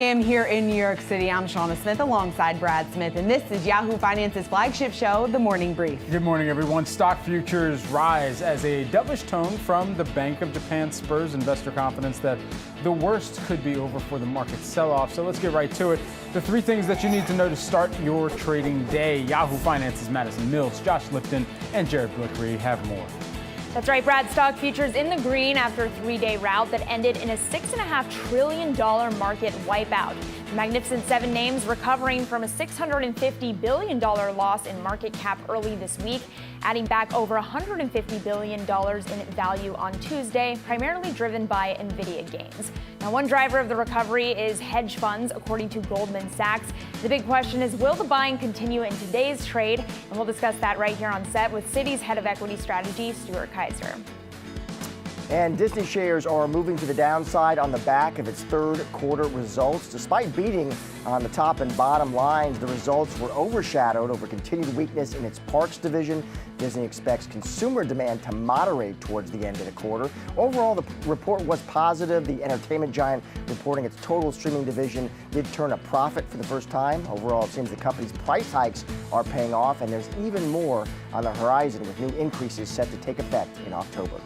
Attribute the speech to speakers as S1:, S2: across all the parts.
S1: I'm here in New York City. I'm Shauna Smith alongside Brad Smith, and this is Yahoo Finance's flagship show, The Morning Brief.
S2: Good morning, everyone. Stock futures rise as a dovish tone from the Bank of Japan spurs investor confidence that the worst could be over for the market sell-off. So let's get right to it. The three things that you need to know to start your trading day. Yahoo Finance's Madison Mills, Josh Lipton, and Jared Blickery have more.
S3: That's right, Brad. Stock futures in the green after a three-day rout that ended in a $6.5 trillion market wipeout. The Magnificent Seven names recovering from a $650 billion loss in market cap early this week, adding back over $150 billion in value on Tuesday, primarily driven by NVIDIA gains. Now, one driver of the recovery is hedge funds, according to Goldman Sachs. The big question is, will the buying continue in today's trade? And we'll discuss that right here on set with Citi's head of equity strategy, Stuart Kaiser.
S4: And Disney shares are moving to the downside on the back of its third quarter results. Despite beating on the top and bottom lines, the results were overshadowed over continued weakness in its parks division. Disney expects consumer demand to moderate towards the end of the quarter. Overall, the report was positive. The entertainment giant reporting its total streaming division did turn a profit for the first time. Overall, it seems the company's price hikes are paying off, and there's even more on the horizon with new increases set to take effect in October.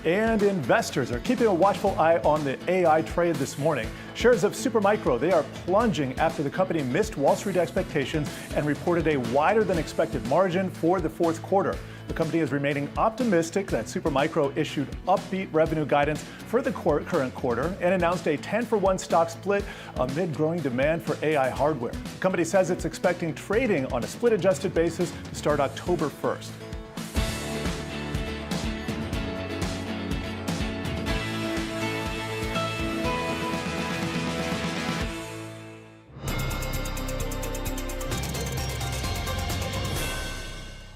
S5: And investors are keeping a watchful eye on the AI trade this morning. Shares of Supermicro, they are plunging after the company missed Wall Street expectations and reported a wider than expected margin for the fourth quarter. The company is remaining optimistic that Supermicro issued upbeat revenue guidance for the current quarter and announced a 10-for-1 stock split amid growing demand for AI hardware. The company says it's expecting trading on a split-adjusted basis to start October 1st.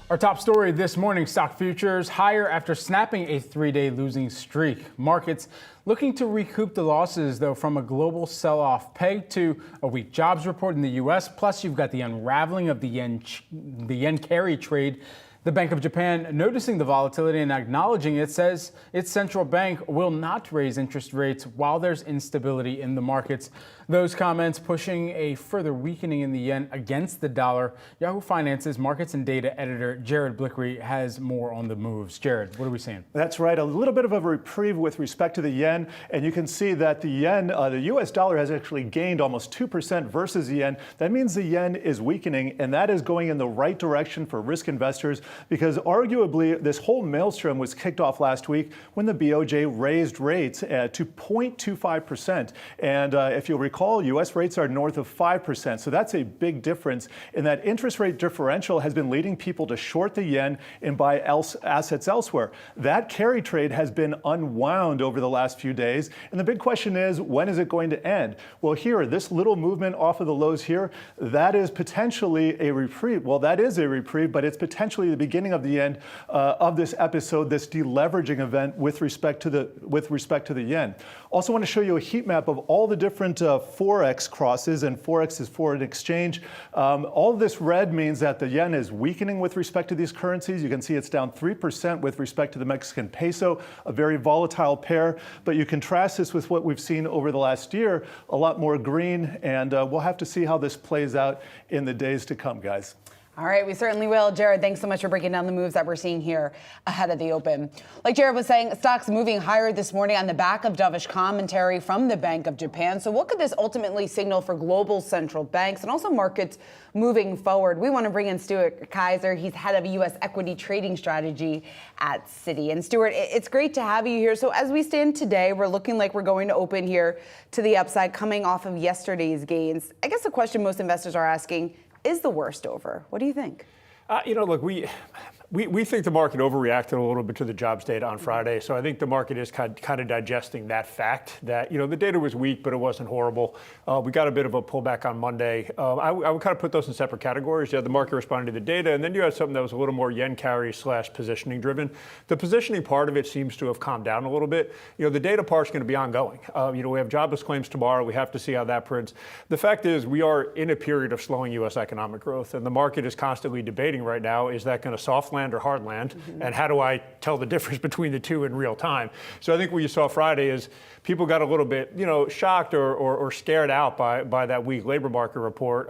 S2: Our top story this morning, stock futures higher after snapping a three-day losing streak. Markets looking to recoup the losses, though, from a global sell-off pegged to a weak jobs report in the U.S. Plus, you've got the unraveling of the yen carry trade. The Bank of Japan, noticing the volatility and acknowledging it, says its central bank will not raise interest rates while there's instability in the markets. Those comments pushing a further weakening in the yen against the dollar. Yahoo Finance's markets and data editor Jared Blickery has more on the moves. Jared, what are we seeing?
S5: That's right. A little bit of a reprieve with respect to the yen. And you can see that the yen, the U.S. dollar has actually gained almost 2% versus the yen. That means the yen is weakening, and that is going in the right direction for risk investors, because arguably this whole maelstrom was kicked off last week when the BOJ raised rates to 0.25%. And if you'll recall, U.S. rates are north of 5%. So that's a big difference. And that interest rate differential has been leading people to short the yen and buy assets elsewhere. That carry trade has been unwound over the last few days. And the big question is, when is it going to end? Well, here, this little movement off of the lows here, that is potentially a reprieve. Well, that is a reprieve, but it's potentially the beginning of the end of this episode, this deleveraging event with respect to the yen. Also want to show you a heat map of all the different Forex crosses, and Forex is foreign exchange. All of this red means that the yen is weakening with respect to these currencies. You can see it's down 3% with respect to the Mexican peso, a very volatile pair. But you contrast this with what we've seen over the last year, a lot more green, and we'll have to see how this plays out in the days to come, guys.
S1: All right, we certainly will. Jared, thanks so much for breaking down the moves that we're seeing here ahead of the open. Like Jared was saying, stocks moving higher this morning on the back of dovish commentary from the Bank of Japan. So what could this ultimately signal for global central banks and also markets moving forward? We want to bring in Stuart Kaiser. He's head of U.S. equity trading strategy at Citi. And Stuart, it's great to have you here. So as we stand today, we're looking like we're going to open here to the upside coming off of yesterday's gains. I guess the question most investors are asking, is the worst over? What do you think?
S6: Look, we think the market overreacted a little bit to the jobs data on Friday. So I think the market is kind of digesting that fact that, the data was weak, but it wasn't horrible. We got a bit of a pullback on Monday. I would kind of put those in separate categories. You had the market responding to the data, and then you had something that was a little more yen carry / positioning driven. The positioning part of it seems to have calmed down a little bit. The data part's going to be ongoing. We have jobless claims tomorrow. We have to see how that prints. The fact is we are in a period of slowing U.S. economic growth, and the market is constantly debating right now, is that going to soft land or hard land, and how do I tell the difference between the two in real time? So I think what you saw Friday is people got a little bit, shocked or scared out by that weak labor market report,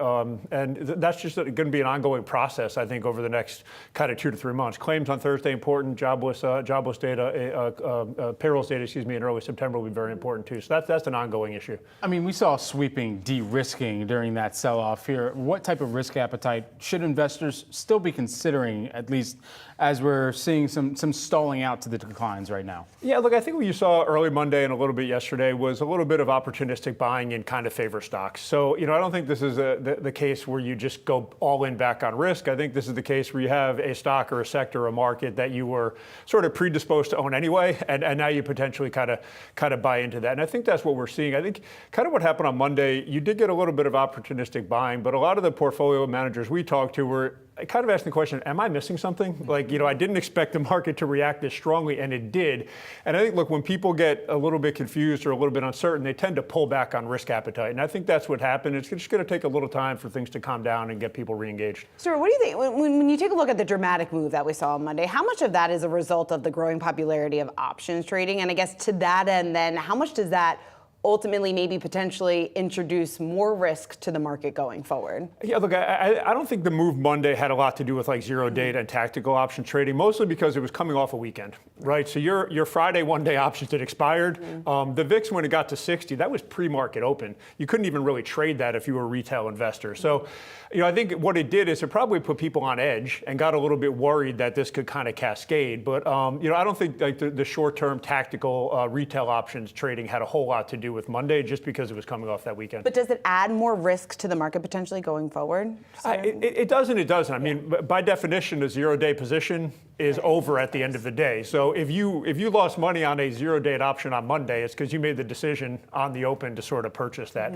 S6: and that's just going to be an ongoing process, I think, over the next kind of 2 to 3 months. Claims on Thursday important, jobless data, payrolls data, in early September will be very important too. So that's an ongoing issue.
S2: I mean, we saw sweeping de-risking during that sell-off here. What type of risk appetite should investors still be considering, at least as we're seeing some stalling out to the declines right now?
S6: Yeah, look, I think what you saw early Monday and a little bit yesterday was a little bit of opportunistic buying in kind of favor stocks. So, I don't think this is the case where you just go all in back on risk. I think this is the case where you have a stock or a sector or a market that you were sort of predisposed to own anyway, and now you potentially kind of buy into that. And I think that's what we're seeing. I think kind of what happened on Monday, you did get a little bit of opportunistic buying, but a lot of the portfolio managers we talked to were kind of asking the question, am I missing something? Like, I didn't expect the market to react this strongly, and it did. And I think, look, when people get a little bit confused or a little bit uncertain, they tend to pull back on risk appetite. And I think that's what happened. It's just going to take a little time for things to calm down and get people re-engaged.
S1: Stuart, what do you think? When you take a look at the dramatic move that we saw on Monday, how much of that is a result of the growing popularity of options trading? And I guess to that end, then, how much does that ultimately maybe potentially introduce more risk to the market going forward?
S6: Yeah, look, I don't think the move Monday had a lot to do with like zero data and tactical option trading, mostly because it was coming off a weekend, right? So your Friday one-day options had expired. The VIX, when it got to 60, that was pre-market open. You couldn't even really trade that if you were a retail investor. So, I think what it did is it probably put people on edge and got a little bit worried that this could kind of cascade. But, I don't think like the short-term tactical retail options trading had a whole lot to do with Monday just because it was coming off that weekend.
S1: But does it add more risk to the market potentially going forward?
S6: It does and it doesn't. I mean, by definition, a zero-day position is over at the end of the day. So if you lost money on a zero-day option on Monday, it's because you made the decision on the open to sort of purchase that.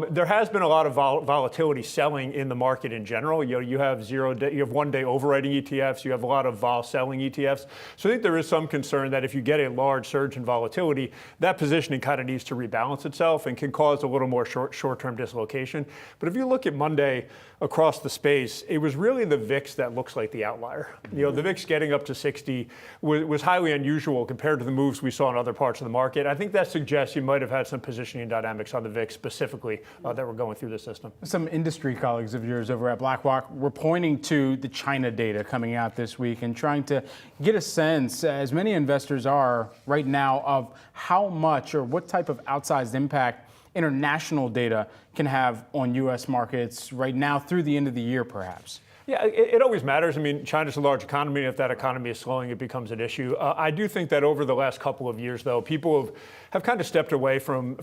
S6: There has been a lot of volatility selling in the market in general. You have you have one-day overriding ETFs. You have a lot of vol selling ETFs. So I think there is some concern that if you get a large surge in volatility, that positioning kind of needs to rebalance itself and can cause a little more short-term dislocation. But if you look at Monday across the space, it was really the VIX that looks like the outlier. The VIX getting up to 60 was highly unusual compared to the moves we saw in other parts of the market. I think that suggests you might have had some positioning dynamics on the VIX specifically that were going through the system.
S2: Some industry colleagues of yours over at BlackRock were pointing to the China data coming out this week and trying to get a sense, as many investors are right now, of how much or what type of outsized impact international data can have on U.S. markets right now through the end of the year, perhaps.
S6: Yeah, it always matters. I mean, China's a large economy. If that economy is slowing, it becomes an issue. I do think that over the last couple of years, though, people have kind of stepped away from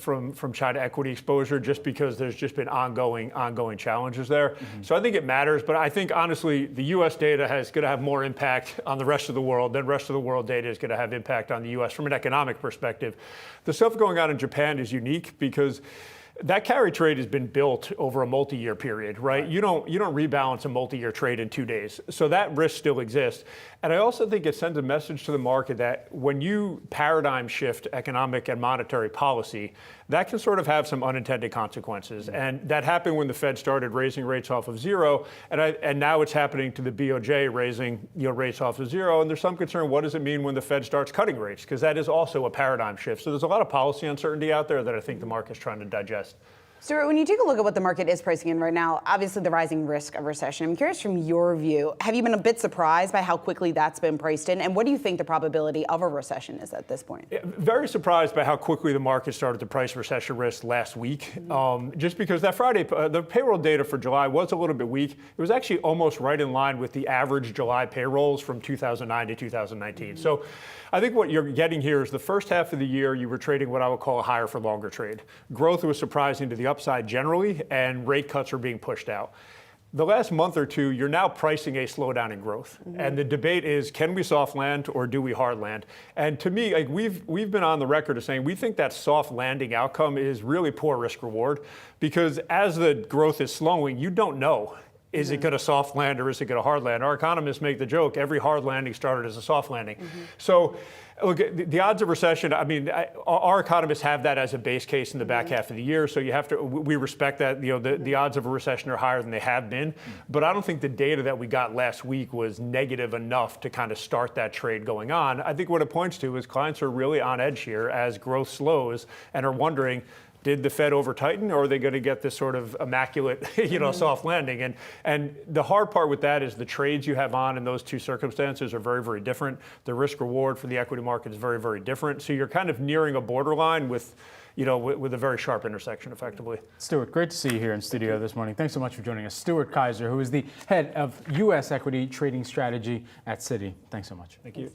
S6: China equity exposure just because there's just been ongoing challenges there. So I think it matters. But I think, honestly, the U.S. data is going to have more impact on the rest of the world than rest of the world data is going to have impact on the U.S. from an economic perspective. The stuff going on in Japan is unique because that carry trade has been built over a multi-year period, right? You don't rebalance a multi-year trade in 2 days. So that risk still exists. And I also think it sends a message to the market that when you paradigm shift economic and monetary policy, that can sort of have some unintended consequences. And that happened when the Fed started raising rates off of zero. And now it's happening to the BOJ raising rates off of zero. And there's some concern, what does it mean when the Fed starts cutting rates? Because that is also a paradigm shift. So there's a lot of policy uncertainty out there that I think the market's trying to digest.
S1: Stuart, when you take a look at what the market is pricing in right now, obviously the rising risk of recession, I'm curious from your view, have you been a bit surprised by how quickly that's been priced in? And what do you think the probability of a recession is at this point?
S6: Yeah, very surprised by how quickly the market started to price recession risk last week. Just because that Friday, the payroll data for July was a little bit weak. It was actually almost right in line with the average July payrolls from 2009 to 2019. So I think what you're getting here is the first half of the year, you were trading what I would call a higher for longer trade. Growth was surprising to the upside generally, and rate cuts are being pushed out. The last month or two, you're now pricing a slowdown in growth. And the debate is, can we soft land or do we hard land? And to me, like we've been on the record of saying we think that soft landing outcome is really poor risk reward, because as the growth is slowing, you don't know Is it going to soft land or is it going to hard land? Our economists make the joke, every hard landing started as a soft landing. So look, the odds of recession, I mean, our economists have that as a base case in the back half of the year. So you have to, we respect that, the odds of a recession are higher than they have been. But I don't think the data that we got last week was negative enough to kind of start that trade going on. I think what it points to is clients are really on edge here as growth slows and are wondering, did the Fed over tighten, or are they going to get this sort of immaculate, soft landing? And the hard part with that is the trades you have on in those two circumstances are very, very different. The risk reward for the equity market is very, very different. So you're kind of nearing a borderline with a very sharp intersection, effectively.
S2: Stuart, great to see you here in studio this morning. Thanks so much for joining us. Stuart Kaiser, who is the head of U.S. equity trading strategy at Citi. Thanks so much.
S6: Thank you.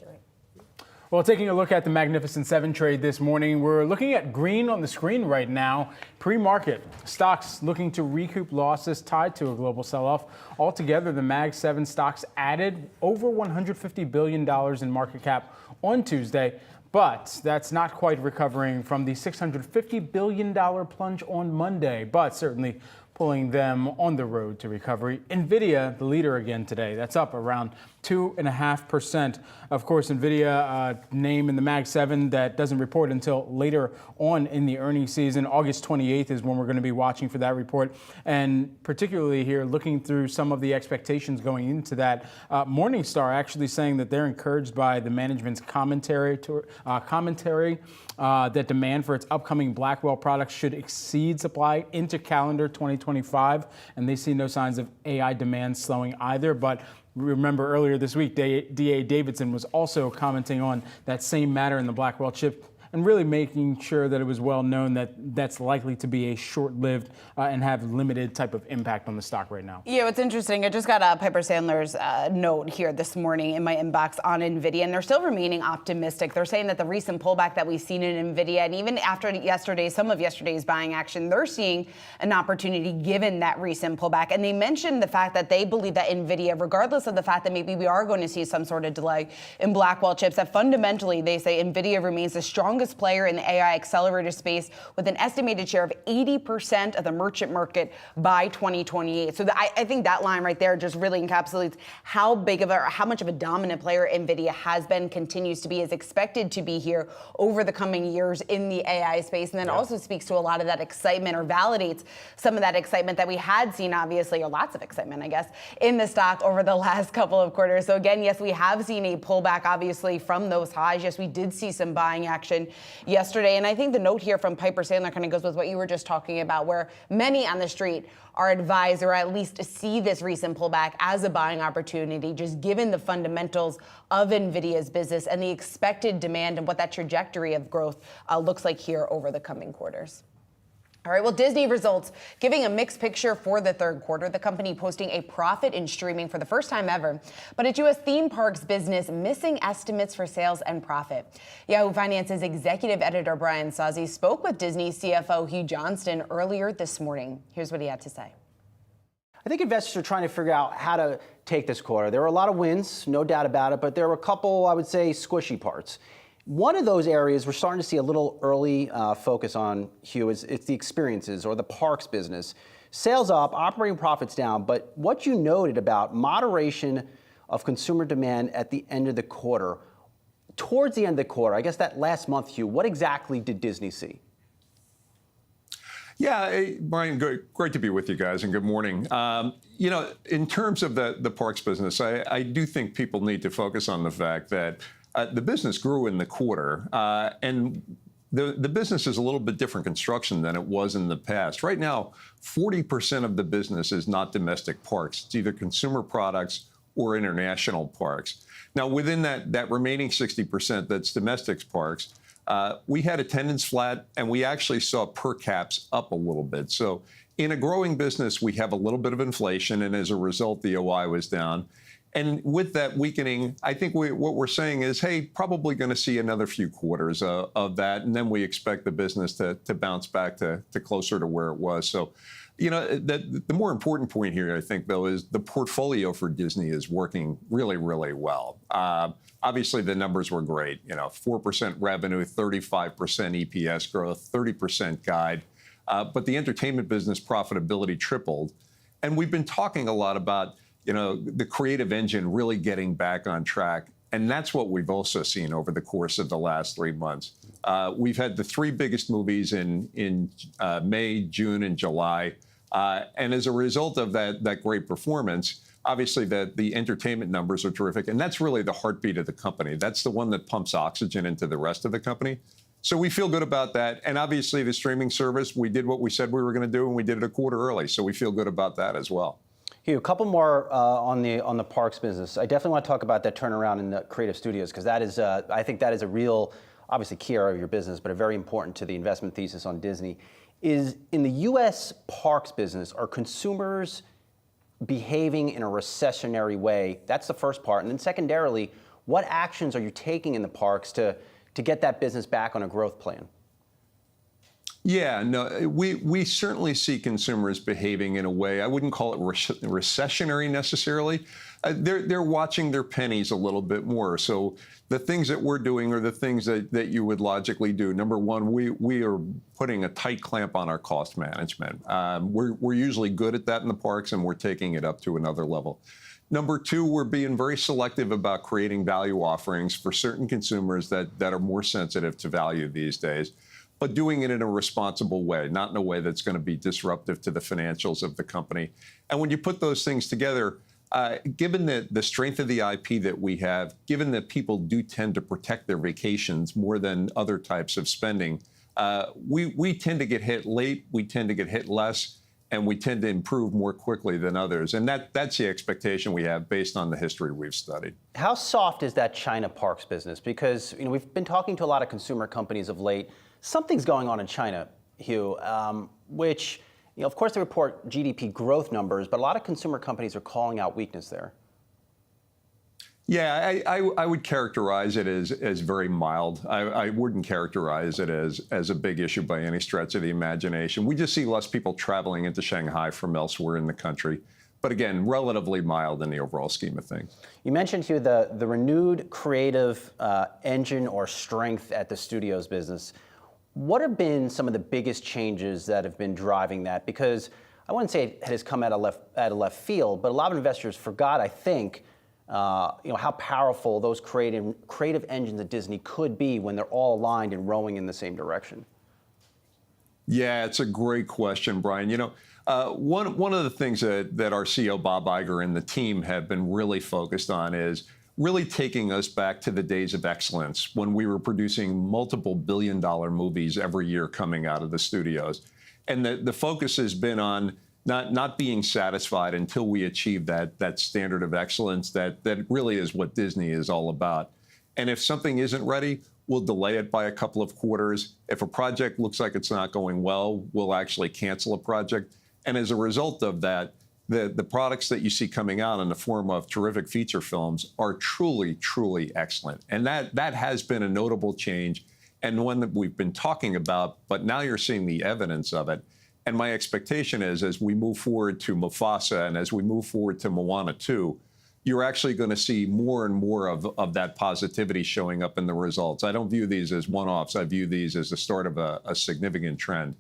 S2: Well, taking a look at the Magnificent Seven trade this morning, we're looking at green on the screen right now. Pre-market, stocks looking to recoup losses tied to a global sell-off. Altogether, the Mag 7 stocks added over $150 billion in market cap on Tuesday, but that's not quite recovering from the $650 billion plunge on Monday, but certainly pulling them on the road to recovery. NVIDIA, the leader again today, that's up around 2.5%. Of course, NVIDIA, name in the Mag 7 that doesn't report until later on in the earnings season. August 28th is when we're going to be watching for that report. And particularly here, looking through some of the expectations going into that, Morningstar actually saying that they're encouraged by the management's commentary that demand for its upcoming Blackwell products should exceed supply into calendar 2025. And they see no signs of AI demand slowing either. But remember earlier this week, D.A. Davidson was also commenting on that same matter in the Blackwell chip and really making sure that it was well known that that's likely to be a short-lived and have limited type of impact on the stock right now.
S1: Yeah, it's interesting. I just got Piper Sandler's note here this morning in my inbox on NVIDIA, and they're still remaining optimistic. They're saying that the recent pullback that we've seen in NVIDIA, and even after some of yesterday's buying action, they're seeing an opportunity given that recent pullback. And they mentioned the fact that they believe that NVIDIA, regardless of the fact that maybe we are going to see some sort of delay in Blackwell chips, that fundamentally they say NVIDIA remains the strongest player in the AI accelerator space with an estimated share of 80% of the merchant market by 2028. So I think that line right there just really encapsulates how much of a dominant player NVIDIA has been, continues to be, is expected to be here over the coming years in the AI space. And then also speaks to a lot of that excitement, or validates some of that excitement that we had seen, obviously, or lots of excitement, I guess, in the stock over the last couple of quarters. So again, yes, we have seen a pullback, obviously, from those highs. Yes, we did see some buying action yesterday. And I think the note here from Piper Sandler kind of goes with what you were just talking about, where many on the street are advised, or at least see this recent pullback as a buying opportunity, just given the fundamentals of NVIDIA's business and the expected demand and what that trajectory of growth looks like here over the coming quarters. All right, well, Disney results giving a mixed picture for the third quarter. The company posting a profit in streaming for the first time ever, but its U.S. theme parks business missing estimates for sales and profit. Yahoo Finance's executive editor Brian Sozzi spoke with Disney CFO Hugh Johnston earlier this morning. Here's what he had to say.
S7: I think investors are trying to figure out how to take this quarter. There were a lot of wins, no doubt about it, but there were a couple, I would say, squishy parts. One of those areas we're starting to see a little early focus on, Hugh, it's the experiences or the parks business. Sales up, operating profits down, but what you noted about moderation of consumer demand at the end of the quarter, towards the end of the quarter, I guess that last month, Hugh, what exactly did Disney see?
S8: Yeah, Brian, great to be with you guys, and good morning. In terms of the parks business, I do think people need to focus on the fact that the business grew in the quarter, and the business is a little bit different construction than it was in the past. Right now, 40% of the business is not domestic parks. It's either consumer products or international parks. Now, within that remaining 60% that's domestic parks, we had attendance flat, and we actually saw per caps up a little bit. So in a growing business, we have a little bit of inflation, and as a result, the OI was down. And with that weakening, I think what we're saying is, hey, probably going to see another few quarters of that, and then we expect the business to bounce back to closer to where it was. So, the more important point here, I think, though, is the portfolio for Disney is working really, really well. Obviously, the numbers were great. 4% revenue, 35% EPS growth, 30% guide. But the entertainment business profitability tripled. And we've been talking a lot about, the creative engine really getting back on track. And that's what we've also seen over the course of the last 3 months. We've had the 3 biggest movies in May, June, and July. And as a result of that great performance, obviously the entertainment numbers are terrific. And that's really the heartbeat of the company. That's the one that pumps oxygen into the rest of the company. So we feel good about that. And obviously the streaming service, we did what we said we were going to do, and we did it a quarter early. So we feel good about that as well.
S7: Hugh, a couple more on the parks business. I definitely want to talk about that turnaround in the creative studios, because that is, I think that is a real, obviously key area of your business, but a very important to the investment thesis on Disney. Is in the U.S. parks business, are consumers behaving in a recessionary way? That's the first part. And then secondarily, what actions are you taking in the parks to get that business back on a growth plan?
S8: Yeah, no, we certainly see consumers behaving in a way, I wouldn't call it recessionary necessarily. They're watching their pennies a little bit more. So the things that we're doing are the things that you would logically do. Number one, we are putting a tight clamp on our cost management. We're usually good at that in the parks, and we're taking it up to another level. Number two, we're being very selective about creating value offerings for certain consumers that are more sensitive to value these days, but doing it in a responsible way, not in a way that's going to be disruptive to the financials of the company. And when you put those things together, given the strength of the IP that we have, given that people do tend to protect their vacations more than other types of spending, we tend to get hit late, we tend to get hit less, and we tend to improve more quickly than others. And that's the expectation we have based on the history we've studied. How
S7: soft is that China parks business? Because we've been talking to a lot of consumer companies of late. Something's going on in China, Hugh, which, of course, they report GDP growth numbers, but a lot of consumer companies are calling out weakness there.
S8: Yeah, I would characterize it as very mild. I wouldn't characterize it as a big issue by any stretch of the imagination. We just see less people traveling into Shanghai from elsewhere in the country. But again, relatively mild in the overall scheme of things.
S7: You mentioned, Hugh, the renewed creative engine or strength at the studios business. What have been some of the biggest changes that have been driving that? Because I wouldn't say it has come out of left field, but a lot of investors forgot, I think, how powerful those creative engines at Disney could be when they're all aligned and rowing in the same direction.
S8: Yeah, it's a great question, Brian. One of the things that our CEO, Bob Iger, and the team have been really focused on is really taking us back to the days of excellence when we were producing multiple billion-dollar movies every year coming out of the studios. And the focus has been on not being satisfied until we achieve that standard of excellence that really is what Disney is all about. And if something isn't ready, we'll delay it by a couple of quarters. If a project looks like it's not going well, we'll actually cancel a project. And as a result of that, the products that you see coming out in the form of terrific feature films are truly, truly excellent. And that has been a notable change and one that we've been talking about, but now you're seeing the evidence of it. And my expectation is as we move forward to Mufasa and as we move forward to Moana 2, you're actually going to see more and more of that positivity showing up in the results. I don't view these as one-offs. I view these as the start of a significant trend.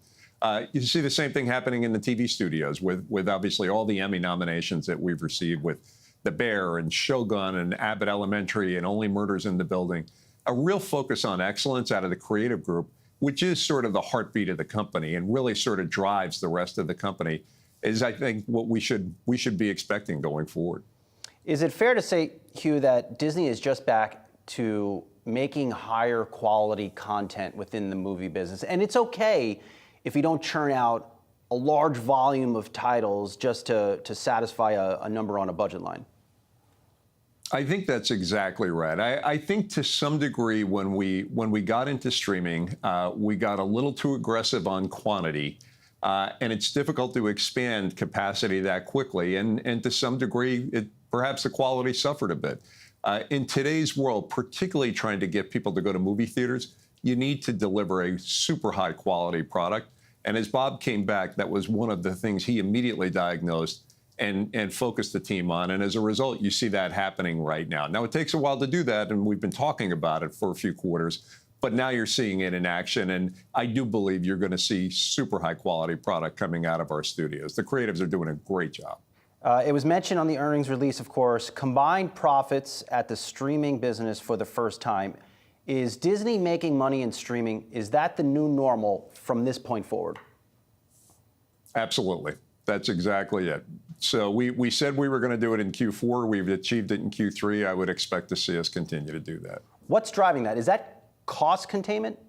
S8: You see the same thing happening in the TV studios with obviously all the Emmy nominations that we've received with The Bear and Shogun and Abbott Elementary and Only Murders in the Building. A real focus on excellence out of the creative group, which is sort of the heartbeat of the company and really sort of drives the rest of the company, is I think what we should be expecting going forward.
S7: Is it fair to say, Hugh, that Disney is just back to making higher quality content within the movie business? And it's okay if you don't churn out a large volume of titles just to satisfy a number on a budget line?
S8: I think that's exactly right. I think to some degree when we got into streaming, we got a little too aggressive on quantity, and it's difficult to expand capacity that quickly. And to some degree, perhaps the quality suffered a bit. In today's world, particularly trying to get people to go to movie theaters, you need to deliver a super high quality product. And as Bob came back, that was one of the things he immediately diagnosed and focused the team on. And as a result, you see that happening right now. Now, it takes a while to do that, and we've been talking about it for a few quarters, But now you're seeing it in action, and I do believe you're going to see super high quality product coming out of our studios. The creatives are doing a great job.
S7: It was mentioned on the earnings release, of course, combined profits at the streaming business for the first time. Is Disney making money in streaming? Is that the new normal from this point forward?
S8: Absolutely. That's exactly it. So we said we were going to do it in Q4. We've achieved it in Q3. I would expect to see us continue to do that.
S7: What's driving that? Is that cost containment?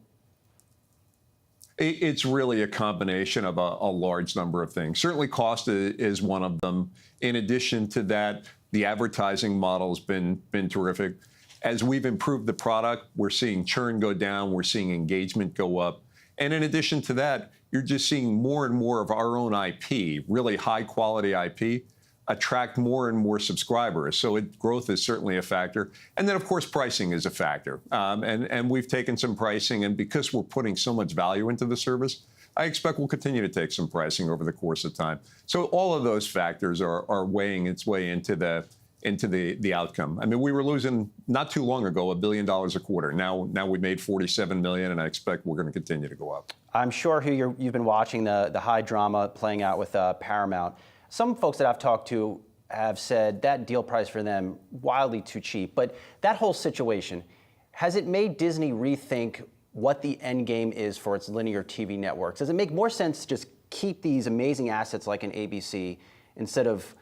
S8: It's really a combination of a large number of things. Certainly cost is one of them. In addition to that, the advertising model has been terrific. As we've improved the product, we're seeing churn go down, we're seeing engagement go up. And in addition to that, you're just seeing more and more of our own IP, really high quality IP, attract more and more subscribers. So growth is certainly a factor. And then, of course, pricing is a factor. And we've taken some pricing. And because we're putting so much value into the service, I expect we'll continue to take some pricing over the course of time. So all of those factors are weighing its way into the outcome. I mean, we were losing not too long ago $1 billion a quarter. Now we made $47 million, and I expect we're going to continue to go up.
S7: I'm sure you've been watching the high drama playing out with Paramount. Some folks that I've talked to have said that deal price for them wildly too cheap. But that whole situation, has it made Disney rethink what the end game is for its linear TV networks? Does it make more sense to just keep these amazing assets like an ABC instead of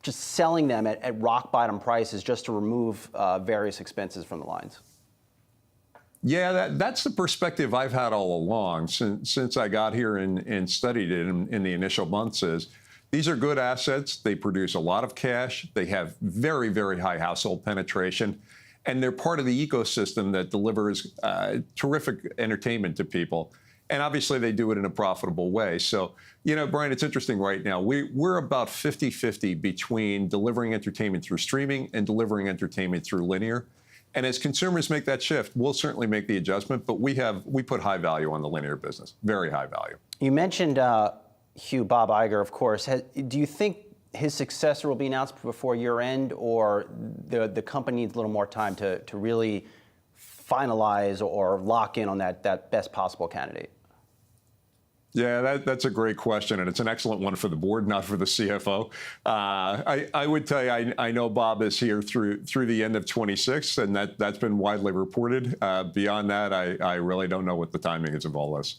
S7: just selling them at rock bottom prices just to remove various expenses from the lines?
S8: Yeah, that's the perspective I've had all along since I got here and studied it in the initial months. Is these are good assets. They produce a lot of cash. They have very, very high household penetration. And they're part of the ecosystem that delivers terrific entertainment to people. And obviously, they do it in a profitable way. So, Brian, it's interesting right now. We're about 50-50 between delivering entertainment through streaming and delivering entertainment through linear. And as consumers make that shift, we'll certainly make the adjustment. But we put high value on the linear business, very high value.
S7: You mentioned Bob Iger, of course. Do you think his successor will be announced before year end, or the company needs a little more time to really finalize or lock in on that best possible candidate?
S8: Yeah, that's a great question, and it's an excellent one for the board, not for the CFO. I would tell you, I know Bob is here through the end of 26, and that's been widely reported. Beyond that, I really don't know what the timing is of all this.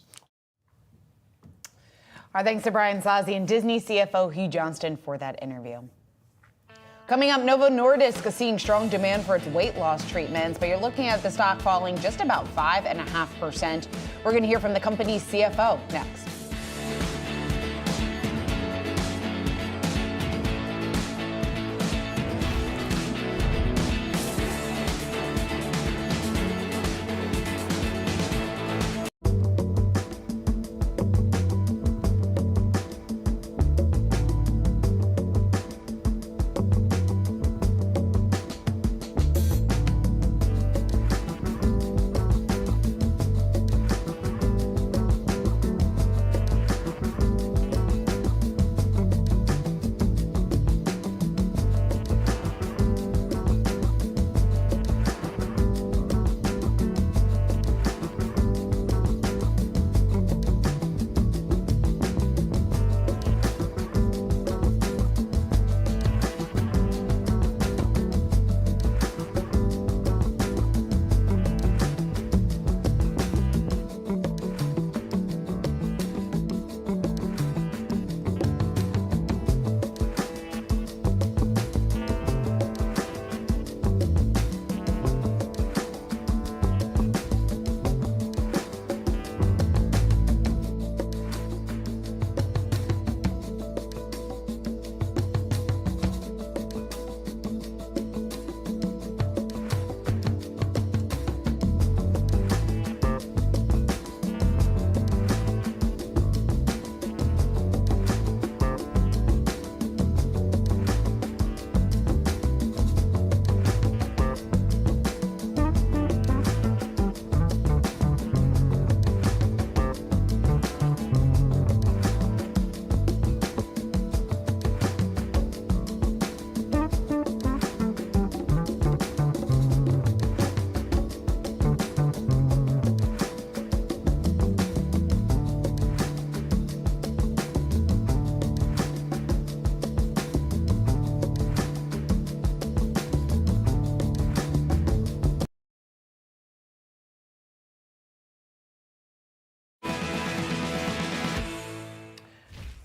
S1: Our thanks to Brian Sozzi and Disney CFO Hugh Johnston for that interview. Coming up, Novo Nordisk is seeing strong demand for its weight loss treatments, but you're looking at the stock falling just about 5.5%. We're going to hear from the company's CFO next.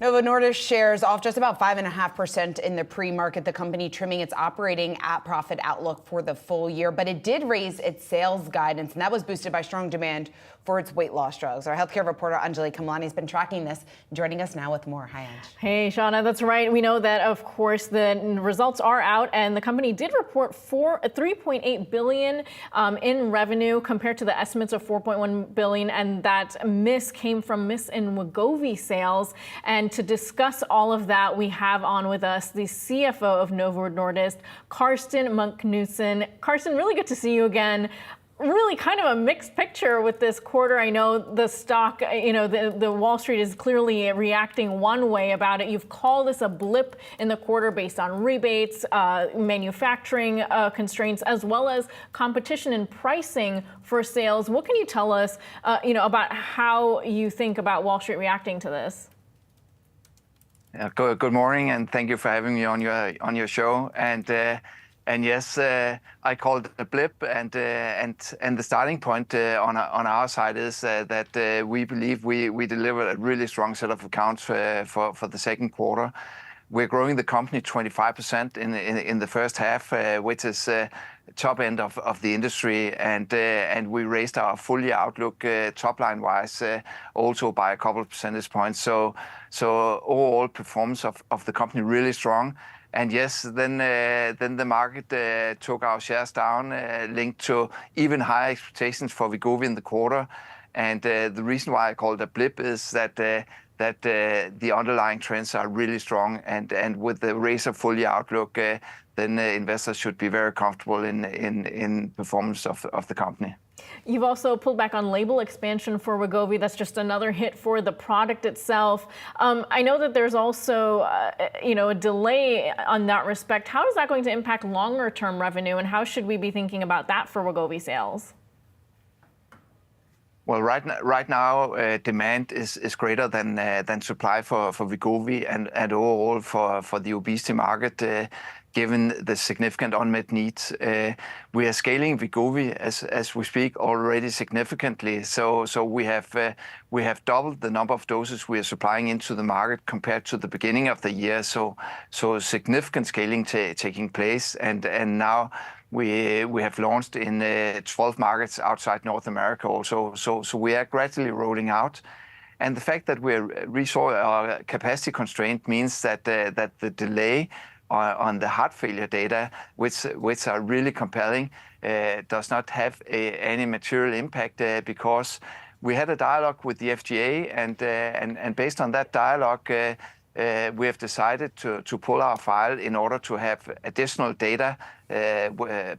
S1: Novo Nordisk shares off just about 5.5% in the pre-market. The company trimming its operating at profit outlook for the full year, but it did raise its sales guidance, and that was boosted by strong demand for its weight loss drugs. Our healthcare reporter Anjali Kamlani has been tracking this, joining us now with more. Hi, Anj.
S9: Hey, Shauna, that's right. We know that, of course, the results are out, and the company did report $3.8 billion in revenue compared to the estimates of $4.1 billion, and that miss came from miss in Wegovy sales. And to discuss all of that, we have on with us the CFO of Novo Nordisk, Karsten Munk Knudsen. Karsten, really good to see you again. Really kind of a mixed picture with this quarter. I know the stock, the Wall Street is clearly reacting one way about it. You've called this a blip in the quarter based on rebates, manufacturing constraints, as well as competition and pricing for sales. What can you tell us, about how you think about Wall Street reacting to this?
S10: Good morning, and thank you for having me on your show. And yes, I called it a blip, and the starting point on our side is that we believe we delivered a really strong set of accounts for the second quarter. We're growing the company 25% in the first half, which is top end of the industry, and we raised our full year outlook top line wise also by a couple of percentage points. So overall performance of the company really strong. And yes, then the market took our shares down, linked to even higher expectations for Wegovy in the quarter. And the reason why I call it a blip is that the underlying trends are really strong. And with the raise of full year outlook, then investors should be very comfortable in performance of the company.
S9: You've also pulled back on label expansion for Wegovy. That's just another hit for the product itself. I know that there's also, a delay on that respect. How is that going to impact longer term revenue, and how should we be thinking about that for Wegovy sales?
S10: Well, right now, demand is greater than supply for Wegovy and overall for the obesity market. Given the significant unmet needs, we are scaling Wegovy as we speak already significantly. So we have doubled the number of doses we are supplying into the market compared to the beginning of the year. So significant scaling taking place, and now we have launched in 12 markets outside North America also. So we are gradually rolling out. And the fact that we're resource capacity constraint means that the delay on the heart failure data, which are really compelling, does not have any material impact because we had a dialogue with the FDA, and based on that dialogue, we have decided to pull our file in order to have additional data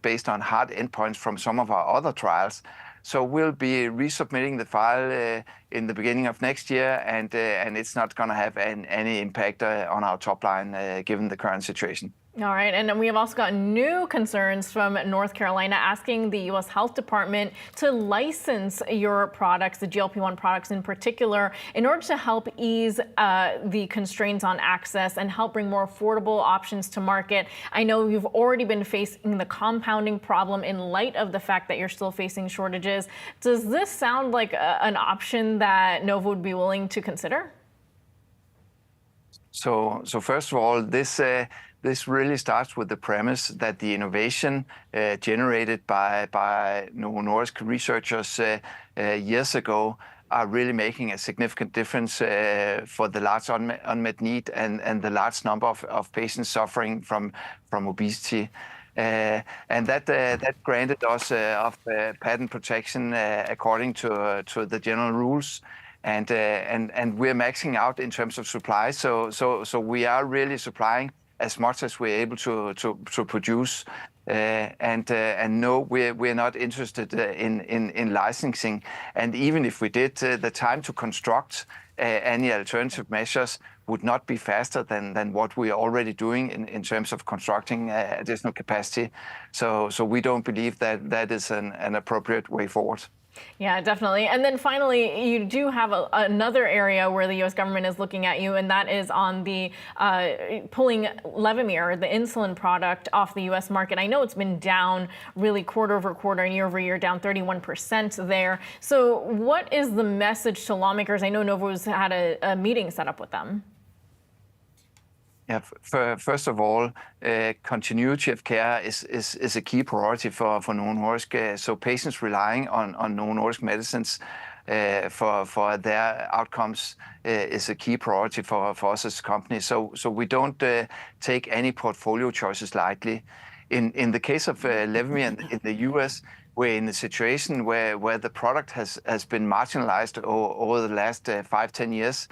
S10: based on hard endpoints from some of our other trials. So we'll be resubmitting the file in the beginning of next year, and it's not going to have any impact on our top line given the current situation.
S9: All right, and we have also got new concerns from North Carolina asking the U.S. Health Department to license your products, the GLP-1 products in particular, in order to help ease the constraints on access and help bring more affordable options to market. I know you've already been facing the compounding problem in light of the fact that you're still facing shortages. Does this sound like an option that Novo would be willing to consider?
S10: So first of all, this really starts with the premise that the innovation generated by Novo Nordisk researchers years ago are really making a significant difference for the large unmet need and the large number of patients suffering from obesity. And that granted us of patent protection according to the general rules. And we're maxing out in terms of supply. So we are really supplying as much as we're able to produce. And no, we're not interested in licensing. And even if we did, the time to construct any alternative measures would not be faster than what we are already doing in terms of constructing additional capacity. So we don't believe that is an appropriate way forward.
S9: Yeah, definitely. And then finally, you do have another area where the U.S. government is looking at you, and that is on the pulling Levemir, the insulin product, off the U.S. market. I know it's been down really quarter over quarter and year over year, down 31% there. So what is the message to lawmakers? I know Novo's had a meeting set up with them.
S10: Yeah, first of all, continuity of care is a key priority for Novo Nordisk. So patients relying on Novo Nordisk medicines for their outcomes is a key priority for us as a company. So we don't take any portfolio choices lightly. In the case of Levemir in the US, we're in a situation where the product has been marginalized over the last 5-10 years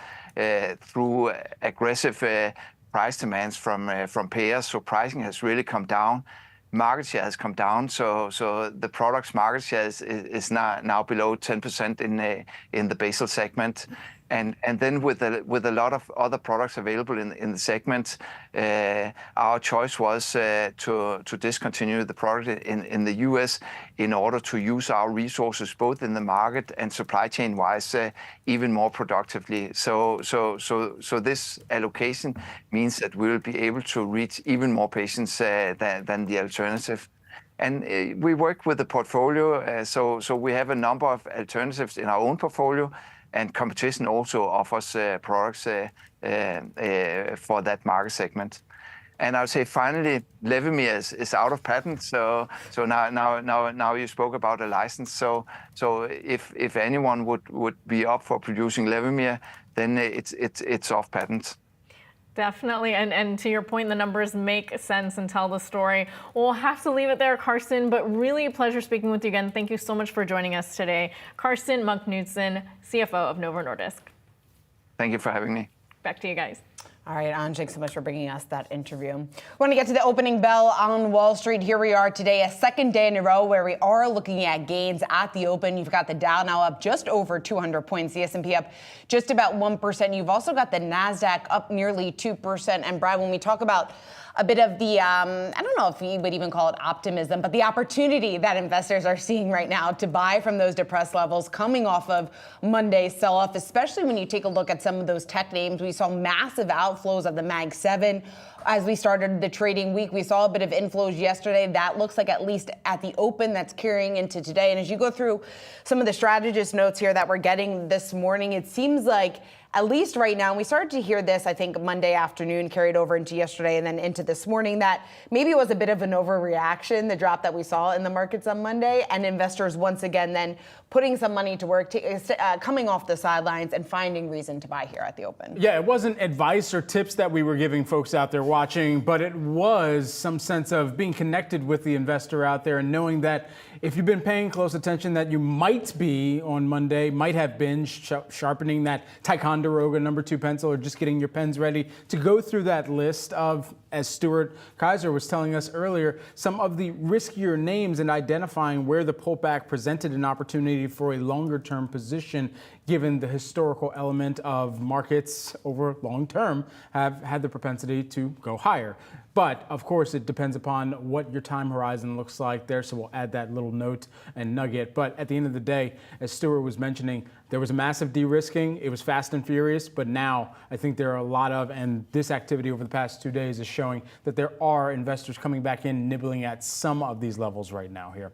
S10: through aggressive price demands from payers. So pricing has really come down. Market share has come down. So the product's market share is now below 10% in the basal segment. And then with a lot of other products available in the segment, our choice was to discontinue the product in the US in order to use our resources both in the market and supply chain wise even more productively. So this allocation means that we will be able to reach even more patients than the alternative. And we work with the portfolio, so we have a number of alternatives in our own portfolio. And competition also offers products for that market segment. And I would say finally, Levemir is out of patent. So now you spoke about a license. So if anyone would be up for producing Levemir, then it's off patent.
S9: Definitely, and to your point, the numbers make sense and tell the story. We'll have to leave it there, Carsten, but really a pleasure speaking with you again. Thank you so much for joining us today. Carsten Munk-Knudsen, CFO of Novo Nordisk.
S10: Thank you for having me.
S9: Back to you guys.
S1: All right, Anj, thanks so much for bringing us that interview. We want to get to the opening bell on Wall Street. Here we are today, a second day in a row where we are looking at gains at the open. You've got the Dow now up just over 200 points, the S&P up just about 1%. You've also got the NASDAQ up nearly 2%. And Brad, when we talk about a bit of the, I don't know if we would even call it optimism, but the opportunity that investors are seeing right now to buy from those depressed levels coming off of Monday's sell-off, especially when you take a look at some of those tech names. We saw massive outflows of the Mag 7 as we started the trading week. We saw a bit of inflows yesterday. That looks like at least at the open that's carrying into today. And as you go through some of the strategist notes here that we're getting this morning, it seems like at least right now, and we started to hear this, I think, Monday afternoon, carried over into yesterday and then into this morning, that maybe it was a bit of an overreaction, the drop that we saw in the markets on Monday, and investors once again then putting some money to work, coming off the sidelines and finding reason to buy here at the open.
S2: Yeah, it wasn't advice or tips that we were giving folks out there watching, but it was some sense of being connected with the investor out there and knowing that if you've been paying close attention that you might be on Monday, might have been sharpening that Ticonderoga #2 pencil or just getting your pens ready to go through that list of, as Stuart Kaiser was telling us earlier, some of the riskier names and identifying where the pullback presented an opportunity for a longer term position, given the historical element of markets over long term have had the propensity to go higher. But of course, it depends upon what your time horizon looks like there. So we'll add that little note and nugget. But at the end of the day, as Stuart was mentioning, there was a massive de-risking. It was fast and furious. But now I think there are a lot of, and this activity over the past 2 days is showing that there are investors coming back in, nibbling at some of these levels right now here.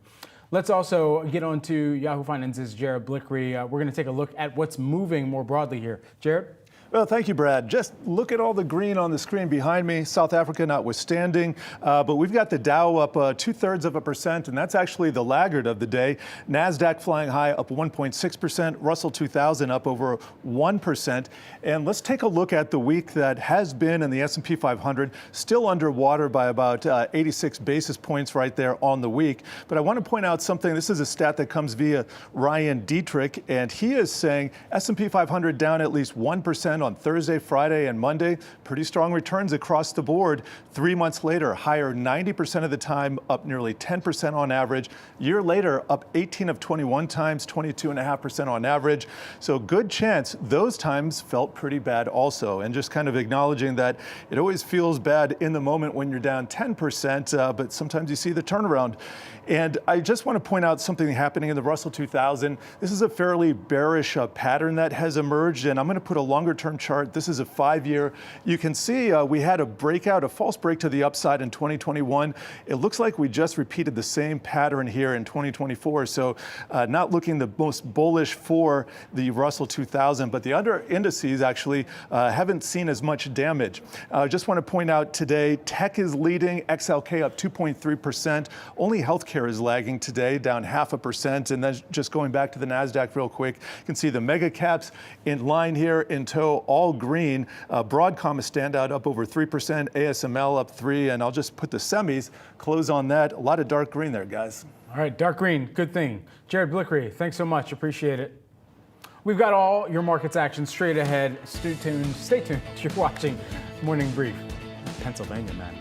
S2: Let's also get on to Yahoo Finance's Jared Blickery. We're going to take a look at what's moving more broadly here. Jared?
S5: Well, thank you, Brad. Just look at all the green on the screen behind me, South Africa notwithstanding. But we've got the Dow up 0.2%, and that's actually the laggard of the day. NASDAQ flying high up 1.6%, Russell 2000 up over 1%. And let's take a look at the week that has been in the S&P 500, still underwater by about 86 basis points right there on the week. But I want to point out something. This is a stat that comes via Ryan Dietrich, and he is saying S&P 500 down at least 1% on Thursday, Friday, and Monday. Pretty strong returns across the board. 3 months later, higher 90% of the time, up nearly 10% on average. Year later, up 18 of 21 times, 22.5% on average. So good chance those times felt pretty bad also. And just kind of acknowledging that it always feels bad in the moment when you're down 10%, but sometimes you see the turnaround. And I just want to point out something happening in the Russell 2000. This is a fairly bearish pattern that has emerged, and I'm going to put a longer term long-term chart. This is a 5-year. You can see we had a false break to the upside in 2021. It looks like we just repeated the same pattern here in 2024. So not looking the most bullish for the Russell 2000, but the other indices actually haven't seen as much damage. I just want to point out today, tech is leading, XLK up 2.3%. Only healthcare is lagging today, down 0.5%. And then just going back to the NASDAQ real quick, you can see the mega caps in line here in tow, all green. Broadcom is standout, up over 3%, ASML up 3%, and I'll just put the semis, close on that. A lot of dark green there, guys.
S2: All right, dark green, good thing. Jared Blickery, thanks so much, appreciate it. We've got all your markets action straight ahead. Stay tuned. You're watching Morning Brief. Pennsylvania, man.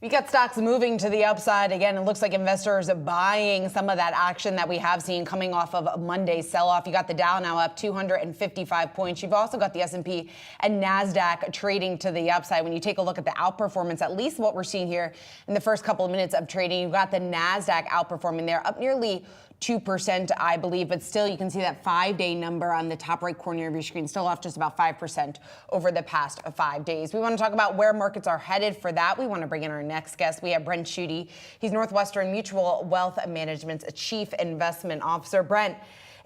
S1: We got stocks moving to the upside again. It looks like investors are buying some of that action that we have seen coming off of Monday's sell-off. You got the Dow now up 255 points. You've also got the S&P and NASDAQ trading to the upside. When you take a look at the outperformance, at least what we're seeing here in the first couple of minutes of trading, you've got the NASDAQ outperforming there, up nearly 2%, I believe, but still you can see that 5-day number on the top right corner of your screen, still off just about 5% over the past 5 days. We want to talk about where markets are headed. For that, we want to bring in our next guest. We have Brent Schutte. He's Northwestern Mutual Wealth Management's Chief Investment Officer. Brent,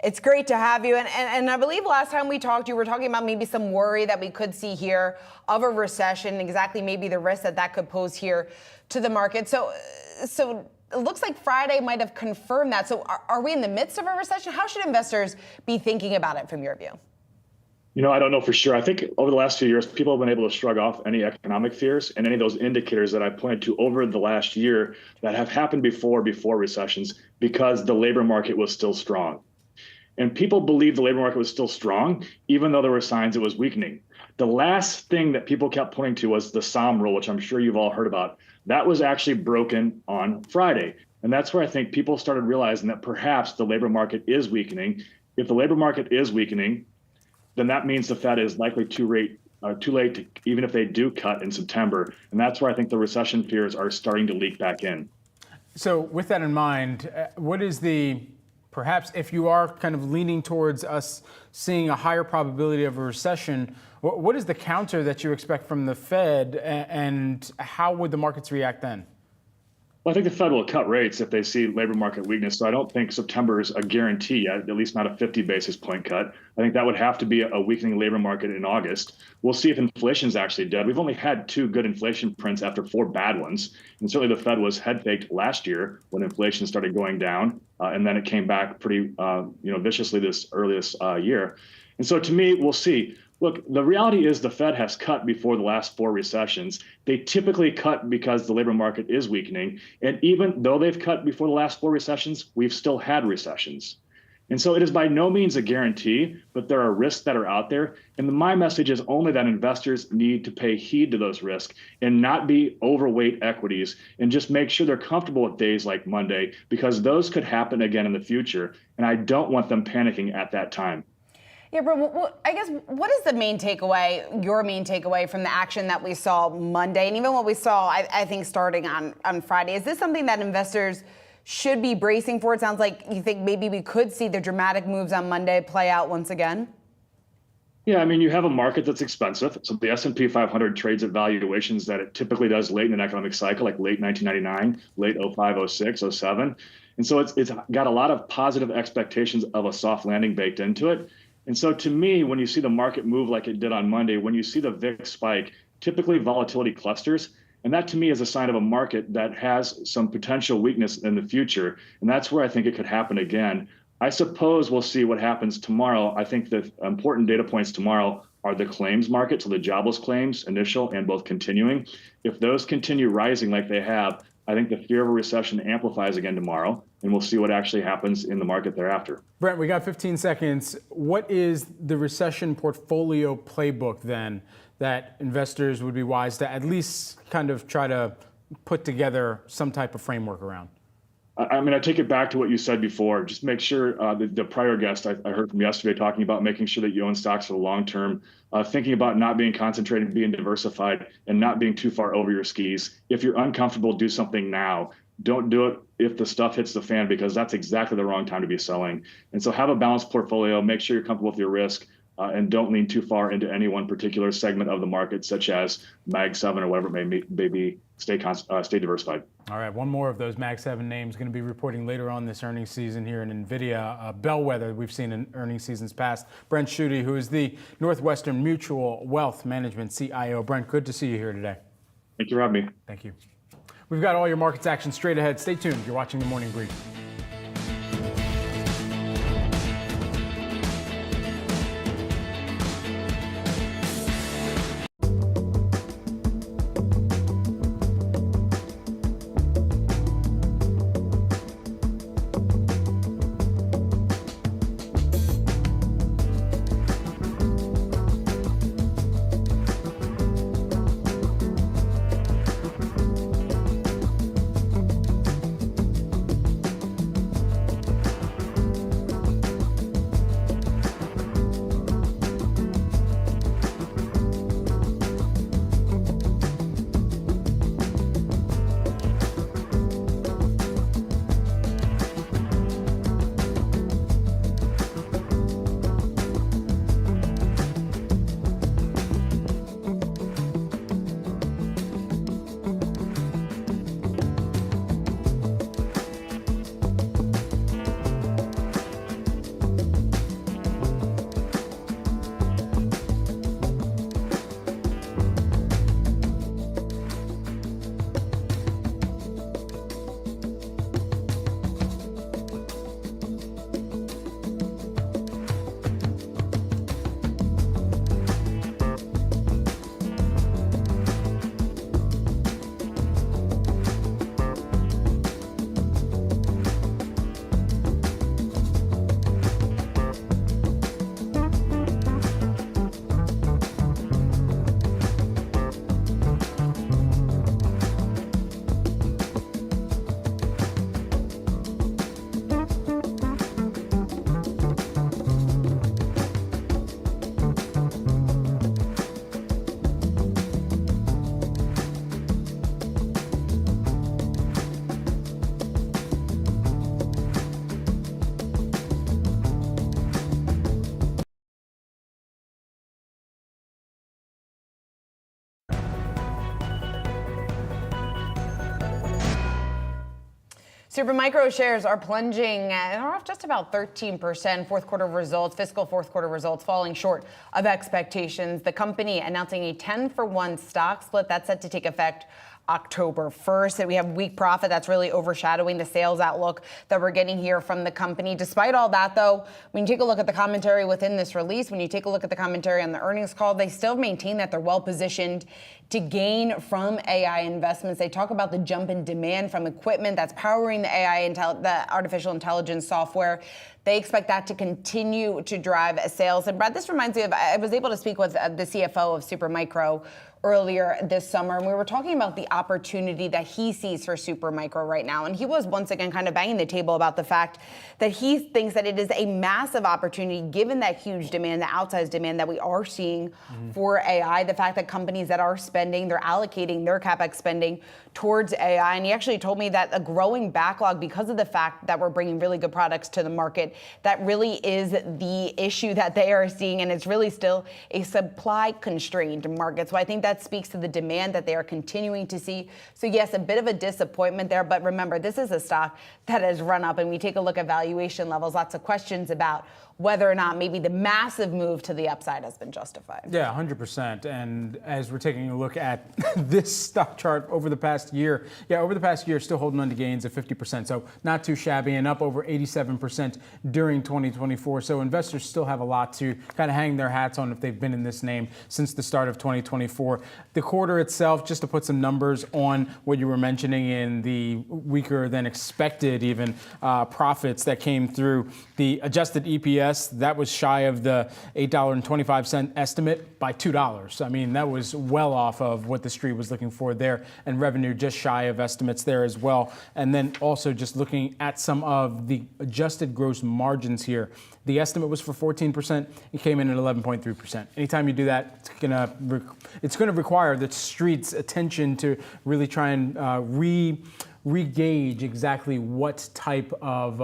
S1: it's great to have you. And I believe last time we talked, you were talking about maybe some worry that we could see here of a recession, exactly maybe the risk that could pose here to the market. So it looks like Friday might have confirmed that. So are we in the midst of a recession? How should investors be thinking about it from your view?
S11: You know, I don't know for sure. I think over the last few years, people have been able to shrug off any economic fears and any of those indicators that I pointed to over the last year that have happened before recessions because the labor market was still strong. And people believed the labor market was still strong, even though there were signs it was weakening. The last thing that people kept pointing to was the SOM rule, which I'm sure you've all heard about. That was actually broken on Friday. And that's where I think people started realizing that perhaps the labor market is weakening. If the labor market is weakening, then that means the Fed is likely too late to, even if they do cut in September. And that's where I think the recession fears are starting to leak back in.
S2: So with that in mind, what is perhaps if you are kind of leaning towards us seeing a higher probability of a recession, what is the counter that you expect from the Fed, and how would the markets react then?
S11: Well, I think the Fed will cut rates if they see labor market weakness. So I don't think September is a guarantee yet, at least not a 50 basis point cut. I think that would have to be a weakening labor market in August. We'll see if inflation is actually dead. We've only had 2 good inflation prints after 4 bad ones. And certainly the Fed was head faked last year when inflation started going down. And then it came back pretty viciously this earliest year. And so to me, we'll see. Look, the reality is the Fed has cut before the last 4 recessions. They typically cut because the labor market is weakening. And even though they've cut before the last 4 recessions, we've still had recessions. And so it is by no means a guarantee, but there are risks that are out there. And my message is only that investors need to pay heed to those risks and not be overweight equities and just make sure they're comfortable with days like Monday, because those could happen again in the future. And I don't want them panicking at that time.
S1: Yeah, but I guess what is the main takeaway, your main takeaway from the action that we saw Monday and even what we saw, I think, starting on Friday? Is this something that investors should be bracing for? It sounds like you think maybe we could see the dramatic moves on Monday play out once again.
S11: Yeah, I mean, you have a market that's expensive. So the S&P 500 trades at valuations that it typically does late in an economic cycle, like late 1999, late 05, 06, 07. And so it's got a lot of positive expectations of a soft landing baked into it. And so to me, when you see the market move like it did on Monday, when you see the VIX spike, typically volatility clusters. And that to me is a sign of a market that has some potential weakness in the future. And that's where I think it could happen again. I suppose we'll see what happens tomorrow. I think the important data points tomorrow are the claims market, so the jobless claims, initial and both continuing. If those continue rising like they have, I think the fear of a recession amplifies again tomorrow, and we'll see what actually happens in the market thereafter.
S2: Brent, we got 15 seconds. What is the recession portfolio playbook then that investors would be wise to at least kind of try to put together some type of framework around?
S11: I mean, I take it back to what you said before. Just make sure the prior guest I heard from yesterday talking about making sure that you own stocks for the long term, thinking about not being concentrated, being diversified, and not being too far over your skis. If you're uncomfortable, do something now. Don't do it if the stuff hits the fan, because that's exactly the wrong time to be selling. And so have a balanced portfolio, make sure you're comfortable with your risk, and don't lean too far into any one particular segment of the market, such as Mag 7 or whatever it may be. Stay diversified.
S2: All right, one more of those Mag 7 names going to be reporting later on this earnings season here in NVIDIA, bellwether we've seen in earnings seasons past. Brent Schutte, who is the Northwestern Mutual Wealth Management CIO. Brent, good to see you here today.
S11: Thank you for having me.
S2: Thank you. We've got all your markets action straight ahead. Stay tuned. You're watching The Morning Brief.
S1: Supermicro shares are plunging. They're off just about 13%. Fiscal fourth quarter results falling short of expectations. The company announcing a 10-for-1 stock split that's set to take effect October 1st. And we have weak profit that's really overshadowing the sales outlook that we're getting here from the company. Despite all that, though, when you take a look at the commentary within this release, when you take a look at the commentary on the earnings call, they still maintain that they're well positioned to gain from AI investments. They talk about the jump in demand from equipment that's powering the the artificial intelligence software. They expect that to continue to drive sales. And Brad, this reminds me of, I was able to speak with the CFO of Supermicro earlier this summer, and we were talking about the opportunity that he sees for Supermicro right now. And he was once again kind of banging the table about the fact that he thinks that it is a massive opportunity given that huge demand, the outsized demand that we are seeing for AI, the fact that companies that are spending, they're allocating their CapEx spending towards AI. And he actually told me that a growing backlog because of the fact that we're bringing really good products to the market, that really is the issue that they are seeing. And it's really still a supply constrained market. So I think that speaks to the demand that they are continuing to see. So yes, a bit of a disappointment there, but remember, this is a stock that has run up, and we take a look at valuation levels, lots of questions about whether or not maybe the massive move to the upside has been justified.
S2: Yeah, 100%. And as we're taking a look at this stock chart over the past year, still holding on to gains of 50%. So not too shabby, and up over 87% during 2024. So investors still have a lot to kind of hang their hats on if they've been in this name since the start of 2024. The quarter itself, just to put some numbers on what you were mentioning in the weaker than expected even profits that came through, the adjusted EPS, that was shy of the $8.25 estimate by $2. I mean, that was well off of what the street was looking for there, and revenue just shy of estimates there as well. And then also just looking at some of the adjusted gross margins here, the estimate was for 14%. It came in at 11.3%. Anytime you do that, it's gonna require the street's attention to really try and re-gauge exactly what type of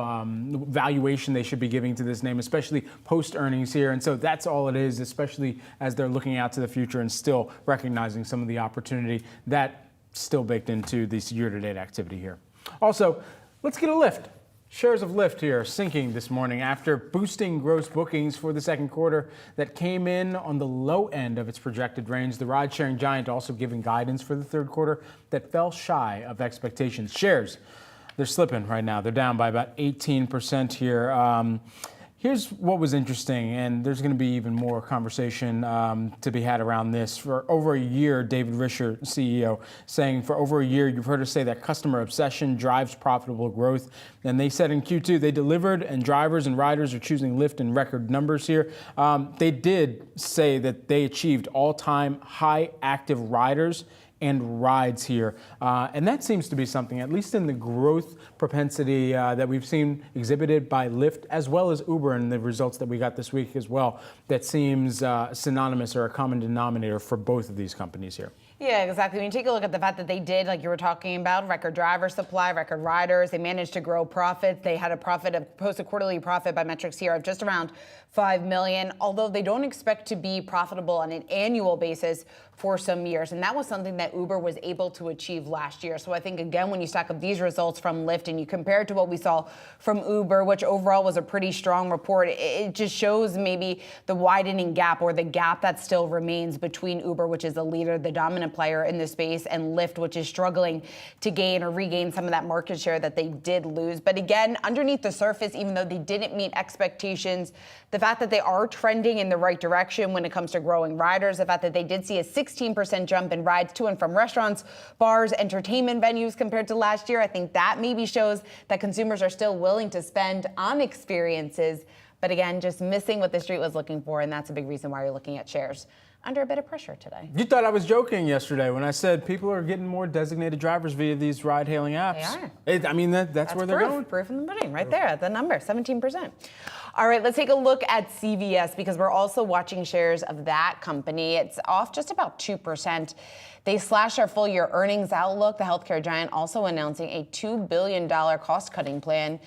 S2: valuation they should be giving to this name, especially post-earnings here. And so that's all it is, especially as they're looking out to the future and still recognizing some of the opportunity that still baked into this year-to-date activity here. Also, let's get a Lyft. Shares of Lyft here sinking this morning after boosting gross bookings for the second quarter that came in on the low end of its projected range. The ride-sharing giant also giving guidance for the third quarter that fell shy of expectations. Shares, they're slipping right now. They're down by about 18% here. Here's what was interesting, and there's going to be even more conversation to be had around this. For over a year, David Risher, CEO, saying for over a year, you've heard us say that customer obsession drives profitable growth. And they said in Q2 they delivered, and drivers and riders are choosing Lyft in record numbers here. They did say that they achieved all-time high active riders and rides here. And that seems to be something, at least in the growth propensity that we've seen exhibited by Lyft, as well as Uber in the results that we got this week as well, that seems synonymous or a common denominator for both of these companies here.
S1: Yeah, exactly. When you take a look at the fact that they did, like you were talking about, record driver supply, record riders, they managed to grow profits. They had posted quarterly profit by metrics here of just around $5 million, although they don't expect to be profitable on an annual basis for some years. And that was something that Uber was able to achieve last year. So I think, again, when you stack up these results from Lyft and you compare it to what we saw from Uber, which overall was a pretty strong report, it just shows maybe the widening gap, or the gap that still remains between Uber, which is the leader, the dominant player in this space, and Lyft, which is struggling to gain or regain some of that market share that they did lose. But again, underneath the surface, even though they didn't meet expectations, the fact that they are trending in the right direction when it comes to growing riders, the fact that they did see a 16% jump in rides to and from restaurants, bars, entertainment venues compared to last year, I think that maybe shows that consumers are still willing to spend on experiences. But again, just missing what the street was looking for, and that's a big reason why you're looking at shares under a bit of pressure today.
S2: You thought I was joking yesterday when I said people are getting more designated drivers via these ride-hailing apps.
S1: They are.
S2: I mean, that's where they're going.
S1: Proof in the pudding, right there at the number, 17%. All right, let's take a look at CVS, because we're also watching shares of that company. It's off just about 2%. They slashed our full-year earnings outlook. The healthcare giant also announcing a $2 billion cost-cutting plan.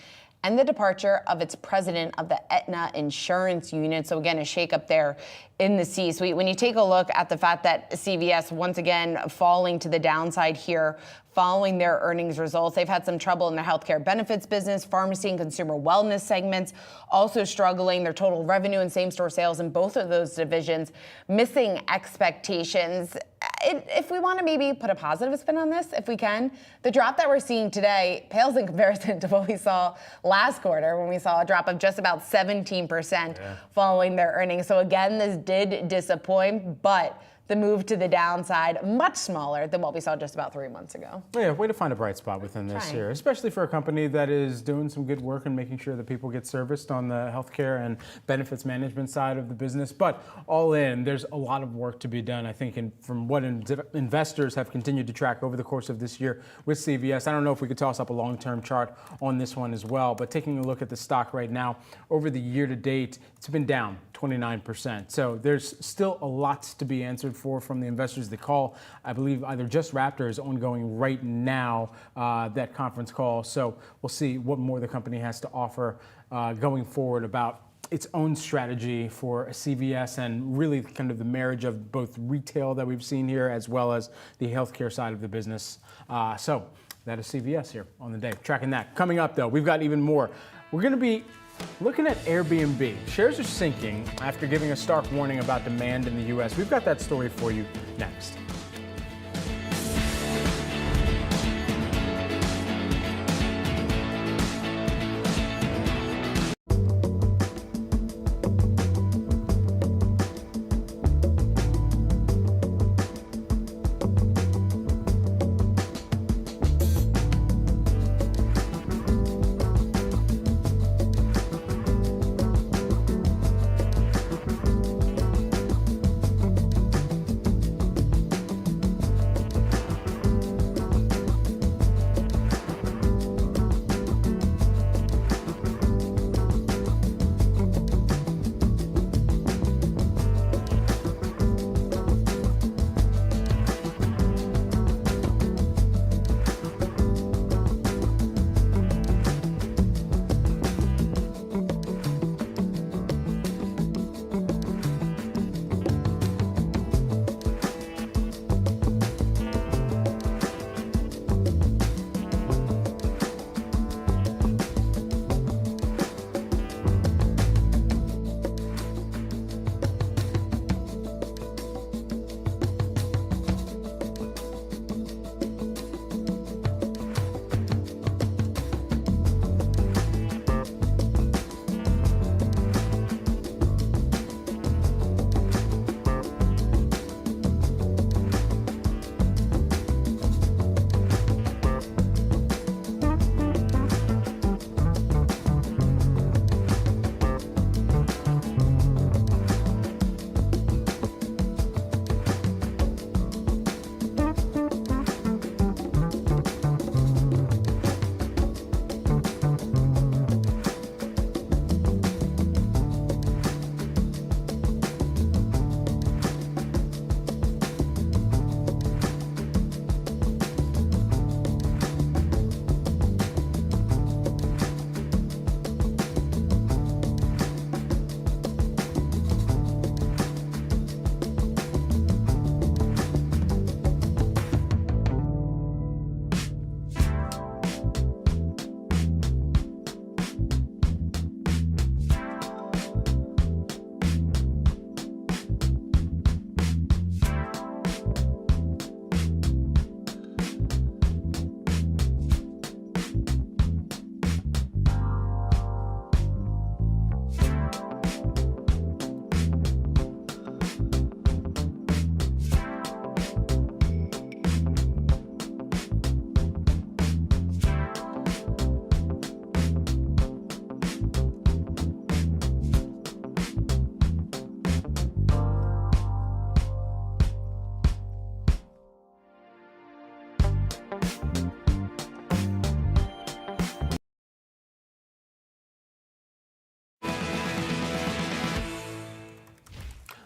S1: and the departure of its president of the Aetna Insurance Unit. So again, a shakeup there in the C-suite. When you take a look at the fact that CVS once again falling to the downside here following their earnings results, they've had some trouble in their healthcare benefits business, pharmacy and consumer wellness segments also struggling. Their total revenue and same-store sales in both of those divisions missing expectations. If we want to maybe put a positive spin on this, if we can, the drop that we're seeing today pales in comparison to what we saw last quarter when we saw a drop of just about 17% following their earnings. So again, this did disappoint, but the move to the downside much smaller than what we saw just about 3 months ago.
S2: Yeah, way to find a bright spot within this here, especially for a company that is doing some good work and making sure that people get serviced on the healthcare and benefits management side of the business. But all in, there's a lot of work to be done, I think, and from what investors have continued to track over the course of this year with CVS. I don't know if we could toss up a long-term chart on this one as well, but taking a look at the stock right now, over the year to date, it's been down 29%. So there's still a lot to be answered for from the investors that call. I believe either Just Raptor is ongoing right now, that conference call. So we'll see what more the company has to offer going forward about its own strategy for CVS and really kind of the marriage of both retail that we've seen here as well as the healthcare side of the business. So that is CVS here on the day. Tracking that. Coming up, though, we've got even more. We're going to be looking at Airbnb. Shares are sinking after giving a stark warning about demand in the U.S. We've got that story for you next.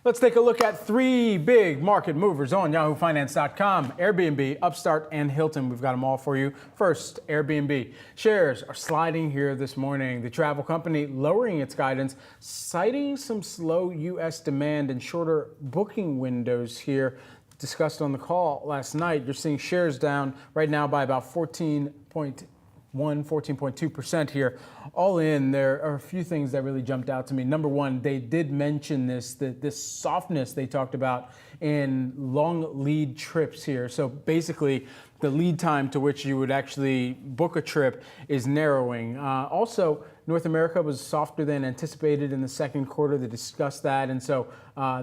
S2: Let's take a look at three big market movers on YahooFinance.com. Airbnb, Upstart, and Hilton. We've got them all for you. First, Airbnb. Shares are sliding here this morning. The travel company lowering its guidance, citing some slow U.S. demand and shorter booking windows here. Discussed on the call last night. You're seeing shares down right now by about 14.2% here. All in, there are a few things that really jumped out to me. Number one, they did mention this softness they talked about in long lead trips here. So basically, the lead time to which you would actually book a trip is narrowing. Also, North America was softer than anticipated in the second quarter. They discussed that. And so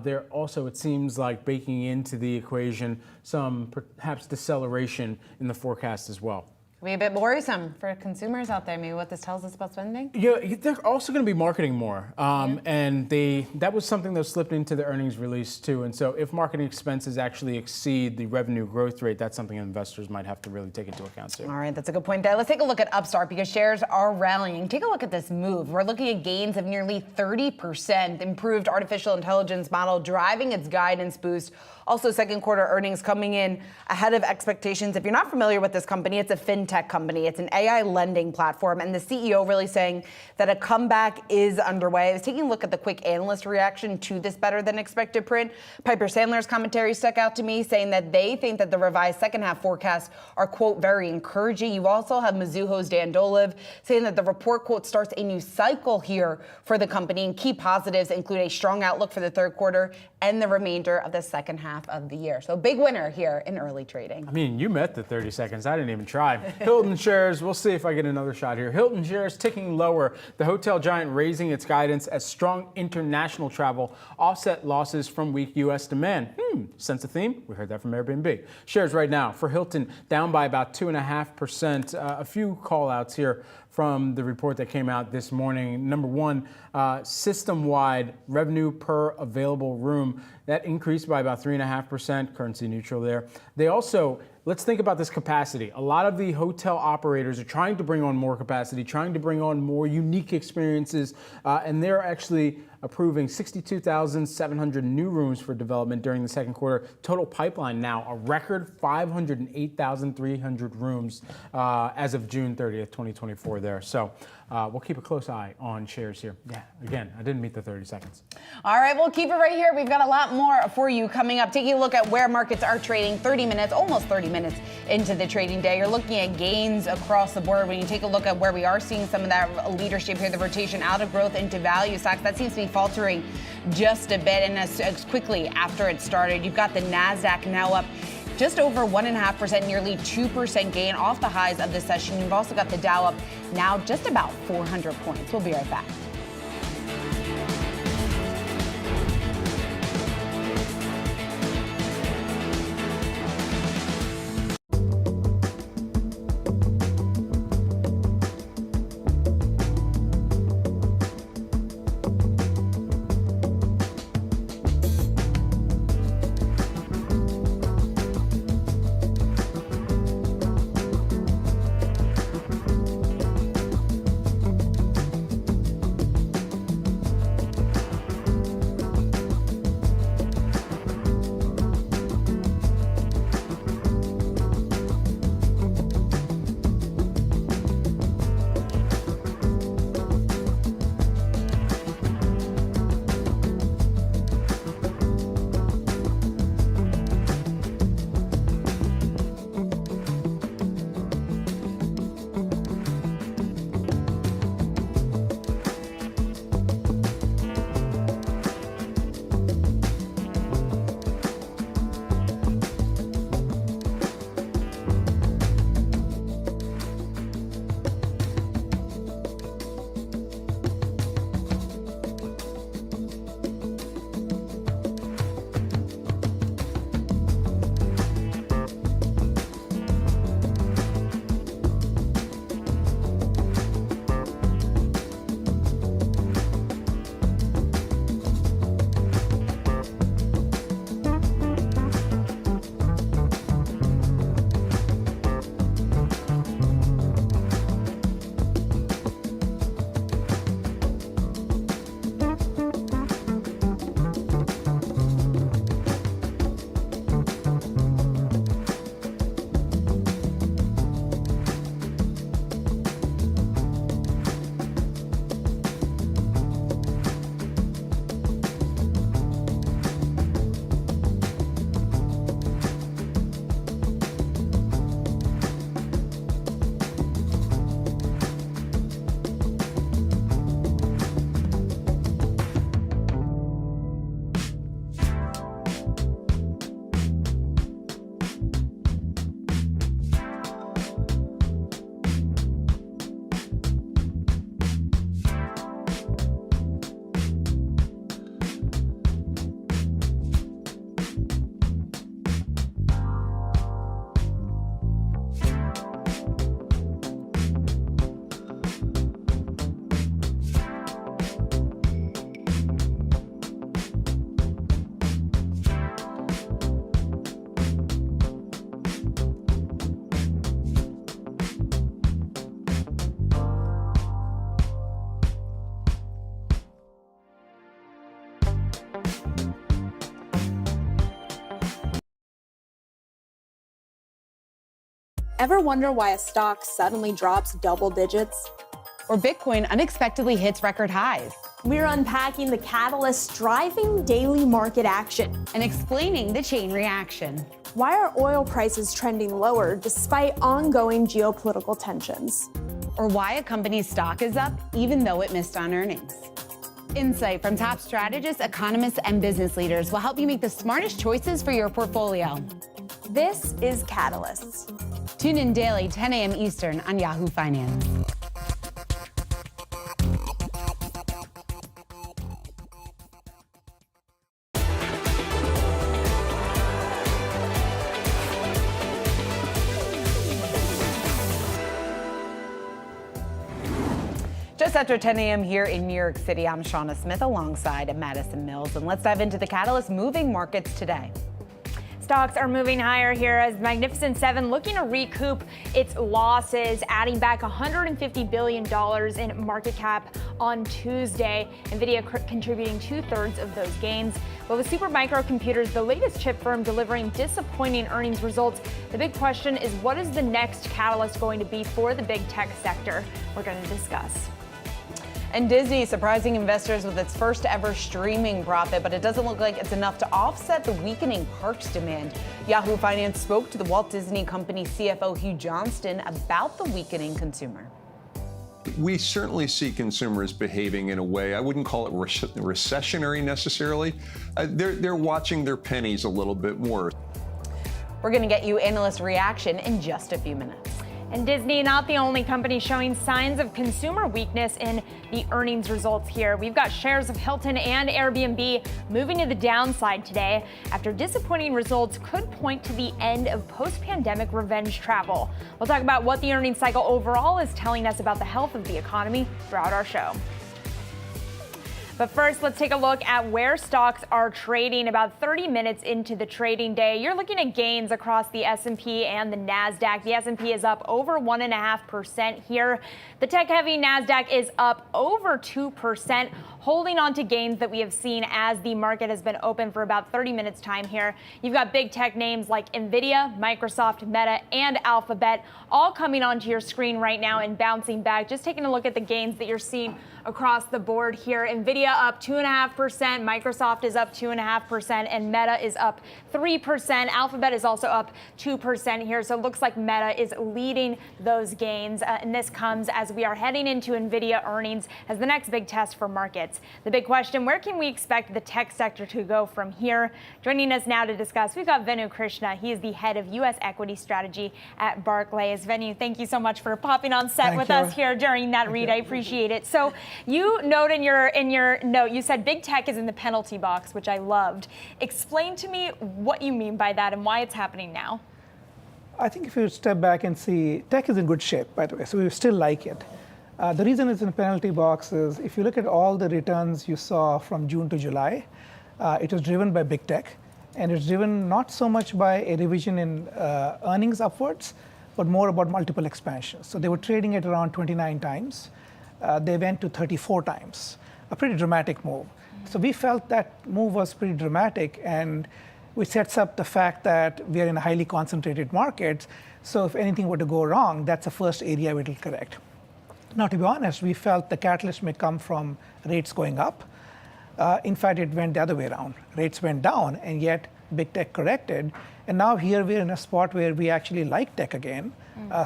S2: they're also, it seems like, baking into the equation some perhaps deceleration in the forecast as well.
S1: Be a bit worrisome for consumers out there, maybe what this tells us about spending?
S2: Yeah, they're also going to be marketing more. And that was something that slipped into the earnings release too. And so if marketing expenses actually exceed the revenue growth rate, that's something investors might have to really take into account too.
S1: All right, that's a good point there. Let's take a look at Upstart because shares are rallying. Take a look at this move. We're looking at gains of nearly 30%, improved artificial intelligence model driving its guidance boost. Also, second quarter earnings coming in ahead of expectations. If you're not familiar with this company, it's a fintech company. It's an AI lending platform. And the CEO really saying that a comeback is underway. I was taking a look at the quick analyst reaction to this better than expected print. Piper Sandler's commentary stuck out to me, saying that they think that the revised second half forecasts are, quote, very encouraging. You also have Mizuho's Dan Dolev saying that the report, quote, starts a new cycle here for the company. And key positives include a strong outlook for the third quarter and the remainder of the second half of the year. So big winner here in early trading.
S2: I mean, you met the 30 seconds. I didn't even try. Hilton shares, we'll see if I get another shot here. Hilton shares ticking lower. The hotel giant raising its guidance as strong international travel offset losses from weak U.S. demand. Sense a theme? We heard that from Airbnb. Shares right now for Hilton down by about 2.5%. A few call outs here from the report that came out this morning. Number one, system-wide revenue per available room. That increased by about 3.5%, currency neutral there. They also, let's think about this capacity. A lot of the hotel operators are trying to bring on more capacity, trying to bring on more unique experiences, and they're actually approving 62,700 new rooms for development during the second quarter. Total pipeline now a record 508,300 rooms as of June 30th, 2024 there. So we'll keep a close eye on shares here. Yeah, again, I didn't meet the 30 seconds.
S1: All right, we'll keep it right here. We've got a lot more for you coming up. Taking a look at where markets are trading 30 minutes, almost 30 minutes into the trading day. You're looking at gains across the board. When you take a look at where we are seeing some of that leadership here, the rotation out of growth into value stocks, that seems to be faltering just a bit. And as quickly after it started, you've got the NASDAQ now up just over 1.5%, nearly 2% gain off the highs of the session. You've also got the Dow up now just about 400 points. We'll be right back.
S12: Ever wonder why a stock suddenly drops double digits?
S1: Or Bitcoin unexpectedly hits record highs.
S12: We're unpacking the catalysts driving daily market action
S1: and explaining the chain reaction.
S12: Why are oil prices trending lower despite ongoing geopolitical tensions?
S1: Or why a company's stock is up even though it missed on earnings. Insight from top strategists, economists, and business leaders will help you make the smartest choices for your portfolio.
S12: This is Catalysts.
S1: Tune in daily, 10 a.m. Eastern on Yahoo Finance. Just after 10 a.m. here in New York City, I'm Shauna Smith alongside Madison Mills, and let's dive into the catalyst moving markets today.
S3: Stocks are moving higher here as Magnificent Seven looking to recoup its losses, adding back $150 billion in market cap on Tuesday. Nvidia contributing 2/3 of those gains. But with Supermicro Computers, the latest chip firm, delivering disappointing earnings results, the big question is, what is the next catalyst going to be for the big tech sector? We're going to discuss.
S1: And Disney surprising investors with its first ever streaming profit, but it doesn't look like it's enough to offset the weakening parks demand. Yahoo Finance spoke to the Walt Disney Company CFO Hugh Johnston about the weakening consumer.
S8: We certainly see consumers behaving in a way, I wouldn't call it recessionary necessarily. They're watching their pennies a little bit more.
S1: We're going to get you analyst reaction in just a few minutes.
S3: And Disney, not the only company showing signs of consumer weakness in the earnings results here. We've got shares of Hilton and Airbnb moving to the downside today after disappointing results could point to the end of post-pandemic revenge travel. We'll talk about what the earnings cycle overall is telling us about the health of the economy throughout our show. But first, let's take a look at where stocks are trading about 30 minutes into the trading day. You're looking at gains across the S&P and the NASDAQ. The S&P is up over 1.5% here. The tech-heavy NASDAQ is up over 2%, holding on to gains that we have seen as the market has been open for about 30 minutes time here. You've got big tech names like Nvidia, Microsoft, Meta, and Alphabet all coming onto your screen right now and bouncing back. Just taking a look at the gains that you're seeing across the board here. Nvidia up 2.5%, Microsoft is up 2.5%, and Meta is up 3%. Alphabet is also up 2% here. So it looks like Meta is leading those gains. And this comes as we are heading into Nvidia earnings as the next big test for markets. The big question, where can we expect the tech sector to go from here? Joining us now to discuss, we've got Venu Krishna. He is the head of U.S. equity strategy at Barclays. Venu, thank you so much for popping on set with us here during that read. I appreciate it. So you note in your note, you said big tech is in the penalty box, which I loved. Explain to me what you mean by that and why it's happening now.
S13: I think if you step back and see, tech is in good shape, by the way, so we still like it. The reason it's in the penalty box is if you look at all the returns you saw from June to July, it was driven by big tech, and it's driven not so much by a revision in earnings upwards, but more about multiple expansions. So they were trading at around 29 times. They went to 34 times, a pretty dramatic move. So we felt that move was pretty dramatic, and which sets up the fact that we are in a highly concentrated market. So if anything were to go wrong, that's the first area we will correct. Now, to be honest, we felt the catalyst may come from rates going up. In fact, it went the other way around. Rates went down, and yet big tech corrected. And now here we're in a spot where we actually like tech again,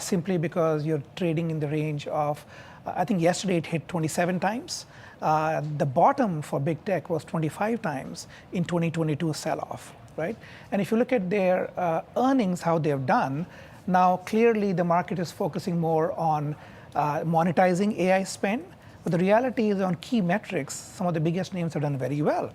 S13: simply because you're trading in the range of, I think yesterday it hit 27 times. The bottom for big tech was 25 times in 2022 sell-off, right? And if you look at their earnings, how they've done, now clearly the market is focusing more on monetizing AI spend. But the reality is on key metrics, some of the biggest names have done very well.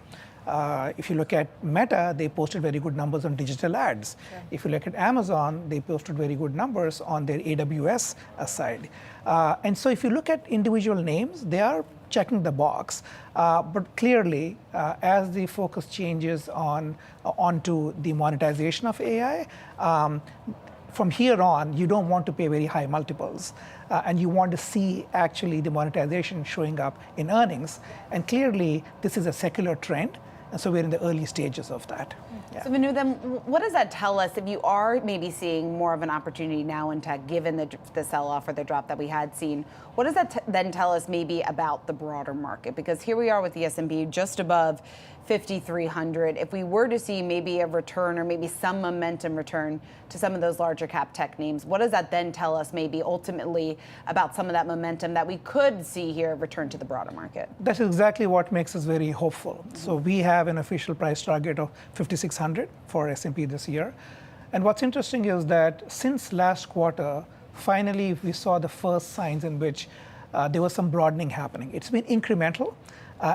S13: If you look at Meta, they posted very good numbers on digital ads. Sure. If you look at Amazon, they posted very good numbers on their AWS side. And so if you look at individual names, they are checking the box. But clearly, as the focus changes onto the monetization of AI, from here on, you don't want to pay very high multiples. And you want to see actually the monetization showing up in earnings. And clearly, this is a secular trend. And so we're in the early stages of that. Yeah.
S1: So Manu, then what does that tell us if you are maybe seeing more of an opportunity now in tech, given the sell-off or the drop that we had seen? What does that then tell us maybe about the broader market? Because here we are with the S&P just above 5,300. If we were to see maybe a return or maybe some momentum return to some of those larger cap tech names, what does that then tell us maybe ultimately about some of that momentum that we could see here return to the broader market?
S13: That's exactly what makes us very hopeful. So we have an official price target of 5,600 for S&P this year. And what's interesting is that since last quarter, finally we saw the first signs in which there was some broadening happening. It's been incremental.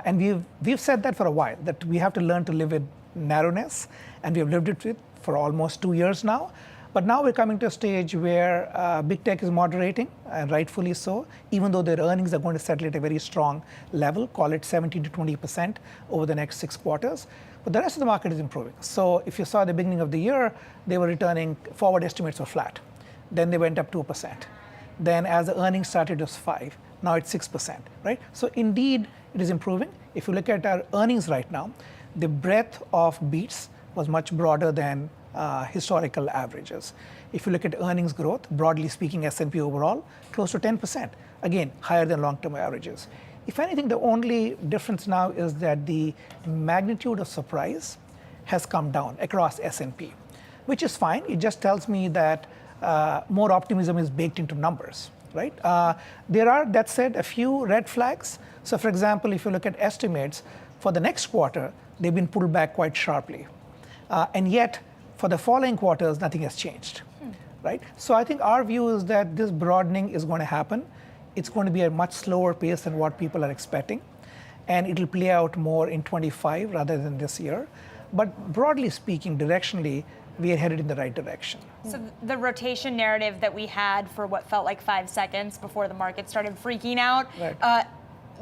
S13: And we've said that for a while, that we have to learn to live with narrowness, and we have lived with it for almost 2 years now. But now we're coming to a stage where big tech is moderating, and rightfully so, even though their earnings are going to settle at a very strong level, call it 17 to 20% over the next 6 quarters. But the rest of the market is improving. So if you saw at the beginning of the year, they were returning, forward estimates were flat. Then they went up 2%. Then as the earnings started, it was 5%. Now it's 6%, right? So indeed, it is improving. If you look at our earnings right now, the breadth of beats was much broader than historical averages. If you look at earnings growth, broadly speaking, S&P overall, close to 10%. Again, higher than long-term averages. If anything, the only difference now is that the magnitude of surprise has come down across S&P, which is fine. It just tells me that more optimism is baked into numbers, right? There are, that said, a few red flags. So for example, if you look at estimates for the next quarter, they've been pulled back quite sharply. And yet, for the following quarters, nothing has changed, right? So I think our view is that this broadening is going to happen. It's going to be a much slower pace than what people are expecting. And it'll play out more in 25 rather than this year. But broadly speaking, directionally, we are headed in the right direction.
S3: So the rotation narrative that we had for what felt like 5 seconds before the market started freaking out,
S13: right.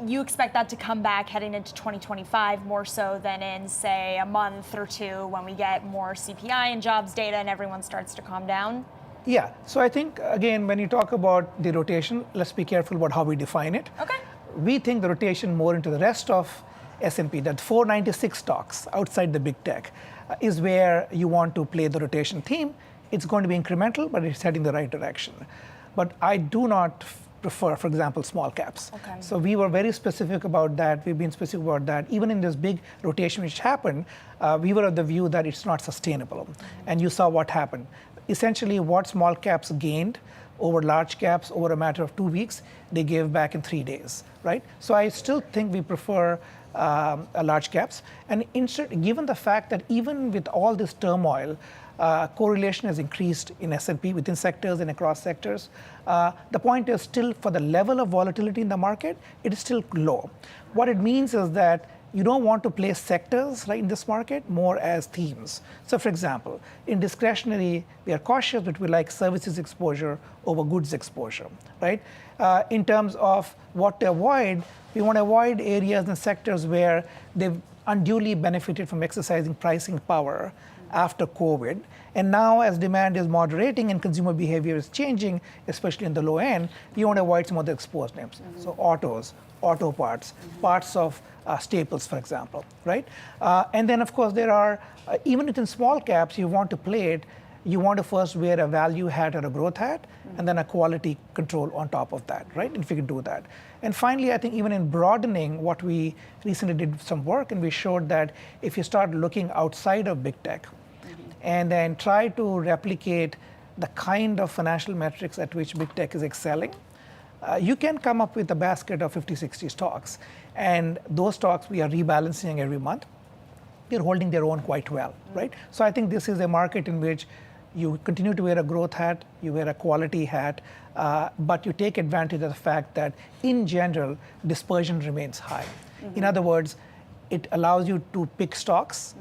S3: You expect that to come back heading into 2025 more so than in, say, a month or two when we get more CPI and jobs data and everyone starts to calm down?
S13: Yeah. So I think, again, when you talk about the rotation, let's be careful about how we define it.
S3: Okay.
S13: We think the rotation more into the rest of S&P, that 496 stocks outside the big tech, is where you want to play the rotation theme. It's going to be incremental, but it's heading the right direction. But I do not prefer, for example, small caps.
S3: Okay.
S13: So we were very specific about that. We've been specific about that. Even in this big rotation which happened, we were of the view that it's not sustainable. And you saw what happened. Essentially, what small caps gained over large caps over a matter of 2 weeks, they gave back in 3 days, right? So I still think we prefer large caps. And given the fact that even with all this turmoil, correlation has increased in S&P within sectors and across sectors. The point is still, for the level of volatility in the market, it is still low. What it means is that you don't want to place sectors right in this market more as themes. So for example, in discretionary, we are cautious, but we like services exposure over goods exposure, right? In terms of what to avoid, we want to avoid areas and sectors where they've unduly benefited from exercising pricing power after COVID. And now as demand is moderating and consumer behavior is changing, especially in the low end, we want to avoid some of the exposed names. So autos, auto parts, parts of staples, for example, right? And then of course there are, even within small caps, you want to play it, you want to first wear a value hat or a growth hat, and then a quality control on top of that, right? And if you can do that. And finally, I think even in broadening, what we recently did some work, and we showed that if you start looking outside of big tech, and then try to replicate the kind of financial metrics at which big tech is excelling, you can come up with a basket of 50, 60 stocks. And those stocks we are rebalancing every month. They're holding their own quite well, right? So I think this is a market in which you continue to wear a growth hat, you wear a quality hat, but you take advantage of the fact that in general, dispersion remains high. In other words, it allows you to pick stocks.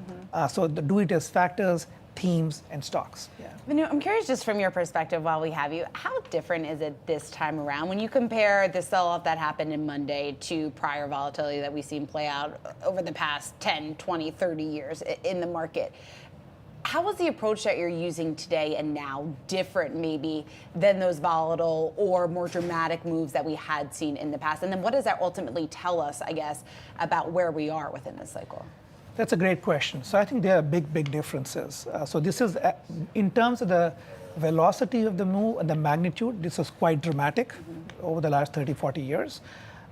S13: So do it as factors, themes, and stocks. Yeah.
S1: Manu, I'm curious, just from your perspective while we have you, how different is it this time around when you compare the sell-off that happened in Monday to prior volatility that we've seen play out over the past 10, 20, 30 years in the market? How is the approach that you're using today and now different maybe than those volatile or more dramatic moves that we had seen in the past? And then what does that ultimately tell us, I guess, about where we are within this cycle?
S13: That's a great question. So I think there are big differences. So this is, in terms of the velocity of the move and the magnitude, this was quite dramatic over the last 30, 40 years.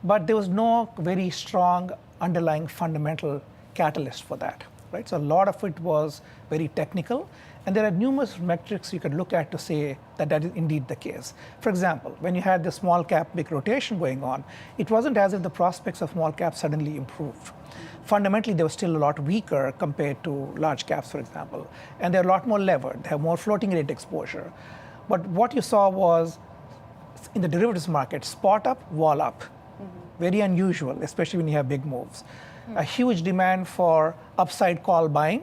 S13: But there was no very strong underlying fundamental catalyst for that, right? So a lot of it was very technical. And there are numerous metrics you can look at to say that that is indeed the case. For example, when you had the small cap big rotation going on, it wasn't as if the prospects of small caps suddenly improved. Fundamentally, they were still a lot weaker compared to large caps, for example. And they're a lot more levered. They have more floating rate exposure. But what you saw was, in the derivatives market, spot up, vol up. Very unusual, especially when you have big moves. A huge demand for upside call buying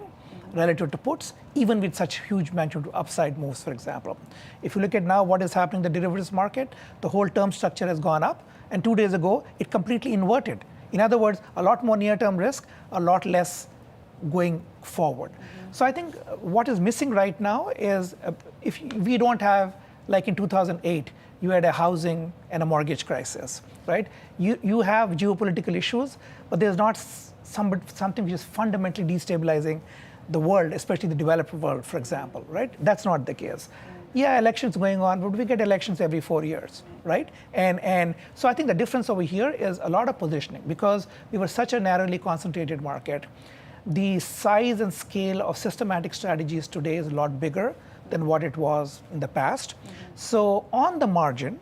S13: relative to puts, even with such huge magnitude of upside moves, for example. If you look at now what is happening in the derivatives market, the whole term structure has gone up. And 2 days ago, it completely inverted. In other words, a lot more near-term risk, a lot less going forward. So I think what is missing right now is if we don't have, like in 2008, you had a housing and a mortgage crisis, right? You have geopolitical issues, but there's not something which is fundamentally destabilizing the world, especially the developed world, for example, right? That's not the case. Yeah, elections going on, but we get elections every 4 years, right? And so I think the difference over here is a lot of positioning, because we were such a narrowly concentrated market. The size and scale of systematic strategies today is a lot bigger than what it was in the past. So on the margin,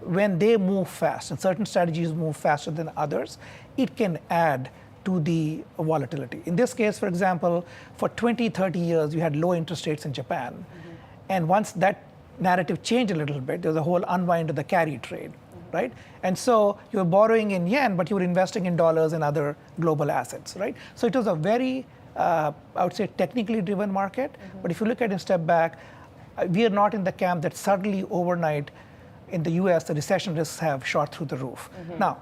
S13: when they move fast, and certain strategies move faster than others, it can add to the volatility. In this case, for example, for 20, 30 years, you had low interest rates in Japan. And once that narrative changed a little bit, there was a whole unwind of the carry trade, right? And so you were borrowing in yen, but you were investing in dollars and other global assets, right? So it was a very, I would say, technically driven market. But if you look at it and step back, we are not in the camp that suddenly overnight in the US, the recession risks have shot through the roof. Now,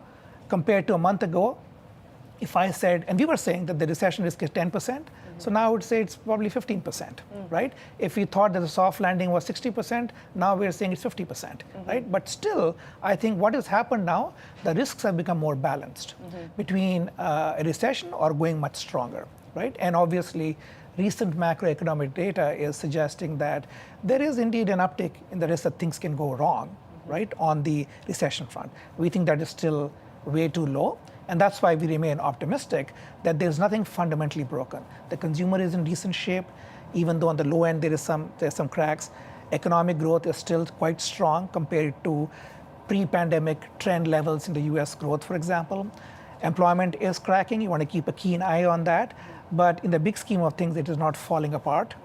S13: compared to a month ago, if I said, and we were saying that the recession risk is 10%, so now I would say it's probably 15%, right? If we thought that the soft landing was 60%, now we're saying it's 50%, right? But still, I think what has happened now, the risks have become more balanced between a recession or going much stronger, right? And obviously, recent macroeconomic data is suggesting that there is indeed an uptick in the risk that things can go wrong, right, on the recession front. We think that is still way too low. And that's why we remain optimistic that there's nothing fundamentally broken. The consumer is in decent shape, even though on the low end there's some cracks. Economic growth is still quite strong compared to pre-pandemic trend levels in the US growth, for example. Employment is cracking. You want to keep a keen eye on that. But in the big scheme of things, it is not falling apart,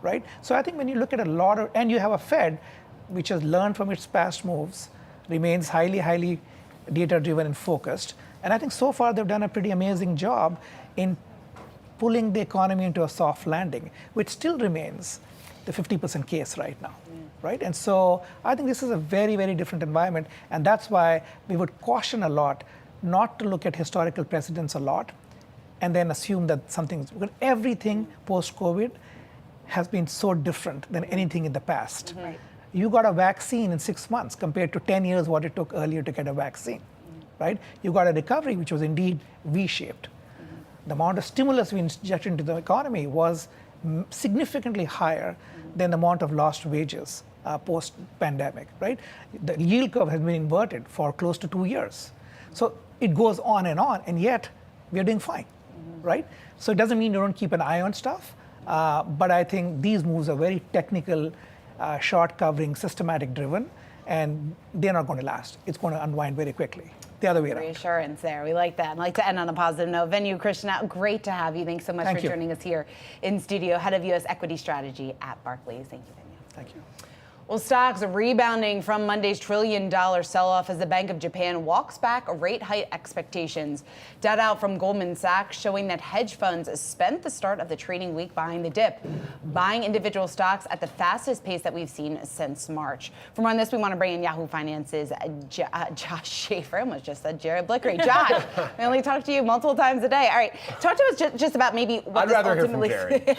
S13: right? So I think when you look at a lot of, and you have a Fed, which has learned from its past moves, remains highly data-driven and focused. And I think so far they've done a pretty amazing job in pulling the economy into a soft landing, which still remains the 50% case right now, right? And so I think this is a very different environment. And that's why we would caution a lot not to look at historical precedents a lot and then assume that something's, because everything post-COVID has been so different than anything in the past. You got a vaccine in 6 months compared to 10 years what it took earlier to get a vaccine. Right? You got a recovery which was indeed V-shaped. The amount of stimulus we injected into the economy was significantly higher than the amount of lost wages post-pandemic, right? The yield curve has been inverted for close to 2 years. So it goes on, and yet we are doing fine, right? So it doesn't mean you don't keep an eye on stuff, but I think these moves are very technical, short covering, systematic driven, and they're not going to last. It's going to unwind very quickly. The other way around.
S1: Reassurance there. We like that. I'd like to end on a positive note. Venu Krishna, great to have you. Thanks so much for joining us here in studio. Head of U.S. Equity Strategy at Barclays. Thank you, Venu.
S13: Thank you.
S1: Well, stocks rebounding from Monday's $1 trillion sell-off as the Bank of Japan walks back rate hike expectations. Data out from Goldman Sachs showing that hedge funds spent the start of the trading week buying the dip, buying individual stocks at the fastest pace that we've seen since March. For more on this, we want to bring in Yahoo Finance's Josh Schaefer. I almost just said Jared Blickery. Josh, we only talk to you multiple times a day. All right, talk to us just about maybe what
S14: I'd rather hear from Jared.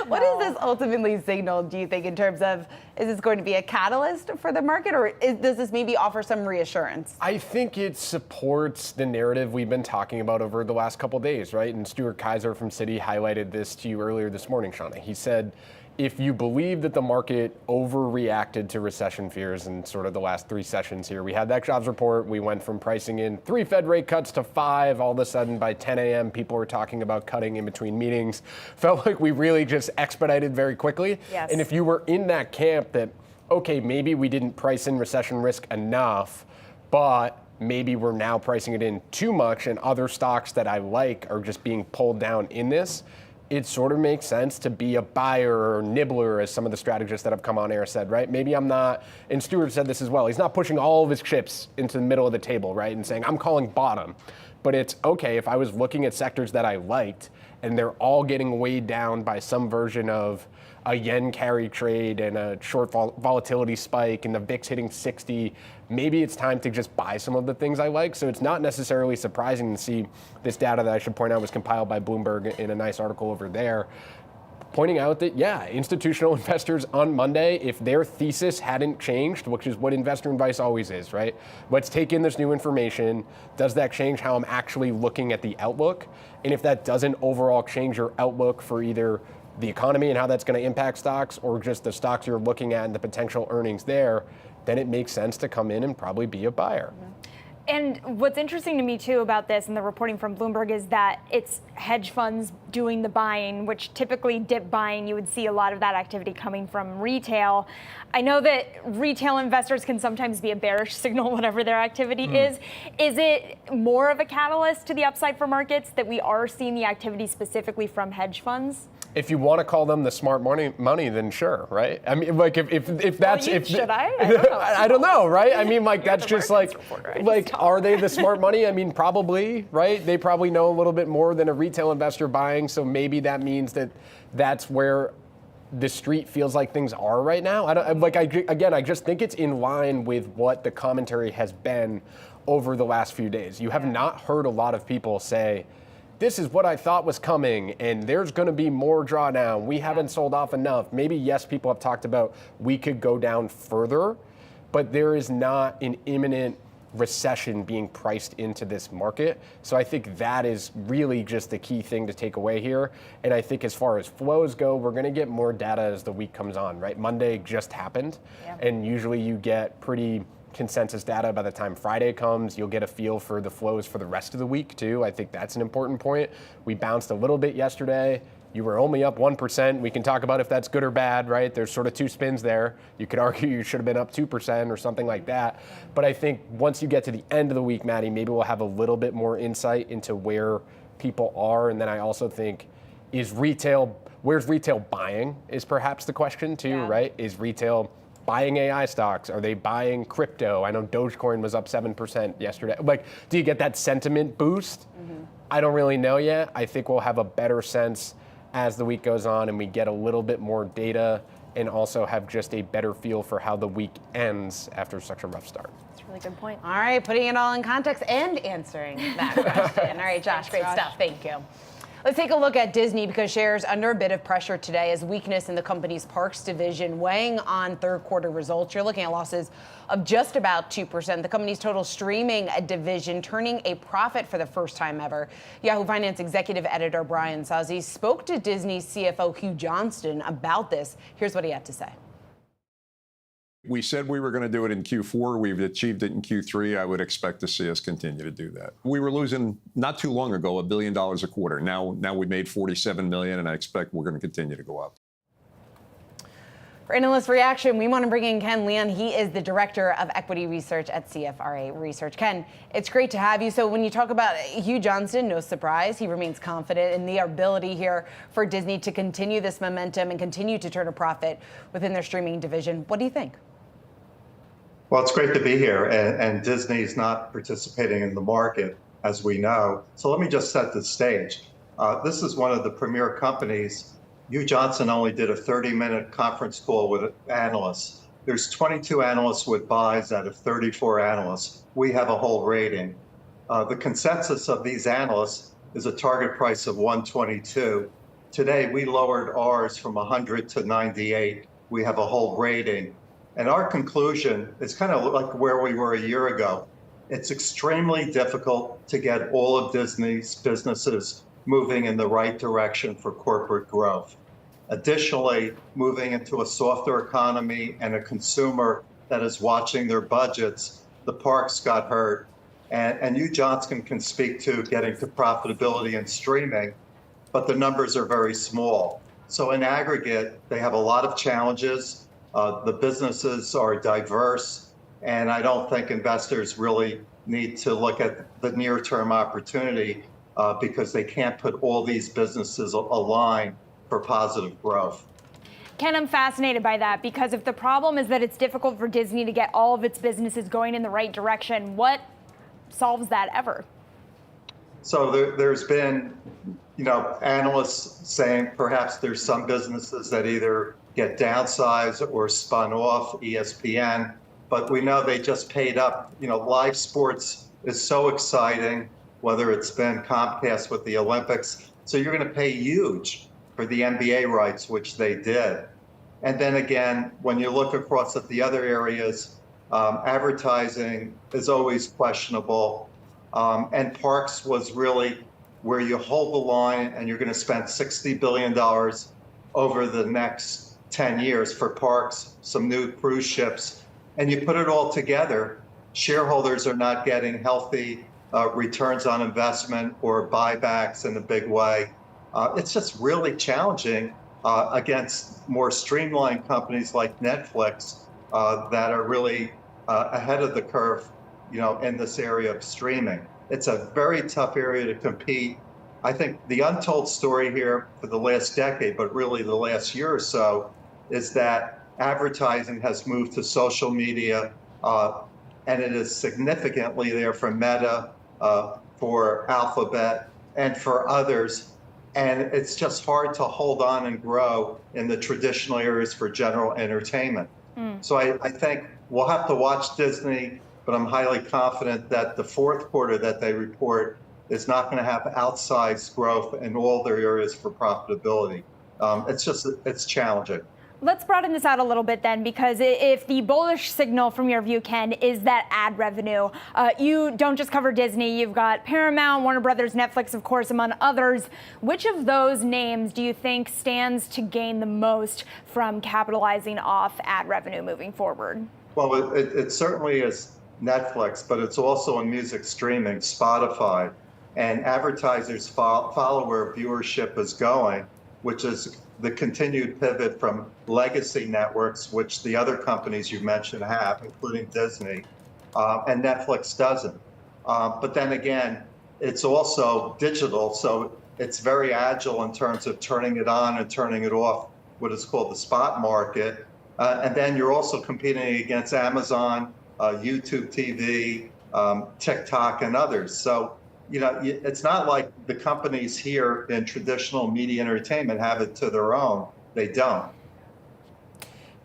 S1: What does this ultimately signal, do you think, in terms of Is this going to be a catalyst for the market, or does this maybe offer some reassurance?
S14: I think it supports the narrative we've been talking about over the last couple of days, right? And Stuart Kaiser from Citi highlighted this to you earlier this morning, Shauna. He said, if you believe that the market overreacted to recession fears in sort of the last 3 sessions here, we had that jobs report, we went from pricing in 3 Fed rate cuts to 5, all of a sudden by 10 a.m. people were talking about cutting in between meetings. Felt like we really just expedited very quickly.
S3: Yes.
S14: And if you were in that camp that, okay, maybe we didn't price in recession risk enough, but maybe we're now pricing it in too much and other stocks that I like are just being pulled down in this, it sort of makes sense to be a buyer or nibbler, as some of the strategists that have come on air said, right? Maybe I'm not, and Stuart said this as well, he's not pushing all of his chips into the middle of the table, right? And saying, I'm calling bottom. But it's okay, if I was looking at sectors that I liked and they're all getting weighed down by some version of a yen carry trade and a short volatility spike and the VIX hitting 60, maybe it's time to just buy some of the things I like. So it's not necessarily surprising to see this data that I should point out was compiled by Bloomberg in a nice article over there, pointing out that, yeah, institutional investors on Monday, if their thesis hadn't changed, which is what investor advice always is, right? Let's take in this new information. Does that change how I'm actually looking at the outlook? And if that doesn't overall change your outlook for either the economy and how that's going to impact stocks or just the stocks you're looking at and the potential earnings there, then it makes sense to come in and probably be a buyer.
S3: And what's interesting to me, too, about this and the reporting from Bloomberg is that it's hedge funds doing the buying, which typically dip buying, you would see a lot of that activity coming from retail. I know that retail investors can sometimes be a bearish signal, whatever their activity is. Is it more of a catalyst to the upside for markets that we are seeing the activity specifically from hedge funds?
S14: If you want to call them the smart money, then sure, right? I mean, like if that's
S3: should I?
S14: I don't know, right? I mean, like that's just like are they the smart money? I mean, probably, right? They probably know a little bit more than a retail investor buying, so maybe that means that that's where the street feels like things are right now. I just think it's in line with what the commentary has been over the last few days. You have not heard a lot of people say, this is what I thought was coming, and there's going to be more drawdown. We haven't sold off enough. Maybe, yes, people have talked about we could go down further, but there is not an imminent recession being priced into this market. So I think that is really just the key thing to take away here. And I think as far as flows go, we're going to get more data as the week comes on, right? Monday just happened, and usually you get pretty consensus data by the time Friday comes. You'll get a feel for the flows for the rest of the week too. I think that's an important point. We bounced a little bit yesterday. You were only up 1%. We can talk about if that's good or bad, right? There's sort of two spins there. You could argue you should have been up 2% or something like that. But I think once you get to the end of the week, Maddie, maybe we'll have a little bit more insight into where people are. And then I also think, where's retail buying is perhaps the question too, right? Is retail buying AI stocks? Are they buying crypto? I know Dogecoin was up 7% yesterday. Like, do you get that sentiment boost? I don't really know yet. I think we'll have a better sense as the week goes on and we get a little bit more data and also have just a better feel for how the week ends after such a rough start.
S3: That's a really good point.
S1: All right, putting it all in context and answering that question. All right, Josh, great stuff. Thank you. Let's take a look at Disney because shares under a bit of pressure today as weakness in the company's parks division weighing on third quarter results. You're looking at losses of just about 2%. The company's total streaming division turning a profit for the first time ever. Yahoo Finance executive editor Brian Sozzi spoke to Disney's CFO Hugh Johnston about this. Here's what he had to say.
S8: We said we were going to do it in Q4. We've achieved it in Q3. I would expect to see us continue to do that. We were losing not too long ago $1 billion a quarter. Now we made $47 million, and I expect we're going to continue to go up.
S1: For Analyst Reaction, we want to bring in Ken Leon. He is the Director of Equity Research at CFRA Research. Ken, it's great to have you. So when you talk about Hugh Johnston, no surprise, he remains confident in the ability here for Disney to continue this momentum and continue to turn a profit within their streaming division. What do you think?
S15: Well, it's great to be here, and Disney is not participating in the market, as we know. So let me just set the stage. This is one of the premier companies. Hugh Johnston only did a 30-minute conference call with analysts. There's 22 analysts with buys out of 34 analysts. We have a whole rating. The consensus of these analysts is a target price of 122. Today, we lowered ours from 100 to 98. we have a whole rating. And our conclusion is kind of like where we were a year ago. It's extremely difficult to get all of Disney's businesses moving in the right direction for corporate growth. Additionally, moving into a softer economy and a consumer that is watching their budgets, the parks got hurt. And you, Johnson, can speak to getting to profitability and streaming, but the numbers are very small. So in aggregate, they have a lot of challenges. The businesses are diverse, and I don't think investors really need to look at the near-term opportunity because they can't put all these businesses aligned for positive growth.
S3: Ken, I'm fascinated by that because if the problem is that it's difficult for Disney to get all of its businesses going in the right direction, what solves that ever?
S15: So there's been, analysts saying perhaps there's some businesses that either get downsized or spun off, ESPN, but we know they just paid up. Live sports is so exciting, whether it's been Comcast with the Olympics. So you're going to pay huge for the NBA rights, which they did. And then again, when you look across at the other areas, advertising is always questionable. And parks was really where you hold the line and you're going to spend $60 billion over the next 10 years for parks, some new cruise ships, and you put it all together, shareholders are not getting healthy returns on investment or buybacks in a big way. It's just really challenging against more streamlined companies like Netflix that are really ahead of the curve, in this area of streaming. It's a very tough area to compete. I think the untold story here for the last decade, but really the last year or so, is that advertising has moved to social media, and it is significantly there for Meta, for Alphabet, and for others. And it's just hard to hold on and grow in the traditional areas for general entertainment. So I think we'll have to watch Disney, but I'm highly confident that the fourth quarter that they report is not going to have outsized growth in all their areas for profitability. It's challenging.
S3: Let's broaden this out a little bit then, because if the bullish signal from your view, Ken, is that ad revenue, you don't just cover Disney. You've got Paramount, Warner Brothers, Netflix, of course, among others. Which of those names do you think stands to gain the most from capitalizing off ad revenue moving forward?
S15: Well, it certainly is Netflix, but it's also in music streaming, Spotify. And advertisers follow where viewership is going, which is the continued pivot from legacy networks, which the other companies you mentioned have, including Disney, and Netflix doesn't. But then again, it's also digital, so it's very agile in terms of turning it on and turning it off, what is called the spot market. And then you're also competing against Amazon, YouTube TV, TikTok, and others. So, it's not like the companies here in traditional media entertainment have it to their own. They don't.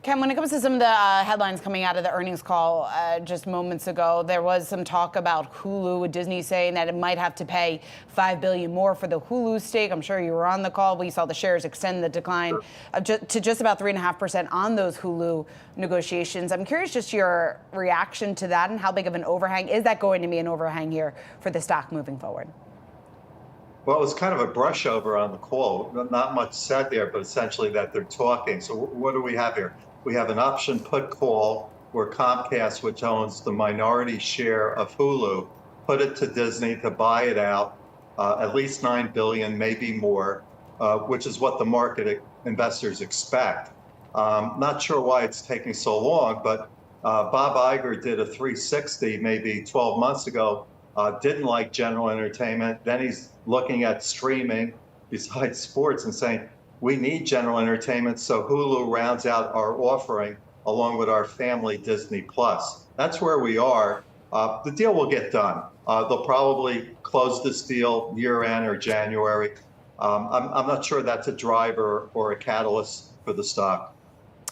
S1: Ken, when it comes to some of the headlines coming out of the earnings call just moments ago, there was some talk about Hulu, with Disney saying that it might have to pay $5 billion more for the Hulu stake. I'm sure you were on the call. We saw the shares extend the decline to just about 3.5% on those Hulu negotiations. I'm curious just your reaction to that and how big of an overhang. Is that going to be an overhang here for the stock moving forward?
S15: Well, it was kind of a brush over on the call. Not much said there, but essentially that they're talking. So what do we have here? We have an option put call where Comcast, which owns the minority share of Hulu, put it to Disney to buy it out, at least $9 billion, maybe more, which is what the market investors expect. Not sure why it's taking so long, but Bob Iger did a 360 maybe 12 months ago, didn't like general entertainment. Then he's looking at streaming besides sports and saying, we need general entertainment, so Hulu rounds out our offering along with our family Disney Plus. That's where we are. The deal will get done. They'll probably close this deal year end or January. I'm not sure that's a driver or a catalyst for the stock.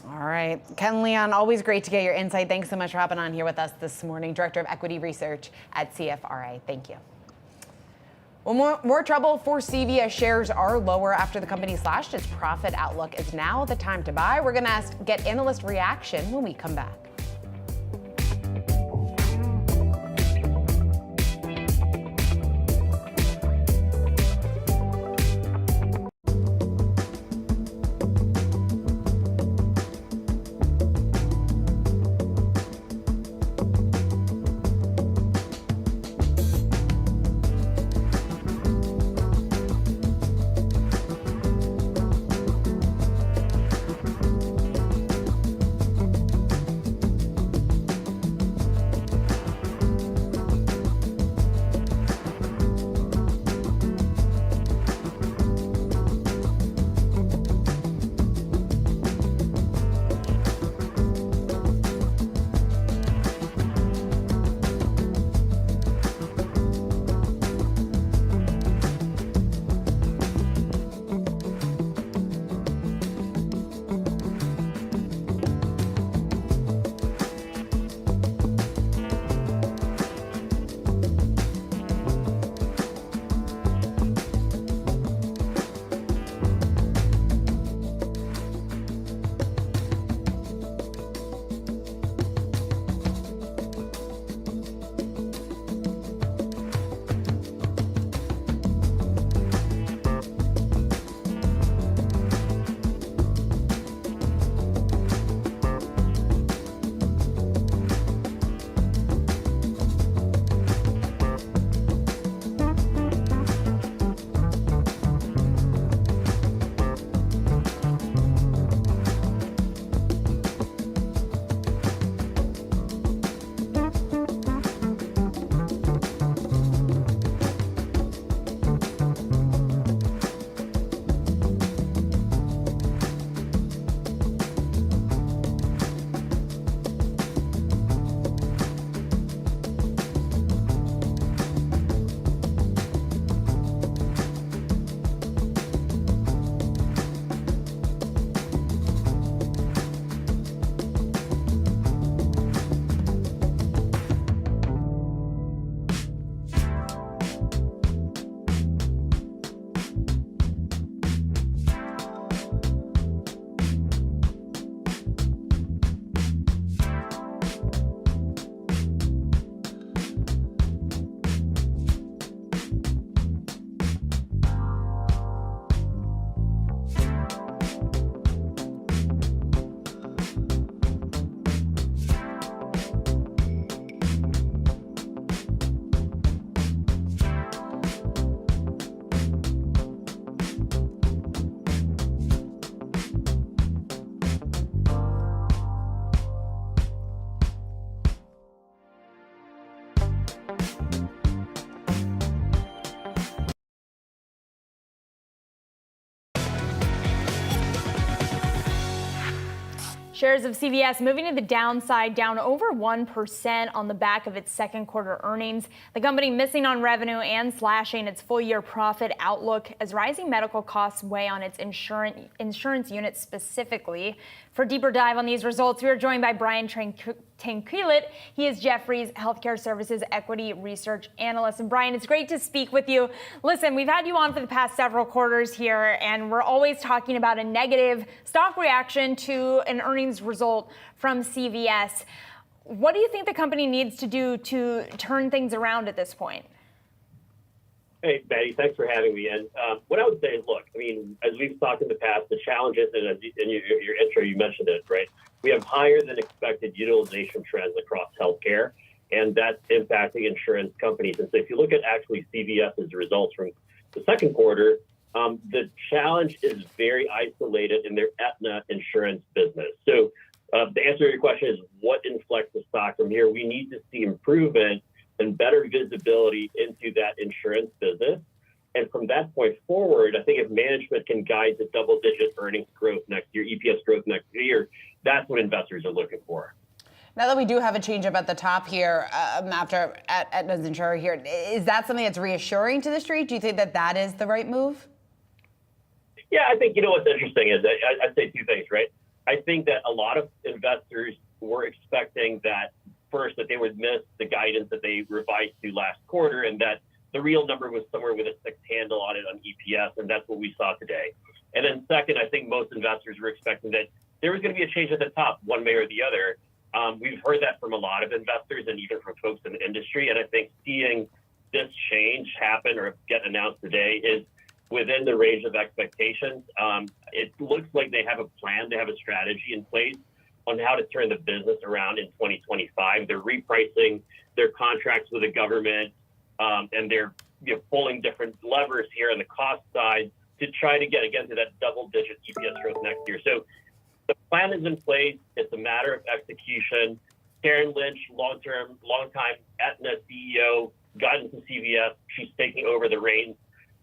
S1: All right. Ken Leon, always great to get your insight. Thanks so much for hopping on here with us this morning. Director of Equity Research at CFRA. Thank you. Well, more trouble for CVS. Shares are lower after the company slashed its profit outlook. Is now the time to buy? We're going to get analyst reaction when we come back.
S3: Shares of CVS moving to the downside, down over 1% on the back of its second quarter earnings. The company missing on revenue and slashing its full year profit outlook as rising medical costs weigh on its insurance unit specifically. For a deeper dive on these results, we are joined by Brian Tanquilut. He is Jefferies Healthcare Services Equity Research Analyst. And Brian, it's great to speak with you. Listen, we've had you on for the past several quarters here, and we're always talking about a negative stock reaction to an earnings result from CVS. What do you think the company needs to do to turn things around at this point?
S16: Hey, Betty, thanks for having me. And what I would say is, look, I mean, as we've talked in the past, the challenges, and in your intro, you mentioned it, right? We have higher than expected utilization trends across healthcare, and that's impacting insurance companies. And so if you look at actually CVS's results from the second quarter, the challenge is very isolated in their Aetna insurance business. So the answer to your question is what inflects the stock from here? We need to see improvement and better visibility into that insurance business. And from that point forward, I think if management can guide the double-digit earnings growth next year, EPS growth next year, that's what investors are looking for.
S1: Now that we do have a change up at the top here, after Aetna's insurer here, is that something that's reassuring to the street? Do you think that that is the right move?
S16: Yeah, I think, you know, what's interesting is I'd say two things, right? I think that a lot of investors were expecting that first, that they would miss the guidance that they revised to last quarter, and that the real number was somewhere with a 6 handle on it on EPS, and that's what we saw today. And then second, I think most investors were expecting that there was going to be a change at the top, one way or the other. We've heard that from a lot of investors and even from folks in the industry. And I think seeing this change happen or get announced today is within the range of expectations. It looks like they have a plan, they have a strategy in place on how to turn the business around in 2025. They're repricing their contracts with the government, and they're pulling different levers here on the cost side to try to get again to that double-digit EPS growth next year. So the plan is in place. It's a matter of execution. Karen Lynch, longtime Aetna CEO, got into CVS. She's taking over the reins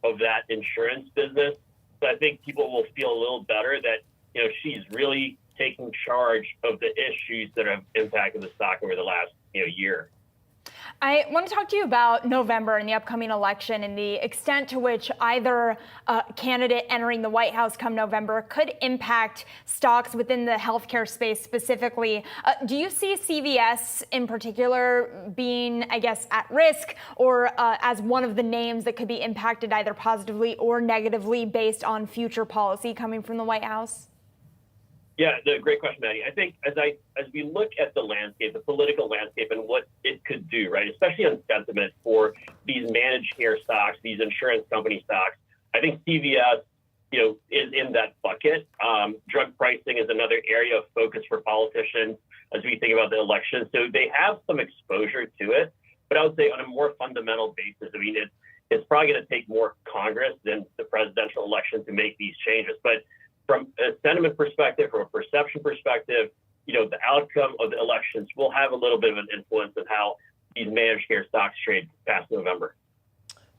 S16: of that insurance business. So I think people will feel a little better that she's really taking charge of the issues that have impacted the stock over the last year.
S3: I want to talk to you about November and the upcoming election and the extent to which either candidate entering the White House come November could impact stocks within the healthcare space specifically. Do you see CVS in particular being, I guess, at risk or as one of the names that could be impacted either positively or negatively based on future policy coming from the White House?
S16: Yeah, great question, Maddie. I think as we look at the landscape, the political landscape, and what it could do, right, especially on sentiment for these managed care stocks, these insurance company stocks, I think CVS, is in that bucket. Drug pricing is another area of focus for politicians as we think about the election. So they have some exposure to it, but I would say on a more fundamental basis. I mean, it's probably going to take more Congress than the presidential election to make these changes, but from a sentiment perspective, from a perception perspective, the outcome of the elections will have a little bit of an influence on how these managed care stocks trade past November.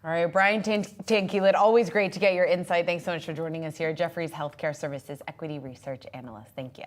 S1: All right, Brian Tanquilut, always great to get your insight. Thanks so much for joining us here. Jefferies Healthcare Services Equity Research Analyst. Thank you.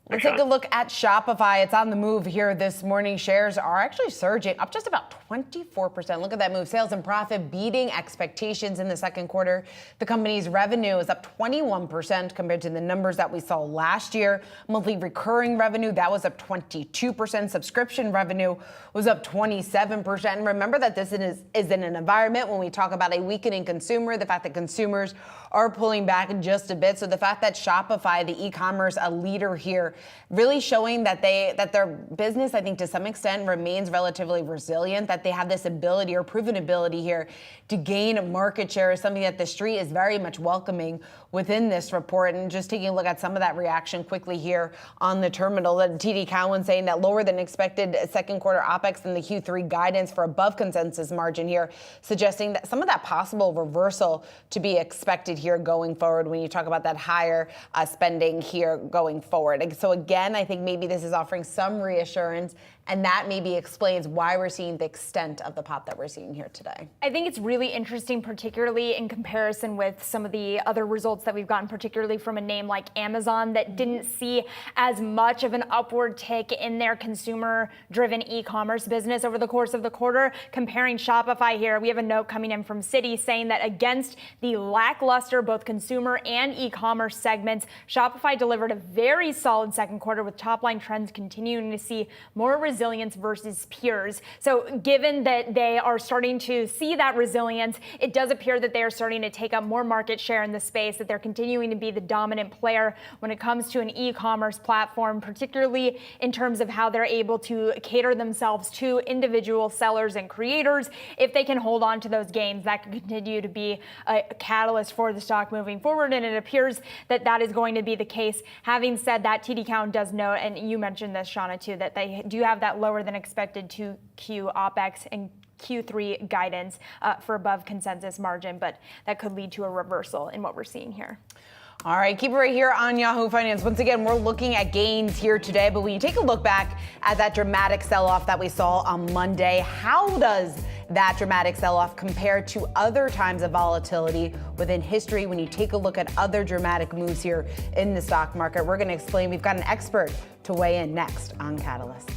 S1: Let's take a look at Shopify. It's on the move here this morning. Shares are actually surging up just about 24%. Look at that move. Sales and profit beating expectations in the second quarter. The company's revenue is up 21% compared to the numbers that we saw last year. Monthly recurring revenue, that was up 22%. Subscription revenue was up 27%. And remember that this is in an environment when we talk about a weakening consumer, the fact that consumers are pulling back just a bit. So the fact that Shopify, the e-commerce, a leader here, really showing that their business, I think to some extent, remains relatively resilient, that they have this ability or proven ability here to gain market share is something that the street is very much welcoming within this report. And just taking a look at some of that reaction quickly here on the terminal, that TD Cowen saying that lower than expected second quarter OPEX and the Q3 guidance for above consensus margin here, suggesting that some of that possible reversal to be expected here going forward when you talk about that higher spending here going forward. And so again, I think maybe this is offering some reassurance, and that maybe explains why we're seeing the extent of the pop that we're seeing here today.
S3: I think it's really interesting, particularly in comparison with some of the other results that we've gotten, particularly from a name like Amazon that didn't see as much of an upward tick in their consumer-driven e-commerce business over the course of the quarter. Comparing Shopify here, we have a note coming in from Citi saying that against the lackluster both consumer and e-commerce segments, Shopify delivered a very solid second quarter with top-line trends continuing to see more resilience versus peers. So given that they are starting to see that resilience, it does appear that they are starting to take up more market share in the space, that they're continuing to be the dominant player when it comes to an e-commerce platform, particularly in terms of how they're able to cater themselves to individual sellers and creators. If they can hold on to those gains, that can continue to be a catalyst for the stock moving forward, and it appears that that is going to be the case. Having said that, TD Cowen does note, and you mentioned this, Shauna, too, that they do have that lower than expected 2Q OPEX and Q3 guidance for above consensus margin, but that could lead to a reversal in what we're seeing here.
S1: All right, keep it right here on Yahoo Finance. Once again, we're looking at gains here today, but when you take a look back at that dramatic sell-off that we saw on Monday, how does that dramatic sell-off compare to other times of volatility within history when you take a look at other dramatic moves here in the stock market? We're going to explain. We've got an expert to weigh in next on Catalysts.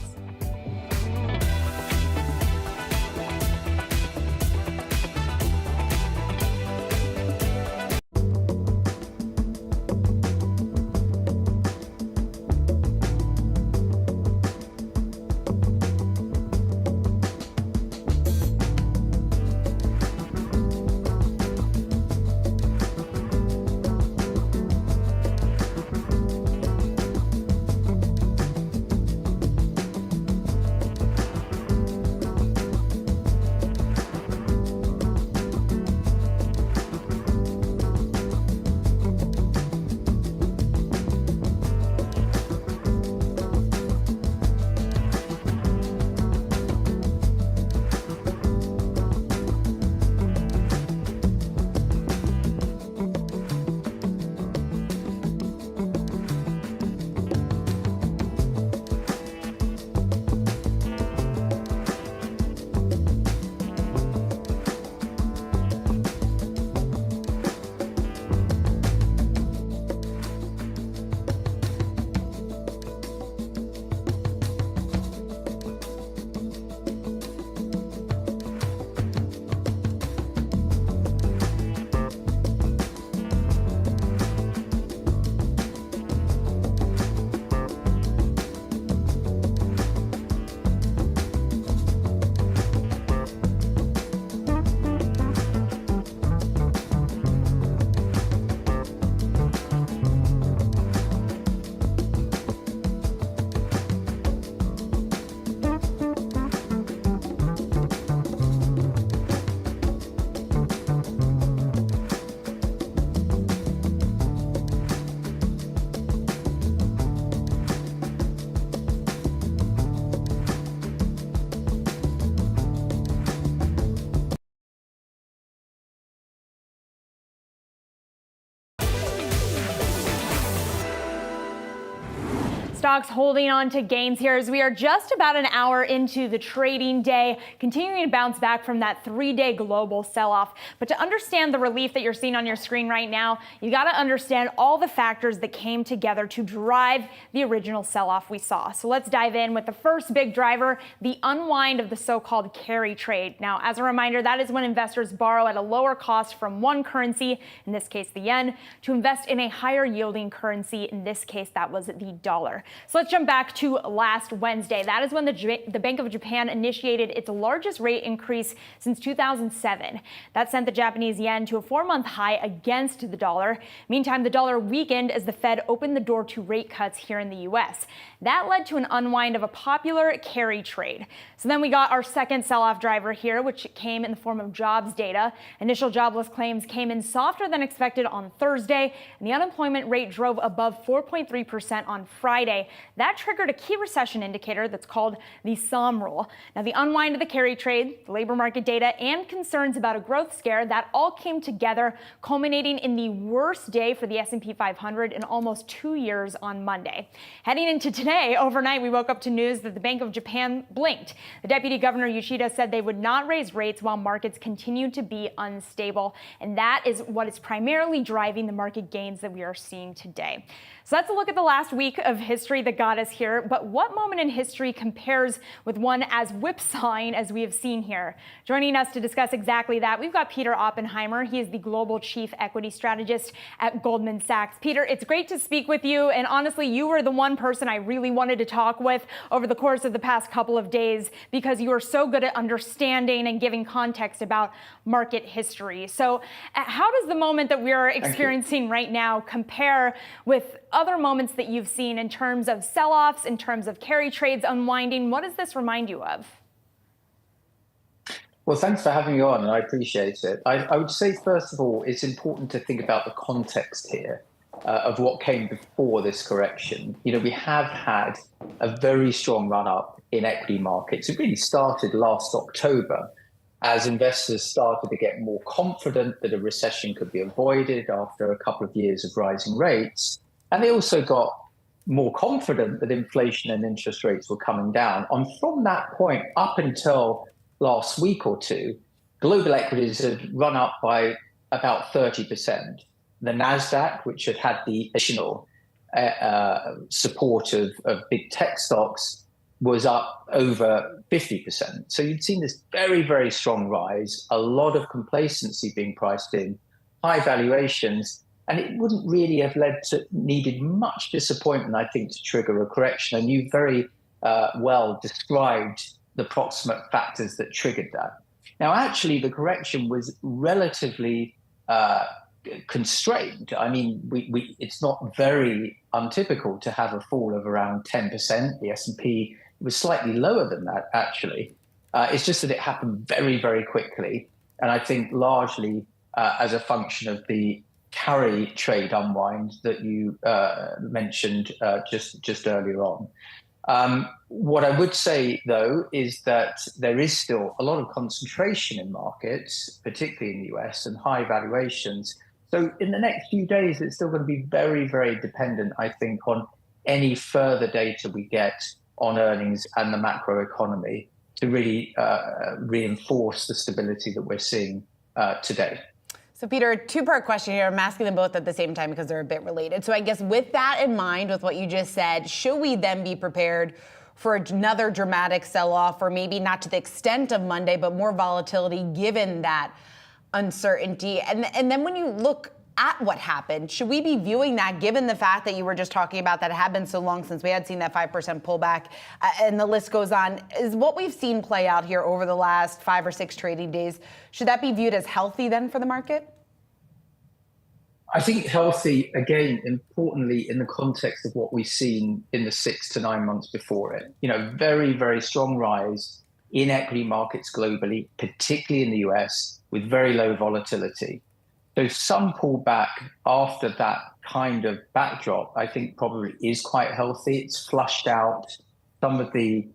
S3: Stocks holding on to gains here as we are just about an hour into the trading day, continuing to bounce back from that 3-day global sell-off. But to understand the relief that you're seeing on your screen right now, you got to understand all the factors that came together to drive the original sell-off we saw. So let's dive in with the first big driver, the unwind of the so-called carry trade. Now, as a reminder, that is when investors borrow at a lower cost from one currency, in this case the yen, to invest in a higher yielding currency. In this case, that was the dollar. So let's jump back to last Wednesday. That is when the Bank of Japan initiated its largest rate increase since 2007. That sent the Japanese yen to a 4-month high against the dollar. Meantime, the dollar weakened as the Fed opened the door to rate cuts here in the U.S. That led to an unwind of a popular carry trade. So then we got our second sell-off driver here, which came in the form of jobs data. Initial jobless claims came in softer than expected on Thursday, and the unemployment rate drove above 4.3% on Friday. That triggered a key recession indicator that's called the SOM rule. Now, the unwind of the carry trade, the labor market data, and concerns about a growth scare, that all came together, culminating in the worst day for the S&P 500 in almost 2 years on Monday. Heading into today, overnight, we woke up to news that the Bank of Japan blinked. The Deputy Governor Yoshida said they would not raise rates while markets continue to be unstable. And that is what is primarily driving the market gains that we are seeing today. So that's a look at the last week of history that got us here. But what moment in history compares with one as whipsawing as we have seen here? Joining us to discuss exactly that, we've got Peter Oppenheimer. He is the Global Chief Equity Strategist at Goldman Sachs. Peter, it's great to speak with you. And honestly, you were the one person I really wanted to talk with over the course of the past couple of days because you are so good at understanding and giving context about market history. So how does the moment that we're experiencing right now compare with other moments that you've seen in terms of sell-offs, in terms of carry trades unwinding? What does this remind you of?
S17: Well, thanks for having me on, and I appreciate it. I would say, first of all, it's important to think about the context here of what came before this correction. You know, we have had a very strong run-up in equity markets. It really started last October as investors started to get more confident that a recession could be avoided after a couple of years of rising rates. And they also got more confident that inflation and interest rates were coming down. And from that point up until last week or two, global equities had run up by about 30%. The NASDAQ, which had had the additional support of big tech stocks, was up over 50%. So you'd seen this very, very strong rise, a lot of complacency being priced in, high valuations, and it wouldn't really have needed much disappointment, I think, to trigger a correction. And you very well described the proximate factors that triggered that. Now, actually, the correction was relatively constrained. I mean, it's not very untypical to have a fall of around 10%. The S&P was slightly lower than that, actually. It's just that it happened very, very quickly. And I think largely as a function of the carry trade unwind that you mentioned just earlier on. What I would say, though, is that there is still a lot of concentration in markets, particularly in the US, and high valuations. So in the next few days, it's still going to be very, very dependent, I think, on any further data we get on earnings and the macroeconomy to really reinforce the stability that we're seeing today.
S1: So, Peter, two-part question here. I'm asking them both at the same time because they're a bit related. So I guess with that in mind, with what you just said, should we then be prepared for another dramatic sell-off, or maybe not to the extent of Monday, but more volatility given that uncertainty? And then when you look at what happened, should we be viewing that, given the fact that you were just talking about that it had been so long since we had seen that 5% pullback, and the list goes on, is what we've seen play out here over the last 5 or 6 trading days, should that be viewed as healthy then for the market?
S17: I think healthy, again, importantly, in the context of what we've seen in the 6 to 9 months before it. You know, very, very strong rise in equity markets globally, particularly in the US, with very low volatility. So some pullback after that kind of backdrop, I think probably is quite healthy. It's flushed out some of the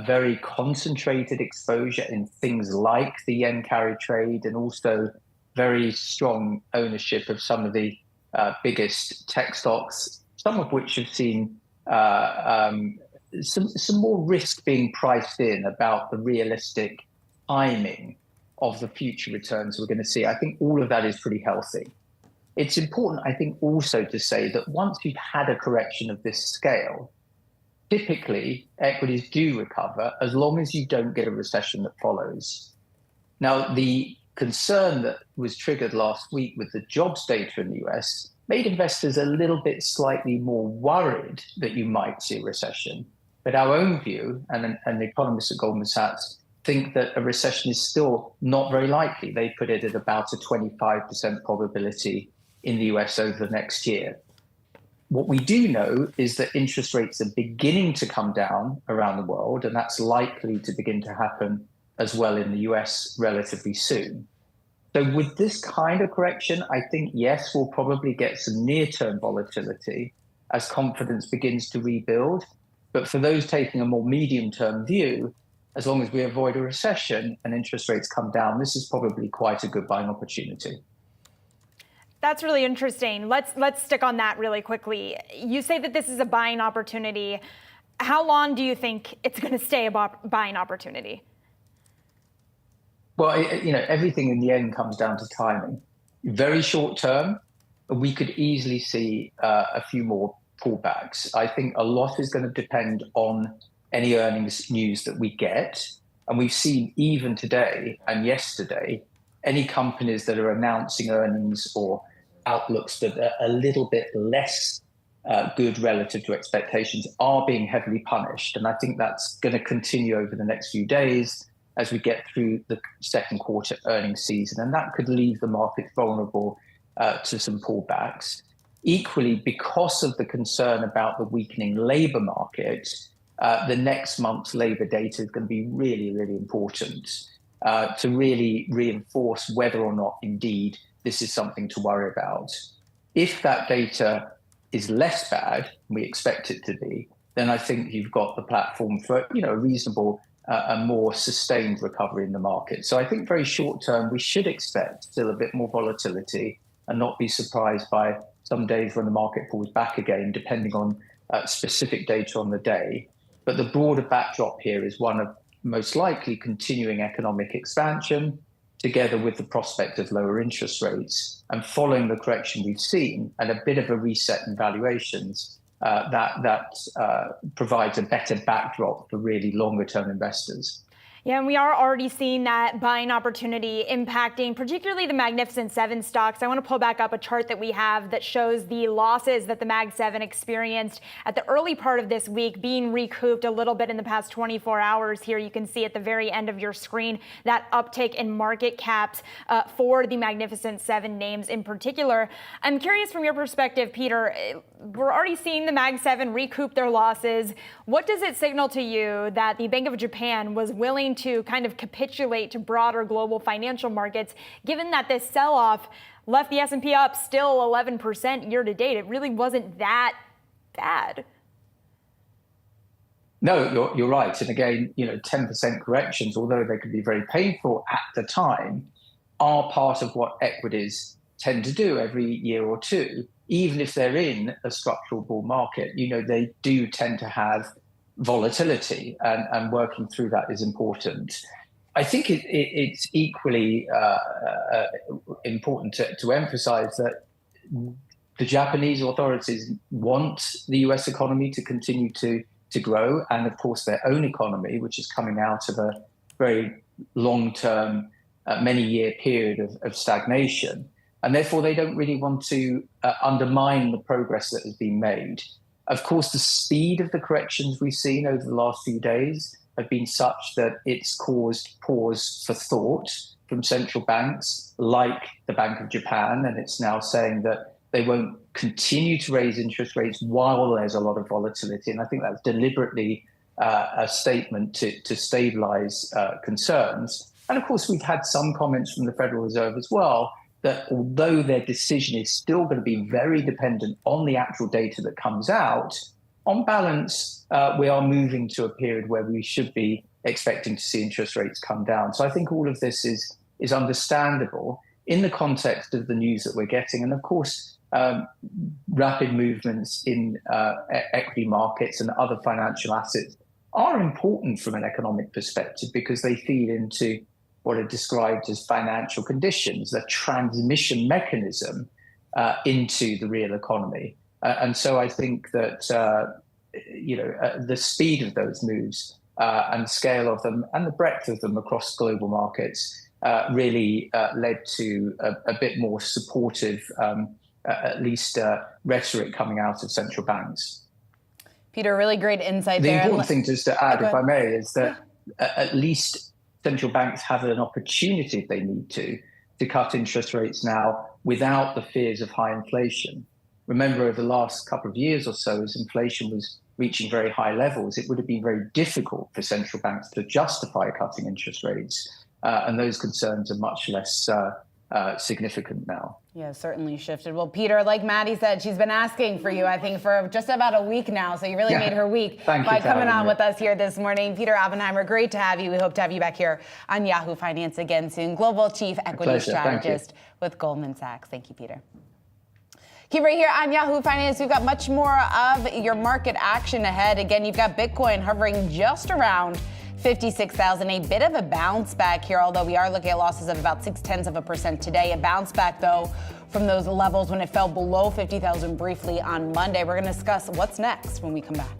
S17: very concentrated exposure in things like the yen carry trade, and also very strong ownership of some of the biggest tech stocks, some of which have seen some more risk being priced in about the realistic timing of the future returns we're going to see. I think all of that is pretty healthy. It's important, I think, also to say that once you've had a correction of this scale, typically equities do recover as long as you don't get a recession that follows. Now, the concern that was triggered last week with the jobs data in the US made investors a little bit slightly more worried that you might see a recession. But our own view, and the economists at Goldman Sachs think that a recession is still not very likely. They put it at about a 25% probability in the US over the next year. What we do know is that interest rates are beginning to come down around the world, and that's likely to begin to happen as well in the US relatively soon. So with this kind of correction, I think, yes, we'll probably get some near-term volatility as confidence begins to rebuild. But for those taking a more medium-term view, as long as we avoid a recession and interest rates come down, this is probably quite a good buying opportunity.
S3: That's really interesting. Let's stick on that really quickly. You say that this is a buying opportunity. How long do you think it's going to stay a buying opportunity?
S17: Well, everything in the end comes down to timing. Very short term, we could easily see a few more pullbacks. I think a lot is going to depend on any earnings news that we get. And we've seen even today and yesterday, any companies that are announcing earnings or outlooks that are a little bit less good relative to expectations are being heavily punished. And I think that's going to continue over the next few days as we get through the second quarter earnings season. And that could leave the market vulnerable to some pullbacks. Equally, because of the concern about the weakening labor market, the next month's labor data is going to be really, really important to really reinforce whether or not indeed this is something to worry about. If that data is less bad, we expect it to be, then I think you've got the platform for a reasonable a more sustained recovery in the market. So I think very short term, we should expect still a bit more volatility and not be surprised by some days when the market pulls back again, depending on specific data on the day. But the broader backdrop here is one of most likely continuing economic expansion, together with the prospect of lower interest rates. And following the correction we've seen and a bit of a reset in valuations, that provides a better backdrop for really longer term investors.
S3: Yeah, and we are already seeing that buying opportunity impacting particularly the Magnificent Seven stocks. I want to pull back up a chart that we have that shows the losses that the Mag 7 experienced at the early part of this week being recouped a little bit in the past 24 hours. Here you can see at the very end of your screen that uptick in market caps for the Magnificent Seven names in particular. I'm curious from your perspective, Peter, we're already seeing the Mag 7 recoup their losses. What does it signal to you that the Bank of Japan was willing to kind of capitulate to broader global financial markets, given that this sell-off left the S&P up still 11% year to date? It really wasn't that bad.
S17: No, you're right. And again, 10% corrections, although they can be very painful at the time, are part of what equities tend to do every year or two. Even if they're in a structural bull market, they do tend to have volatility, and working through that is important. I think it's equally important to emphasize that the Japanese authorities want the US economy to continue to grow, and of course their own economy, which is coming out of a very long-term, many-year period of stagnation. And therefore, they don't really want to undermine the progress that has been made. Of course, the speed of the corrections we've seen over the last few days have been such that it's caused pause for thought from central banks like the Bank of Japan. And it's now saying that they won't continue to raise interest rates while there's a lot of volatility. And I think that's deliberately a statement to stabilize concerns. And of course, we've had some comments from the Federal Reserve as well, that although their decision is still going to be very dependent on the actual data that comes out, on balance, we are moving to a period where we should be expecting to see interest rates come down. So I think all of this is understandable in the context of the news that we're getting. And of course, rapid movements in equity markets and other financial assets are important from an economic perspective because they feed into what are described as financial conditions, the transmission mechanism into the real economy. And so I think that the speed of those moves and scale of them and the breadth of them across global markets really led to a bit more supportive, at least rhetoric coming out of central banks.
S1: Peter, really great insight
S17: the
S1: there.
S17: The important thing just to add, if I may, is that at least central banks have an opportunity, if they need to cut interest rates now without the fears of high inflation. Remember, over the last couple of years or so, as inflation was reaching very high levels, it would have been very difficult for central banks to justify cutting interest rates. And those concerns are much less significant now.
S1: Yeah, certainly shifted. Well, Peter, like Maddie said, she's been asking for you, I think, for just about a week now. So you really made her week by coming on with us here this morning. Peter Oppenheimer, great to have you. We hope to have you back here on Yahoo Finance again soon. Global Chief Equity Strategist with Goldman Sachs. Thank you, Peter. Keep right here on Yahoo Finance. We've got much more of your market action ahead. Again, you've got Bitcoin hovering just around 56,000, a bit of a bounce back here, although we are looking at losses of about 0.6% today. A bounce back, though, from those levels when it fell below 50,000 briefly on Monday. We're going to discuss what's next when we come back.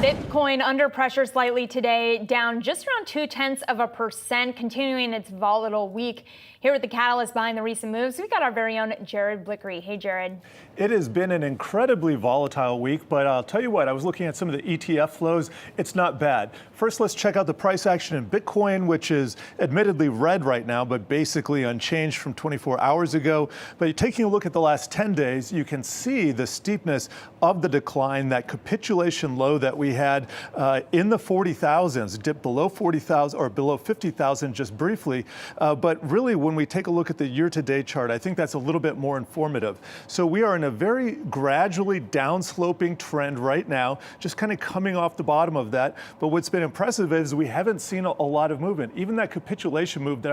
S3: Bitcoin under pressure slightly today, down just around 0.2%, continuing its volatile week. Here with the catalyst behind the recent moves, we've got our very own Jared Blickery. Hey, Jared.
S5: It has been an incredibly volatile week, but I'll tell you what, I was looking at some of the ETF flows. It's not bad. First, let's check out the price action in Bitcoin, which is admittedly red right now, but basically unchanged from 24 hours ago. But taking a look at the last 10 days, you can see the steepness of the decline, that capitulation low that we had in the 40,000s, dipped below 40,000 or below 50,000 just briefly. But really, when we take a look at the year-to-date chart, I think that's a little bit more informative. So we are in a very gradually downsloping trend right now, just kind of coming off the bottom of that. But what's been impressive is we haven't seen a lot of movement. Even that capitulation move that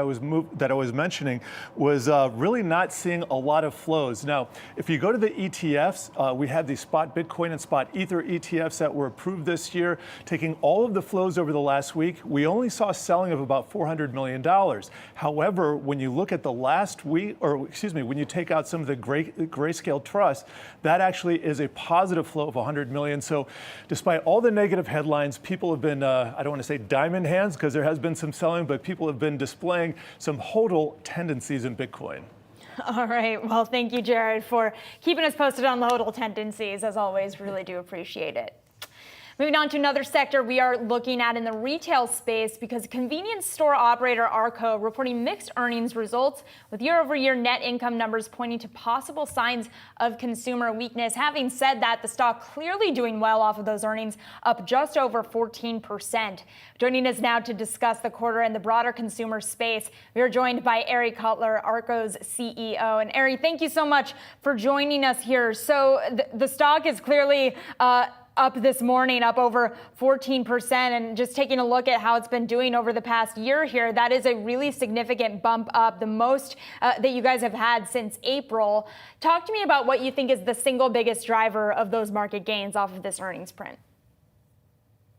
S5: I was mentioning was really not seeing a lot of flows. Now, if you go to the ETFs, we have the spot Bitcoin and spot Ether ETFs that were approved this year. year. Taking all of the flows over the last week, we only saw selling of about $400 million. However, when you look at the last week, or excuse me, when you take out some of the grayscale trusts, that actually is a positive flow of 100 million. So despite all the negative headlines, people have been, I don't want to say diamond hands because there has been some selling, but people have been displaying some hodl tendencies in Bitcoin.
S3: All right. Well, thank you, Jared, for keeping us posted on the hodl tendencies. As always, really do appreciate it. Moving on to another sector we are looking at in the retail space, because convenience store operator Arco reporting mixed earnings results with year-over-year net income numbers pointing to possible signs of consumer weakness. Having said that, the stock clearly doing well off of those earnings, up just over 14%. Joining us now to discuss the quarter and the broader consumer space, we are joined by Ari Cutler, Arco's CEO. And Ari, thank you so much for joining us here. So the stock is clearly up this morning, up over 14%. And just taking a look at how it's been doing over the past year here, that is a really significant bump up, the most that you guys have had since April. Talk to me about what you think is the single biggest driver of those market gains off of this earnings print.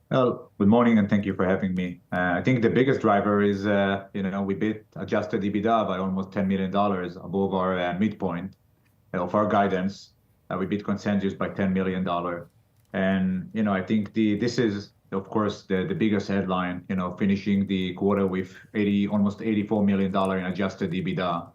S18: Well, good morning, and thank you for having me. I think the biggest driver is, we beat adjusted EBITDA by almost $10 million above our midpoint of our guidance. We beat consensus by $10 million. And, I think this is, of course, the biggest headline, finishing the quarter with almost $84 million in adjusted EBITDA.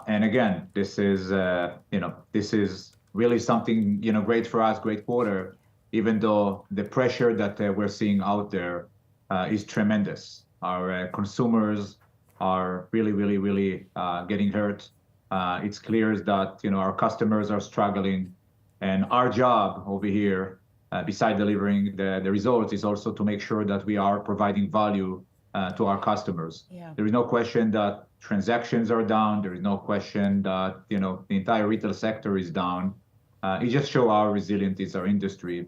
S18: And again, this is really something, great for us, great quarter, even though the pressure that we're seeing out there is tremendous. Our consumers are really getting hurt. It's clear that, our customers are struggling. And our job over here, beside delivering the results, is also to make sure that we are providing value to our customers. Yeah. There is no question that transactions are down. There is no question that the entire retail sector is down. It just shows how resilient is our industry.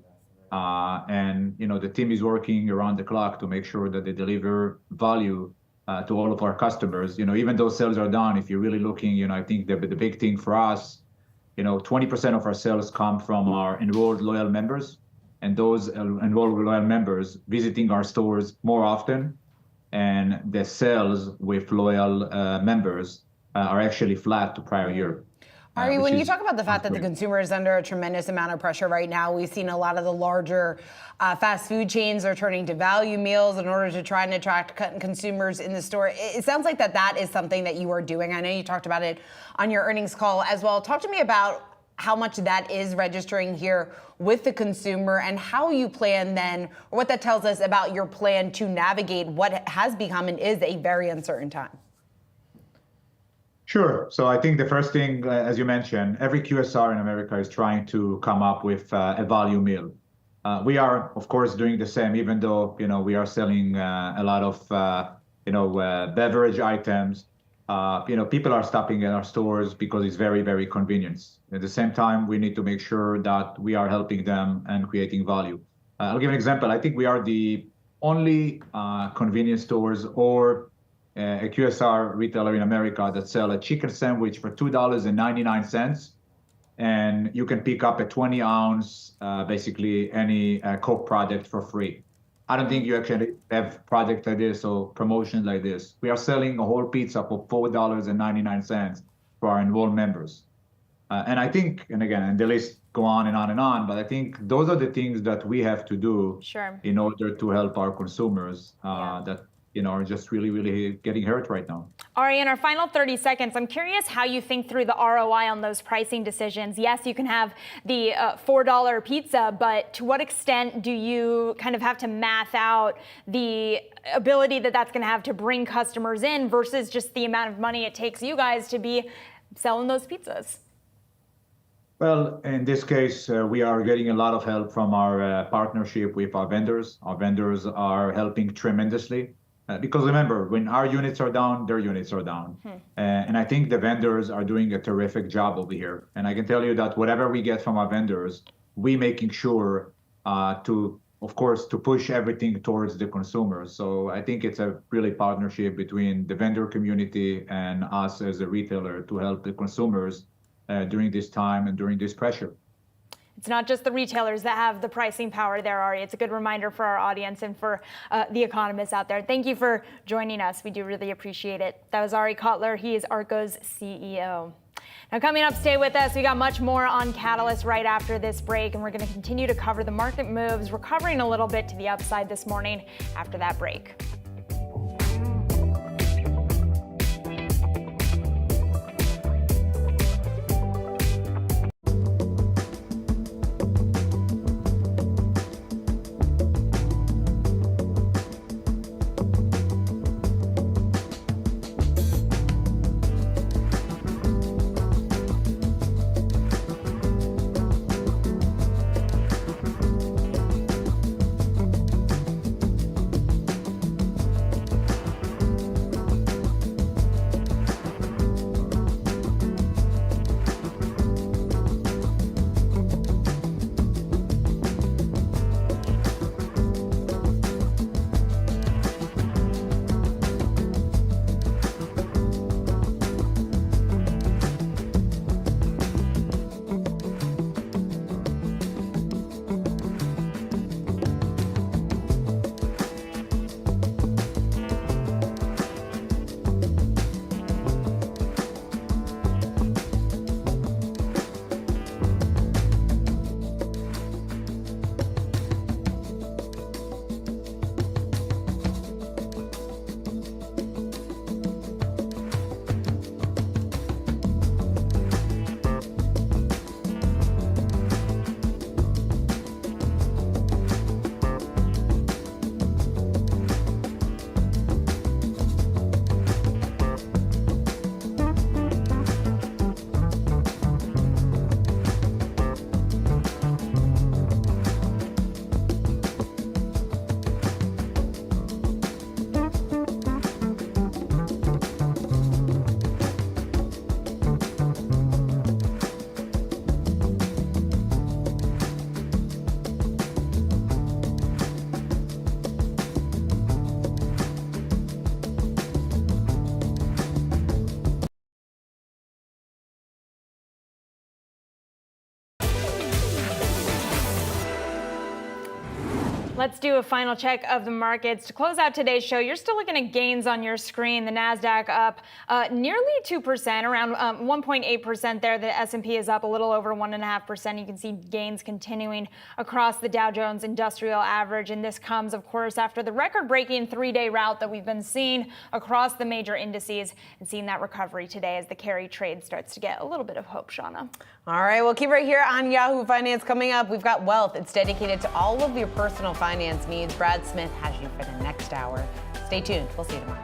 S18: And the team is working around the clock to make sure that they deliver value to all of our customers. Even though sales are down, if you're really looking, I think the big thing for us, 20% of our sales come from our enrolled loyal members, and those enrolled loyal members visiting our stores more often, and the sales with loyal members are actually flat to prior year.
S1: Ari, when you talk about the fact that the consumer is under a tremendous amount of pressure right now, we've seen a lot of the larger fast food chains are turning to value meals in order to try and attract consumers in the store. It sounds like that is something that you are doing. I know you talked about it on your earnings call as well. Talk to me about how much that is registering here with the consumer and how you plan then, or what that tells us about your plan to navigate what has become and is a very uncertain time.
S18: Sure. So I think the first thing, as you mentioned, every QSR in America is trying to come up with a value meal. We are, of course, doing the same, even though, we are selling a lot of, beverage items. People are stopping at our stores because it's very, very convenient. At the same time, we need to make sure that we are helping them and creating value. I'll give an example. I think we are the only convenience stores or a QSR retailer in America that sell a chicken sandwich for $2.99, and you can pick up a 20-ounce, basically any Coke product for free. I don't think you actually have projects like this or promotions like this. We are selling a whole pizza for $4.99 for our enrolled members. And I think, and the list go on and on and on, but I think those are the things that we have to do in order to help our consumers that are just really getting hurt right now.
S3: Ari, in our final 30 seconds, I'm curious how you think through the ROI on those pricing decisions. Yes, you can have the $4 pizza, but to what extent do you kind of have to math out the ability that's going to have to bring customers in versus just the amount of money it takes you guys to be selling those pizzas?
S18: Well, in this case, we are getting a lot of help from our partnership with our vendors. Our vendors are helping tremendously. Because remember, when our units are down, their units are down. And I think the vendors are doing a terrific job over here. And I can tell you that whatever we get from our vendors, we making sure to push everything towards the consumers. So I think it's a really partnership between the vendor community and us as a retailer to help the consumers during this time and during this pressure.
S3: It's not just the retailers that have the pricing power there, Ari. It's a good reminder for our audience and for the economists out there. Thank you for joining us. We do really appreciate it. That was Ari Kotler. He is Arco's CEO. Now, coming up, stay with us. We got much more on Catalyst right after this break, and we're going to continue to cover the market moves, recovering a little bit to the upside this morning after that break. Let's do a final check of the markets. To close out today's show, you're still looking at gains on your screen. The NASDAQ up nearly 2%, around 1.8% there. The S&P is up a little over 1.5%. You can see gains continuing across the Dow Jones Industrial Average. And this comes, of course, after the record-breaking three-day rout that we've been seeing across the major indices and seeing that recovery today as the carry trade starts to get a little bit of hope, Shauna.
S1: All right, we'll keep right here on Yahoo Finance. Coming up, we've got Wealth. It's dedicated to all of your personal finance needs. Brad Smith has you for the next hour. Stay tuned. We'll see you tomorrow.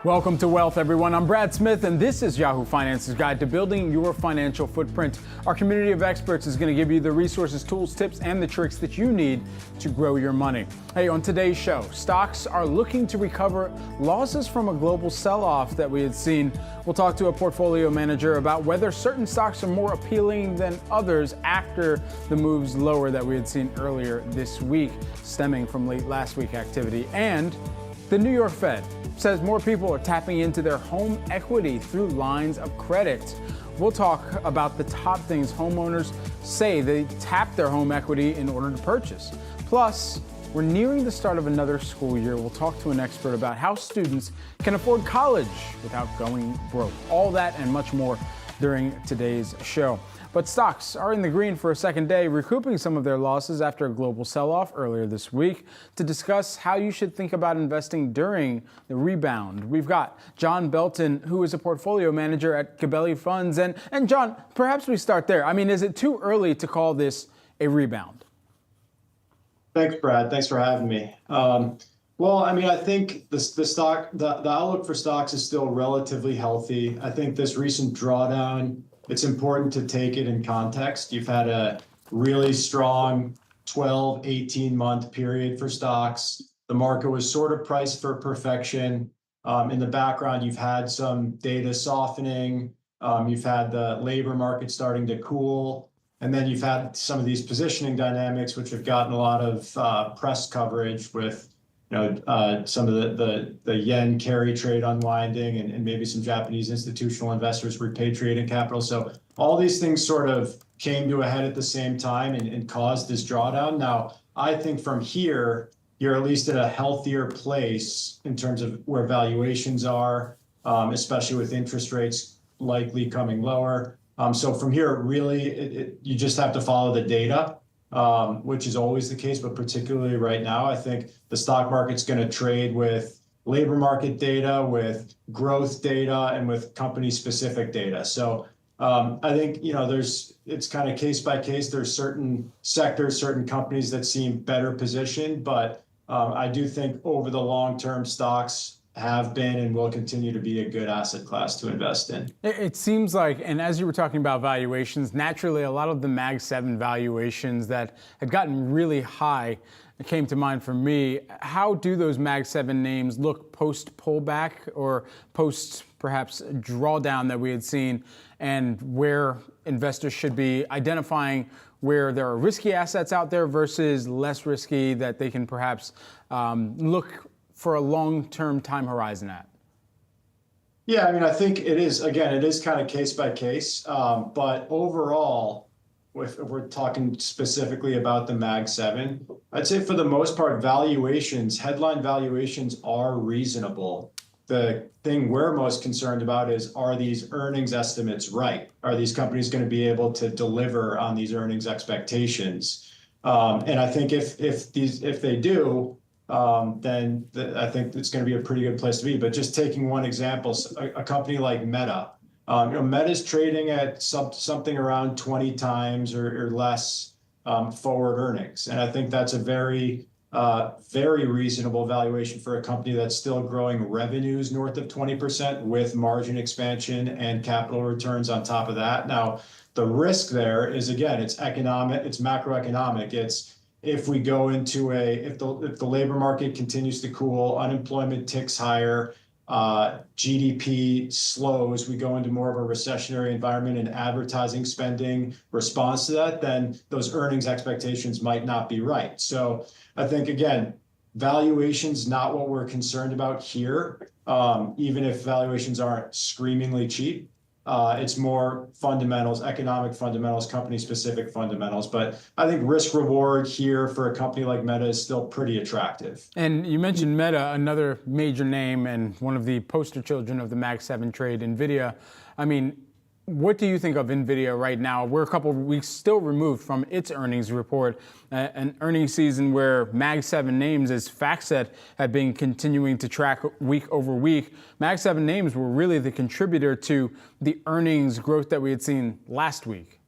S2: Welcome to Wealth, everyone. I'm Brad Smith, and this is Yahoo Finance's guide to building your financial footprint. Our community of experts is going to give you the resources, tools, tips, and the tricks that you need to grow your money. Hey, on today's show, stocks are looking to recover losses from a global sell-off that we had seen. We'll talk to a portfolio manager about whether certain stocks are more appealing than others after the moves lower that we had seen earlier this week, stemming from late last week activity. And the New York Fed says more people are tapping into their home equity through lines of credit. We'll talk about the top things homeowners say they tap their home equity in order to purchase. Plus, we're nearing the start of another school year. We'll talk to an expert about how students can afford college without going broke. All that and much more during today's show. But stocks are in the green for a second day, recouping some of their losses after a global sell-off earlier this week. To discuss how you should think about investing during the rebound, we've got John Belton, who is a portfolio manager at Gabelli Funds. And John, perhaps we start there. I mean, is it too early to call this a rebound?
S19: Thanks, Brad. Thanks for having me. Well, I mean, I think the outlook for stocks is still relatively healthy. I think this recent drawdown, it's important to take it in context. You've had a really strong 12, 18-month period for stocks. The market was sort of priced for perfection. In the background, you've had some data softening. You've had the labor market starting to cool. And then you've had some of these positioning dynamics, which have gotten a lot of press coverage with some of the yen carry trade unwinding and maybe some Japanese institutional investors repatriating capital. So all these things sort of came to a head at the same time and caused this drawdown. Now, I think from here, you're at least at a healthier place in terms of where valuations are, especially with interest rates likely coming lower. So from here, really, you just have to follow the data. Which is always the case, but particularly right now, I think the stock market's going to trade with labor market data, with growth data, and with company-specific data. So I think it's kind of case by case. There's certain sectors, certain companies that seem better positioned, but I do think over the long term, stocks have been and will continue to be a good asset class to invest in.
S2: It seems like, and as you were talking about valuations, naturally a lot of the Mag 7 valuations that had gotten really high came to mind for me. How do those Mag 7 names look post pullback or post perhaps drawdown that we had seen, and where investors should be identifying where there are risky assets out there versus less risky that they can perhaps look for a long-term time horizon at?
S19: Yeah, I mean, I think it is kind of case by case. But overall, if we're talking specifically about the Mag 7, I'd say for the most part, headline valuations are reasonable. The thing we're most concerned about is, are these earnings estimates right? Are these companies going to be able to deliver on these earnings expectations? And I think if they do, then I think it's going to be a pretty good place to be. But just taking one example, a company like Meta, Meta's trading at something around 20 times or less forward earnings. And I think that's a very, very reasonable valuation for a company that's still growing revenues north of 20% with margin expansion and capital returns on top of that. Now, the risk there is, again, it's economic, it's macroeconomic. It's if we go into if the labor market continues to cool, unemployment ticks higher, GDP slows, we go into more of a recessionary environment and advertising spending responds to that, then those earnings expectations might not be right. So I think, again, valuation's not what we're concerned about here, even if valuations aren't screamingly cheap. It's more fundamentals, economic fundamentals, company-specific fundamentals. But I think risk-reward here for a company like Meta is still pretty attractive.
S2: And you mentioned Meta, another major name and one of the poster children of the Mag 7 trade, NVIDIA. I mean, what do you think of NVIDIA right now? We're a couple of weeks still removed from its earnings report, an earnings season where Mag 7 names, as FactSet, have been continuing to track week over week. Mag 7 names were really the contributor to the earnings growth that we had seen last week.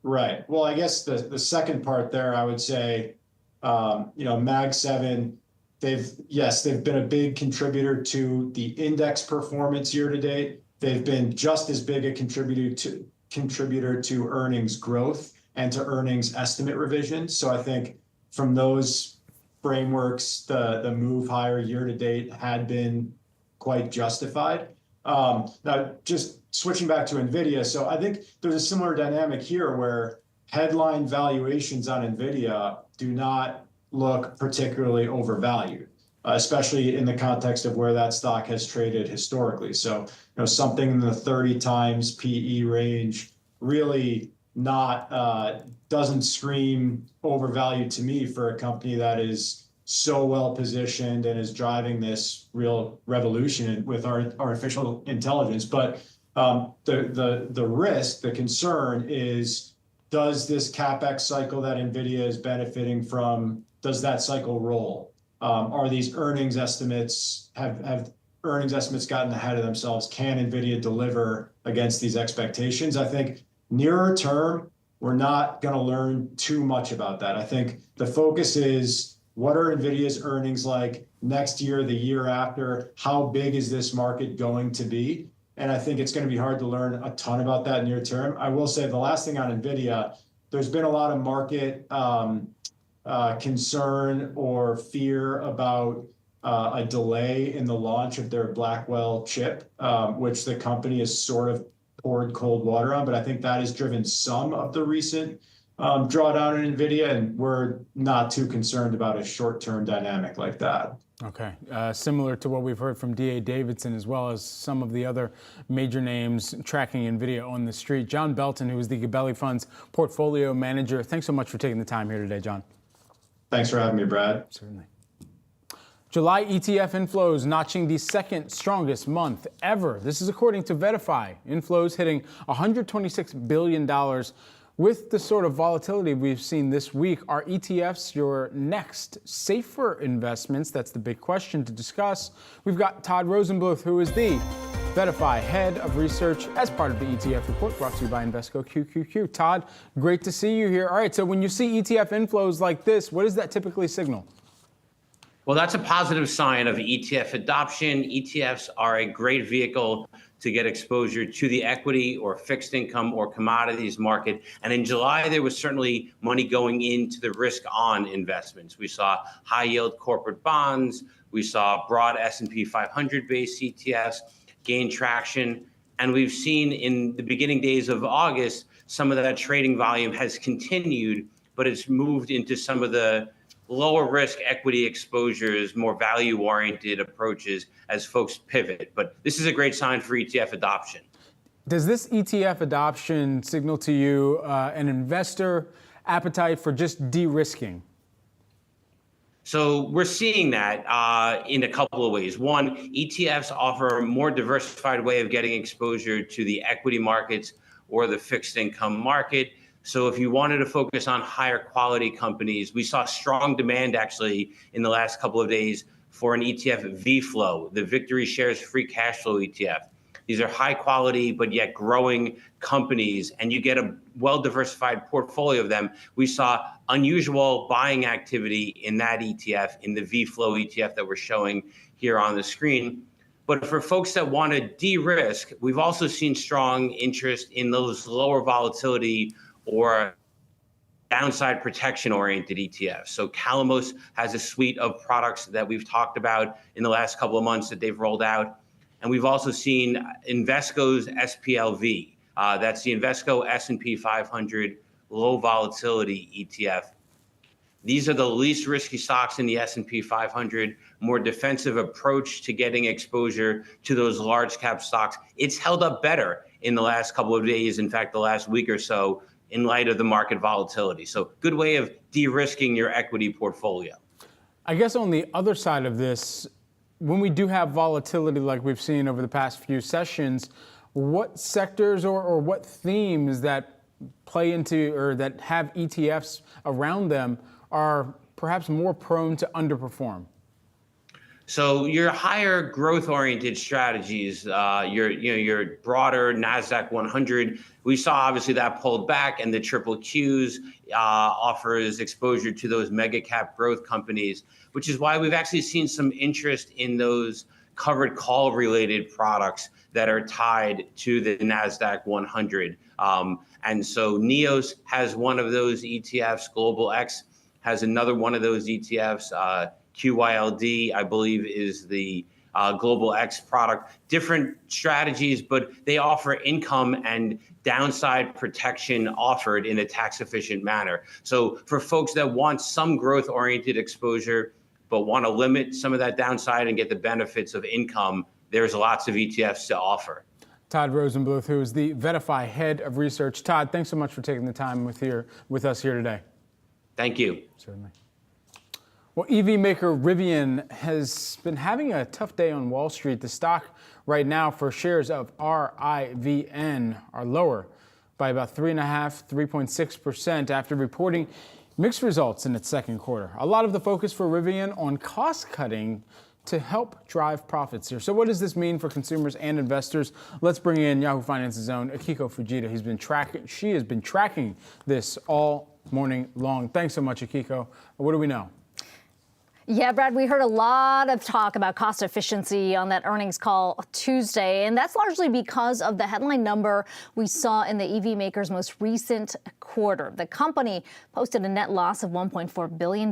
S19: Right. Well, I guess the second part there, I would say, Mag 7, they've been a big contributor to the index performance year to date. They've been just as big a contributor to earnings growth and to earnings estimate revisions. So I think from those frameworks, the move higher year to date had been quite justified. Now, just switching back to NVIDIA, so I think there's a similar dynamic here where headline valuations on NVIDIA do not look particularly overvalued, especially in the context of where that stock has traded historically. So, something in the 30 times PE range really doesn't scream overvalued to me for a company that is so well positioned and is driving this real revolution with our artificial intelligence. But the risk, the concern is, does this CapEx cycle that NVIDIA is benefiting from, does that cycle roll? Are these earnings estimates, have earnings estimates gotten ahead of themselves? Can NVIDIA deliver against these expectations? I think nearer term, we're not going to learn too much about that. I think the focus is, what are NVIDIA's earnings like next year, the year after? How big is this market going to be? And I think it's going to be hard to learn a ton about that near term. I will say the last thing on NVIDIA, there's been a lot of market concern or fear about a delay in the launch of their Blackwell chip, which the company has sort of poured cold water on. But I think that has driven some of the recent drawdown in NVIDIA, and we're not too concerned about a short-term dynamic like that.
S2: Okay, similar to what we've heard from D.A. Davidson, as well as some of the other major names tracking NVIDIA on the street. John Belton, who is the Gabelli Fund's portfolio manager. Thanks so much for taking the time here today, John.
S19: Thanks for having me, Brad.
S2: Certainly. July ETF inflows notching the second strongest month ever. This is according to Verify. Inflows hitting $126 billion. With the sort of volatility we've seen this week, are ETFs your next safer investments? That's the big question to discuss. We've got Todd Rosenbluth, who is the Verify Head of Research as part of the ETF report brought to you by Invesco QQQ. Todd, great to see you here. All right, so when you see ETF inflows like this, what does that typically signal?
S20: Well, that's a positive sign of ETF adoption. ETFs are a great vehicle to get exposure to the equity or fixed income or commodities market. And in July, there was certainly money going into the risk-on investments. We saw high-yield corporate bonds. We saw broad S&P 500-based ETFs gain traction. And we've seen in the beginning days of August, some of that trading volume has continued, but it's moved into some of the lower risk equity exposures, more value-oriented approaches as folks pivot. But this is a great sign for ETF adoption.
S2: Does this ETF adoption signal to you an investor appetite for just de-risking?
S20: So we're seeing that in a couple of ways. One, ETFs offer a more diversified way of getting exposure to the equity markets or the fixed income market. So if you wanted to focus on higher quality companies, we saw strong demand actually in the last couple of days for an ETF VFLO, the Victory Shares Free Cash Flow ETF. These are high quality, but yet growing companies, and you get a well-diversified portfolio of them. We saw unusual buying activity in that ETF, in the VFLO ETF that we're showing here on the screen. But for folks that want to de-risk, we've also seen strong interest in those lower volatility or downside protection-oriented ETFs. So Calamos has a suite of products that we've talked about in the last couple of months that they've rolled out. And we've also seen Invesco's SPLV. That's the Invesco S&P 500 low volatility ETF. These are the least risky stocks in the S&P 500, more defensive approach to getting exposure to those large cap stocks. It's held up better in the last couple of days, in fact, the last week or so, in light of the market volatility. So good way of de-risking your equity portfolio.
S2: I guess on the other side of this, when we do have volatility like we've seen over the past few sessions, what sectors or what themes that play into or that have ETFs around them are perhaps more prone to underperform?
S20: So your higher growth-oriented strategies, your broader NASDAQ 100, we saw obviously that pulled back, and the triple Qs offers exposure to those mega cap growth companies, which is why we've actually seen some interest in those covered call related products that are tied to the NASDAQ 100. And so NEOS has one of those ETFs, Global X has another one of those ETFs, QYLD, I believe, is the Global X product. Different strategies, but they offer income and downside protection offered in a tax-efficient manner. So for folks that want some growth-oriented exposure, but want to limit some of that downside and get the benefits of income, there's lots of ETFs to offer.
S2: Todd Rosenbluth, who is the Verify Head of Research. Todd, thanks so much for taking the time with us here today.
S20: Thank you.
S2: Certainly. Well, EV maker Rivian has been having a tough day on Wall Street. The stock right now for shares of RIVN are lower by about 3.6% after reporting mixed results in its second quarter. A lot of the focus for Rivian on cost cutting to help drive profits here. So what does this mean for consumers and investors? Let's bring in Yahoo Finance's own Akiko Fujita. She has been tracking this all morning long. Thanks so much, Akiko. What do we know?
S21: Yeah, Brad, we heard a lot of talk about cost efficiency on that earnings call Tuesday, and that's largely because of the headline number we saw in the EV maker's most recent quarter. The company posted a net loss of $1.4 billion.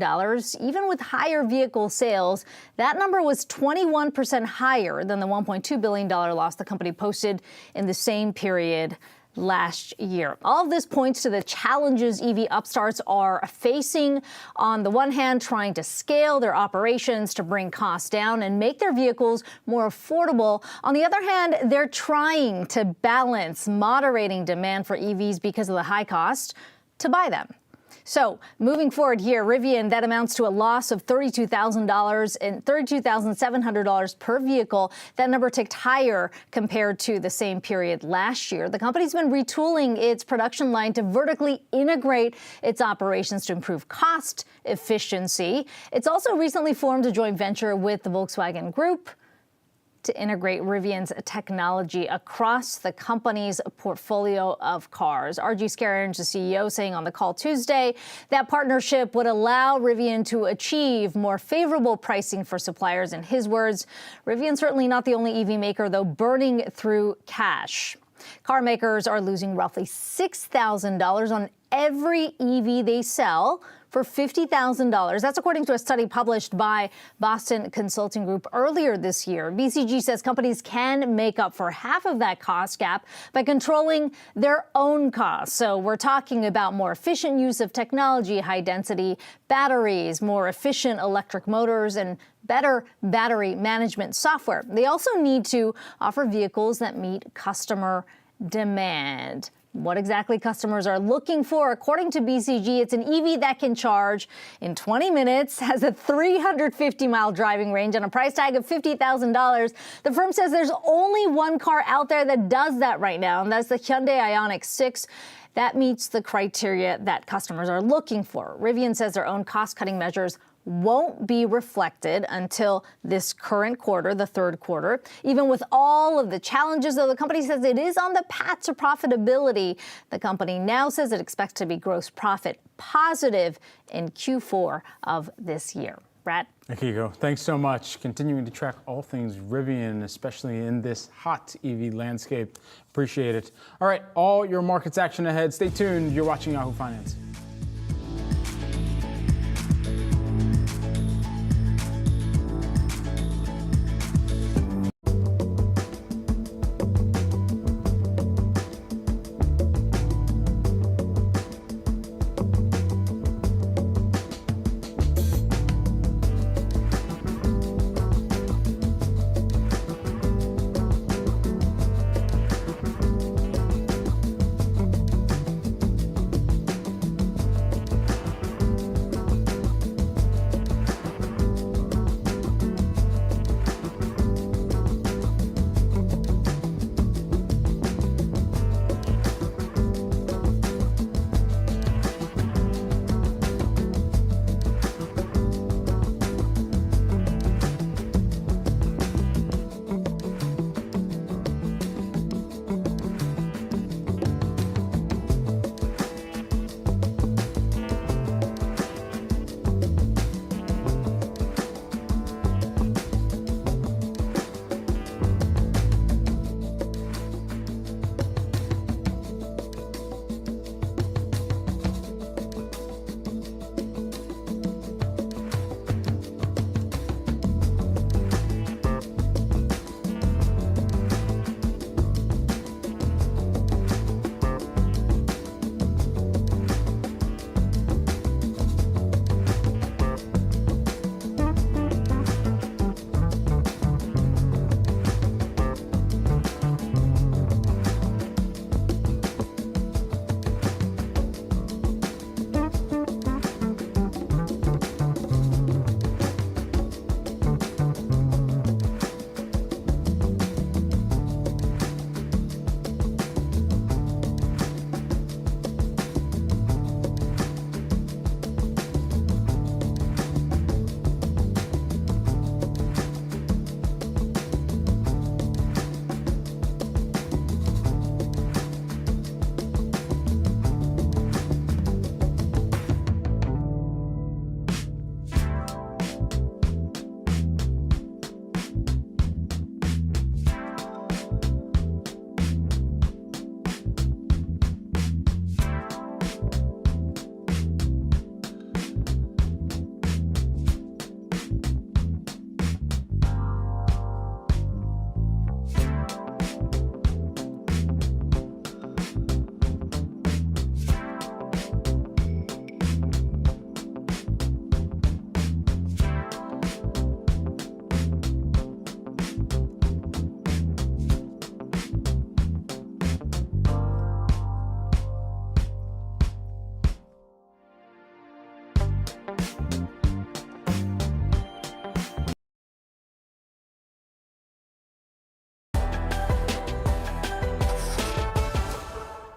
S21: Even with higher vehicle sales, that number was 21% higher than the $1.2 billion loss the company posted in the same period last year. All of this points to the challenges EV upstarts are facing. On the one hand, trying to scale their operations to bring costs down and make their vehicles more affordable. On the other hand, they're trying to balance moderating demand for EVs because of the high cost to buy them. So moving forward here, Rivian, that amounts to a loss of $32,000 and $32,700 per vehicle. That number ticked higher compared to the same period last year. The company's been retooling its production line to vertically integrate its operations to improve cost efficiency. It's also recently formed a joint venture with the Volkswagen Group to integrate Rivian's technology across the company's portfolio of cars. R.G. Scaringe, the CEO, saying on the call Tuesday that partnership would allow Rivian to achieve more favorable pricing for suppliers. In his words, Rivian's certainly not the only EV maker, though, burning through cash. Car makers are losing roughly $6,000 on every EV they sell for $50,000. That's according to a study published by Boston Consulting Group earlier this year. BCG says companies can make up for half of that cost gap by controlling their own costs. So we're talking about more efficient use of technology, high-density batteries, more efficient electric motors, and better battery management software. They also need to offer vehicles that meet customer demand. What exactly customers are looking for, according to BCG, it's an EV that can charge in 20 minutes, has a 350-mile driving range, and a price tag of $50,000. The firm says there's only one car out there that does that right now, and that's the Hyundai Ioniq 6. That meets the criteria that customers are looking for. Rivian says their own cost-cutting measures won't be reflected until this current quarter, the third quarter. Even with all of the challenges, though, the company says it is on the path to profitability. The company now says it expects to be gross profit positive in Q4 of this year. Brad?
S2: Akiko, thanks so much. Continuing to track all things Rivian, especially in this hot EV landscape. Appreciate it. All right, all your markets action ahead. Stay tuned. You're watching Yahoo Finance.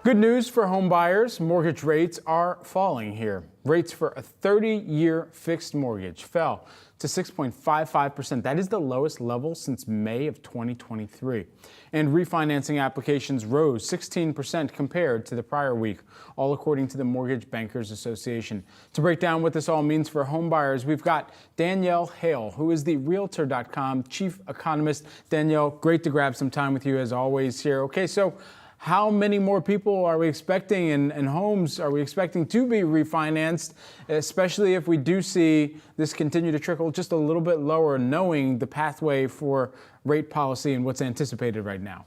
S2: Good news for home buyers. Mortgage rates are falling here. Rates for a 30-year fixed mortgage fell to 6.55%. That is the lowest level since May of 2023. And refinancing applications rose 16% compared to the prior week, all according to the Mortgage Bankers Association. To break down what this all means for home buyers, we've got Danielle Hale, who is the Realtor.com chief economist. Danielle, great to grab some time with you as always here. Okay, so how many more people are we expecting and homes are we expecting to be refinanced, especially if we do see this continue to trickle just a little bit lower, knowing the pathway for rate policy and what's anticipated right now?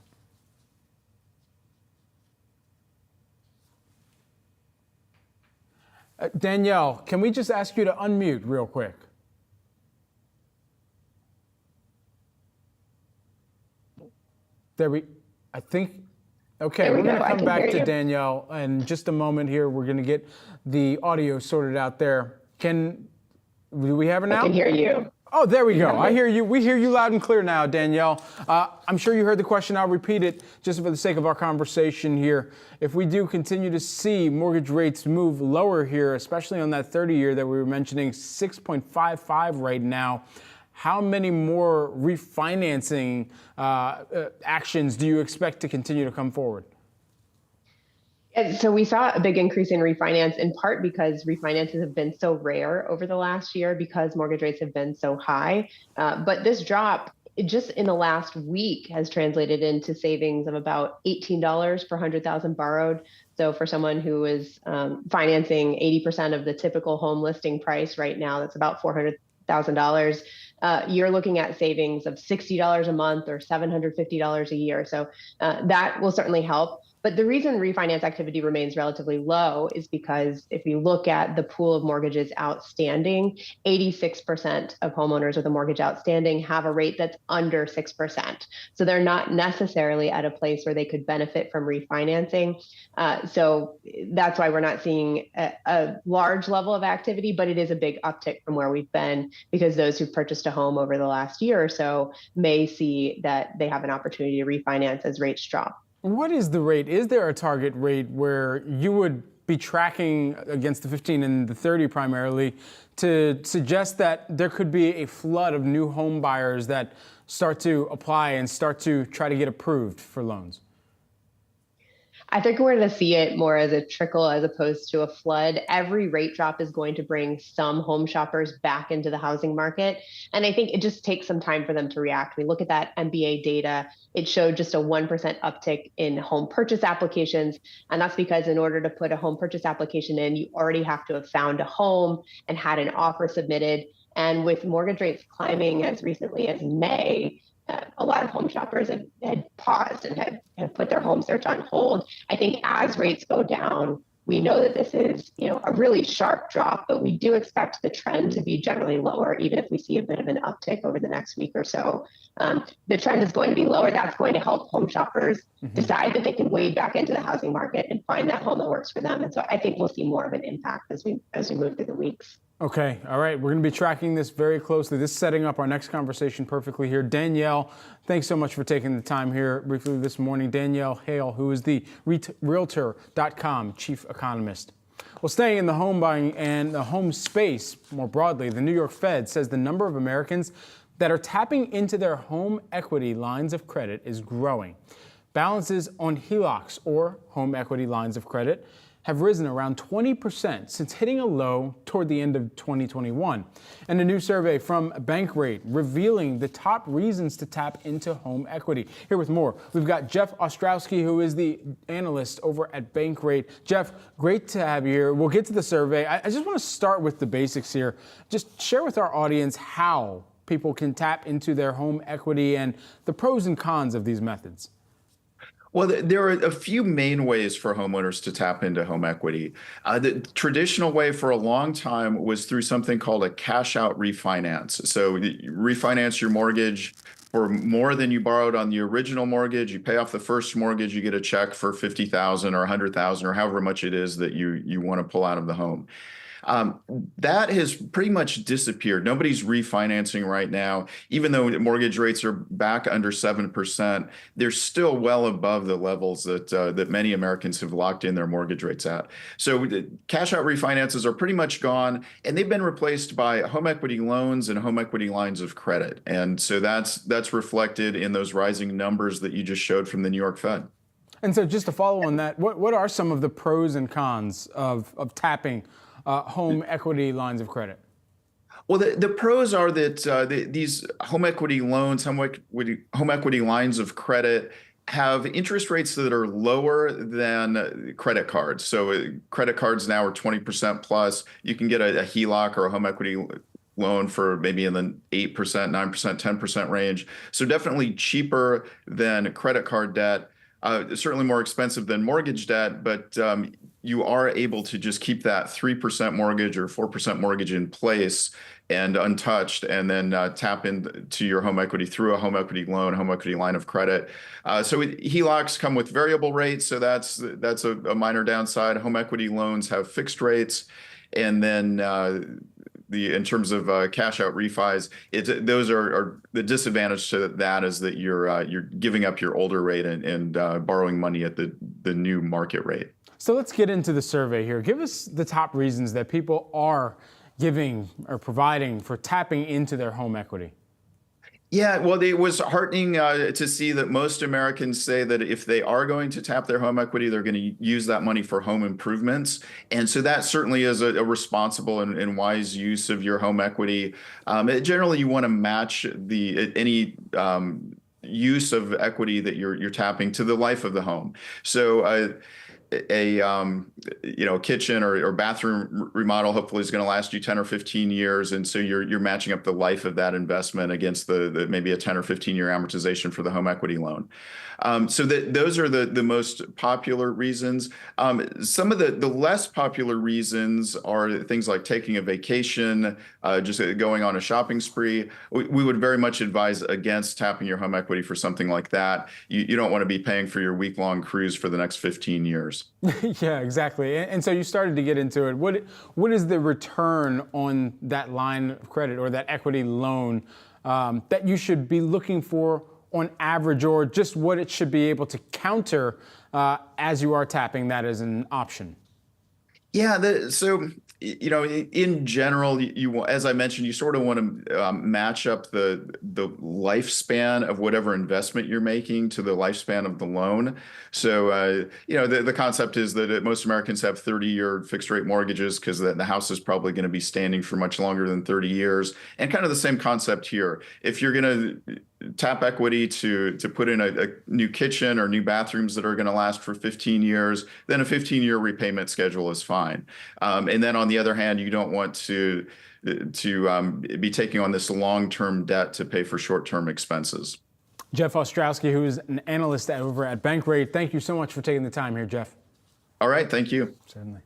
S2: Danielle, can we just ask you to unmute real quick? Okay, we're going to come back to Danielle in just a moment here. We're going to get the audio sorted out there. Do we have it now?
S4: I can hear you.
S2: Oh, there we go. I hear you. We hear you loud and clear now, Danielle. I'm sure you heard the question. I'll repeat it just for the sake of our conversation here. If we do continue to see mortgage rates move lower here, especially on that 30-year that we were mentioning, 6.55 right now, how many more refinancing actions do you expect to continue to come forward?
S4: And so we saw a big increase in refinance, in part because refinances have been so rare over the last year because mortgage rates have been so high. But this drop just in the last week has translated into savings of about $18 per 100,000 borrowed. So for someone who is financing 80% of the typical home listing price right now, that's about $400,000. You're looking at savings of $60 a month or $750 a year. So that will certainly help. But the reason refinance activity remains relatively low is because if you look at the pool of mortgages outstanding, 86% of homeowners with a mortgage outstanding have a rate that's under 6%. So they're not necessarily at a place where they could benefit from refinancing. So that's why we're not seeing a large level of activity, but it is a big uptick from where we've been because those who've purchased a home over the last year or so may see that they have an opportunity to refinance as rates drop.
S2: What is the rate? Is there a target rate where you would be tracking against the 15 and the 30 primarily to suggest that there could be a flood of new home buyers that start to apply and start to try to get approved for loans?
S4: I think we're going to see it more as a trickle as opposed to a flood. Every rate drop is going to bring some home shoppers back into the housing market. And I think it just takes some time for them to react. We look at that MBA data. It showed just a 1% uptick in home purchase applications. And that's because in order to put a home purchase application in, you already have to have found a home and had an offer submitted. And with mortgage rates climbing as recently as May, a lot of home shoppers had paused and had put their home search on hold. I think as rates go down, we know that this is, a really sharp drop, but we do expect the trend to be generally lower, even if we see a bit of an uptick over the next week or so. The trend is going to be lower. That's going to help home shoppers decide that they can wade back into the housing market and find that home that works for them. And so I think we'll see more of an impact as we move through the weeks.
S2: Okay, all right. We're going to be tracking this very closely. This is setting up our next conversation perfectly here. Danielle, thanks so much for taking the time here briefly this morning. Danielle Hale, who is the Realtor.com chief economist. Well, staying in the home buying and the home space more broadly, the New York Fed says the number of Americans that are tapping into their home equity lines of credit is growing. Balances on HELOCs, or home equity lines of credit, have risen around 20% since hitting a low toward the end of 2021. And a new survey from Bankrate revealing the top reasons to tap into home equity. Here with more, we've got Jeff Ostrowski, who is the analyst over at Bankrate. Jeff, great to have you here. We'll get to the survey. I just want to start with the basics here. Just share with our audience how people can tap into their home equity and the pros and cons of these methods.
S22: Well, there are a few main ways for homeowners to tap into home equity. The traditional way for a long time was through something called a cash out refinance. So you refinance your mortgage for more than you borrowed on the original mortgage. You pay off the first mortgage, you get a check for $50,000 or $100,000 or however much it is that you want to pull out of the home. That has pretty much disappeared. Nobody's refinancing right now. Even though mortgage rates are back under 7%, they're still well above the levels that many Americans have locked in their mortgage rates at. So cash out refinances are pretty much gone, and they've been replaced by home equity loans and home equity lines of credit. And so that's reflected in those rising numbers that you just showed from the New York Fed.
S2: And so just to follow on that, what are some of the pros and cons of tapping home equity lines of credit?
S22: Well, the pros are that these home equity loans, home equity lines of credit have interest rates that are lower than credit cards. So credit cards now are 20% plus. You can get a HELOC or a home equity loan for maybe in the 8%, 9%, 10% range. So definitely cheaper than credit card debt. Certainly more expensive than mortgage debt, but you are able to just keep that 3% mortgage or 4% mortgage in place and untouched, and then tap into your home equity through a home equity loan, home equity line of credit. So HELOCs come with variable rates, so that's a minor downside. Home equity loans have fixed rates, and then in terms of cash out refis, those are the disadvantage to that is that you're giving up your older rate and borrowing money at the new market rate.
S2: So let's get into the survey here. Give us the top reasons that people are giving or providing for tapping into their home equity.
S22: Yeah, well, it was heartening to see that most Americans say that if they are going to tap their home equity, they're going to use that money for home improvements. And so that certainly is a responsible and wise use of your home equity. Generally, you want to match any use of equity that you're tapping to the life of the home. So a kitchen or bathroom remodel hopefully is going to last you 10 or 15 years, and so you're matching up the life of that investment against the maybe a 10 or 15 year amortization for the home equity loan. So those are the most popular reasons. Some of the less popular reasons are things like taking a vacation, just going on a shopping spree. We would very much advise against tapping your home equity for something like that. You don't want to be paying for your week-long cruise for the next 15 years.
S2: Yeah, exactly. And so you started to get into it. What is the return on that line of credit or that equity loan that you should be looking for on average, or just what it should be able to counter as you are tapping that as an option?
S22: Yeah, so in general, you as I mentioned, you sort of want to match up the lifespan of whatever investment you're making to the lifespan of the loan. So the concept is that most Americans have 30-year fixed rate mortgages because the house is probably going to be standing for much longer than 30 years. And kind of the same concept here. If you're going to tap equity to put in a new kitchen or new bathrooms that are going to last for 15 years, then a 15-year repayment schedule is fine. And then on the other hand, you don't want to be taking on this long-term debt to pay for short-term expenses.
S2: Jeff Ostrowski, who is an analyst over at Bankrate. Thank you so much for taking the time here, Jeff.
S22: All right, thank you.
S2: Certainly.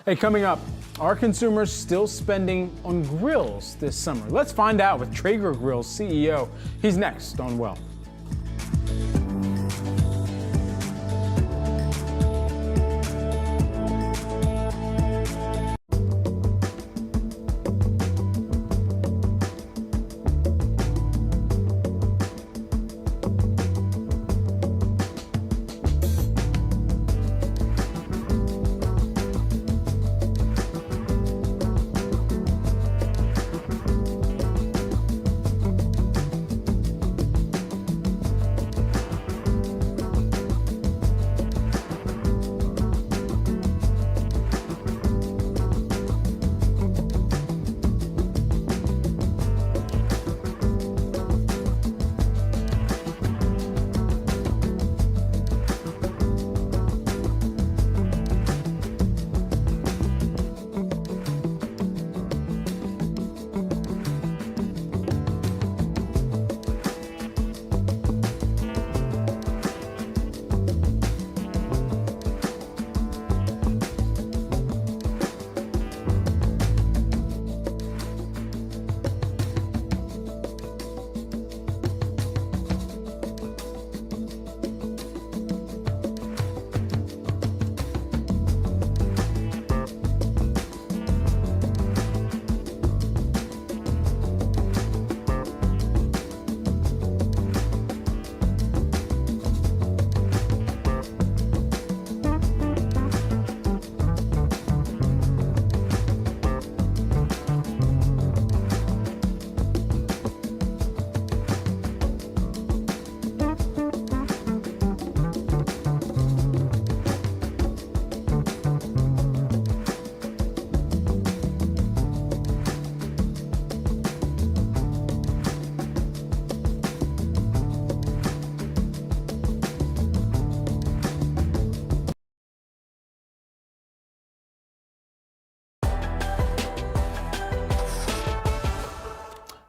S2: Hey, coming up, are consumers still spending on grills this summer? Let's find out with Traeger Grill's CEO. He's next on Wealth.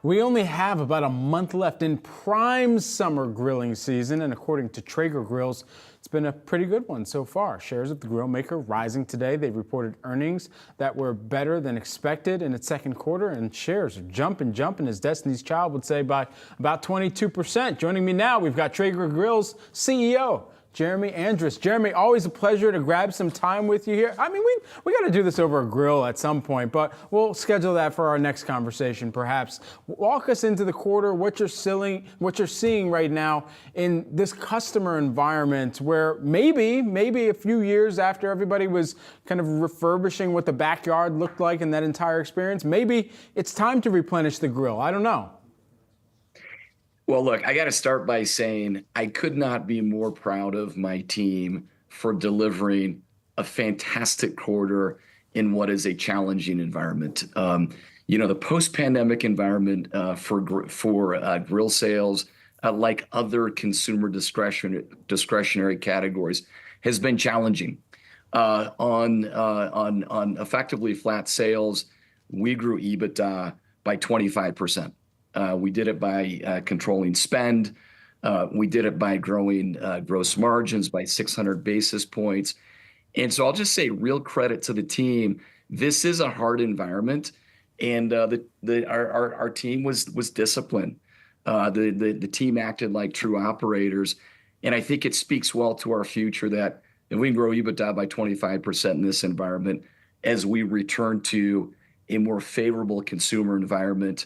S2: We only have about a month left in prime summer grilling season, and according to Traeger Grills, it's been a pretty good one so far. Shares of the grill maker rising today. They reported earnings that were better than expected in its second quarter, and shares are jumping, as Destiny's Child would say, by about 22%. Joining me now, we've got Traeger Grills CEO, Jeremy Andrus. Jeremy, always a pleasure to grab some time with you here. I mean, we got to do this over a grill at some point, but we'll schedule that for our next conversation, perhaps. Walk us into the quarter, what you're seeing right now in this customer environment where maybe a few years after everybody was kind of refurbishing what the backyard looked like in that entire experience, maybe it's time to replenish the grill. I don't know.
S6: Well, look, I got to start by saying I could not be more proud of my team for delivering a fantastic quarter in what is a challenging environment. The post-pandemic environment for grill sales, like other consumer discretionary categories, has been challenging. On effectively flat sales, we grew EBITDA by 25%. We did it by controlling spend. We did it by growing gross margins by 600 basis points. And so I'll just say real credit to the team. This is a hard environment, and our team was disciplined. The team acted like true operators, and I think it speaks well to our future that if we can grow EBITDA by 25% in this environment, as we return to a more favorable consumer environment,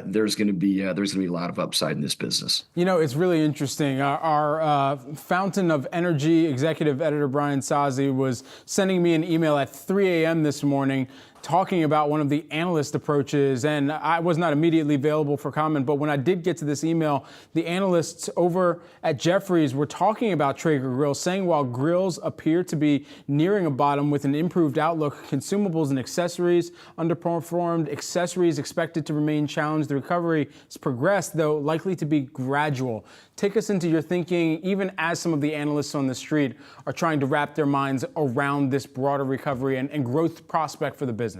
S6: there's going to be a lot of upside in this business.
S2: You know, it's really interesting. Our Fountain of Energy executive editor, Brian Sazi, was sending me an email at 3 a.m. this morning talking about one of the analyst approaches, and I was not immediately available for comment, but when I did get to this email, the analysts over at Jefferies were talking about Traeger Grills, saying while grills appear to be nearing a bottom with an improved outlook, consumables and accessories underperformed, accessories expected to remain challenged. The recovery has progressed, though likely to be gradual. Take us into your thinking, even as some of the analysts on the street are trying to wrap their minds around this broader recovery and growth prospect for the business.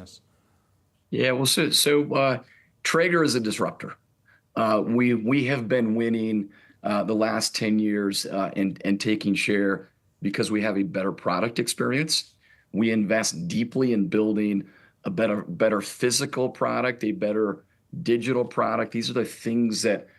S6: Yeah, well, so Traeger is a disruptor. We have been winning the last 10 years and taking share because we have a better product experience. We invest deeply in building a better physical product, a better digital product. These are the things that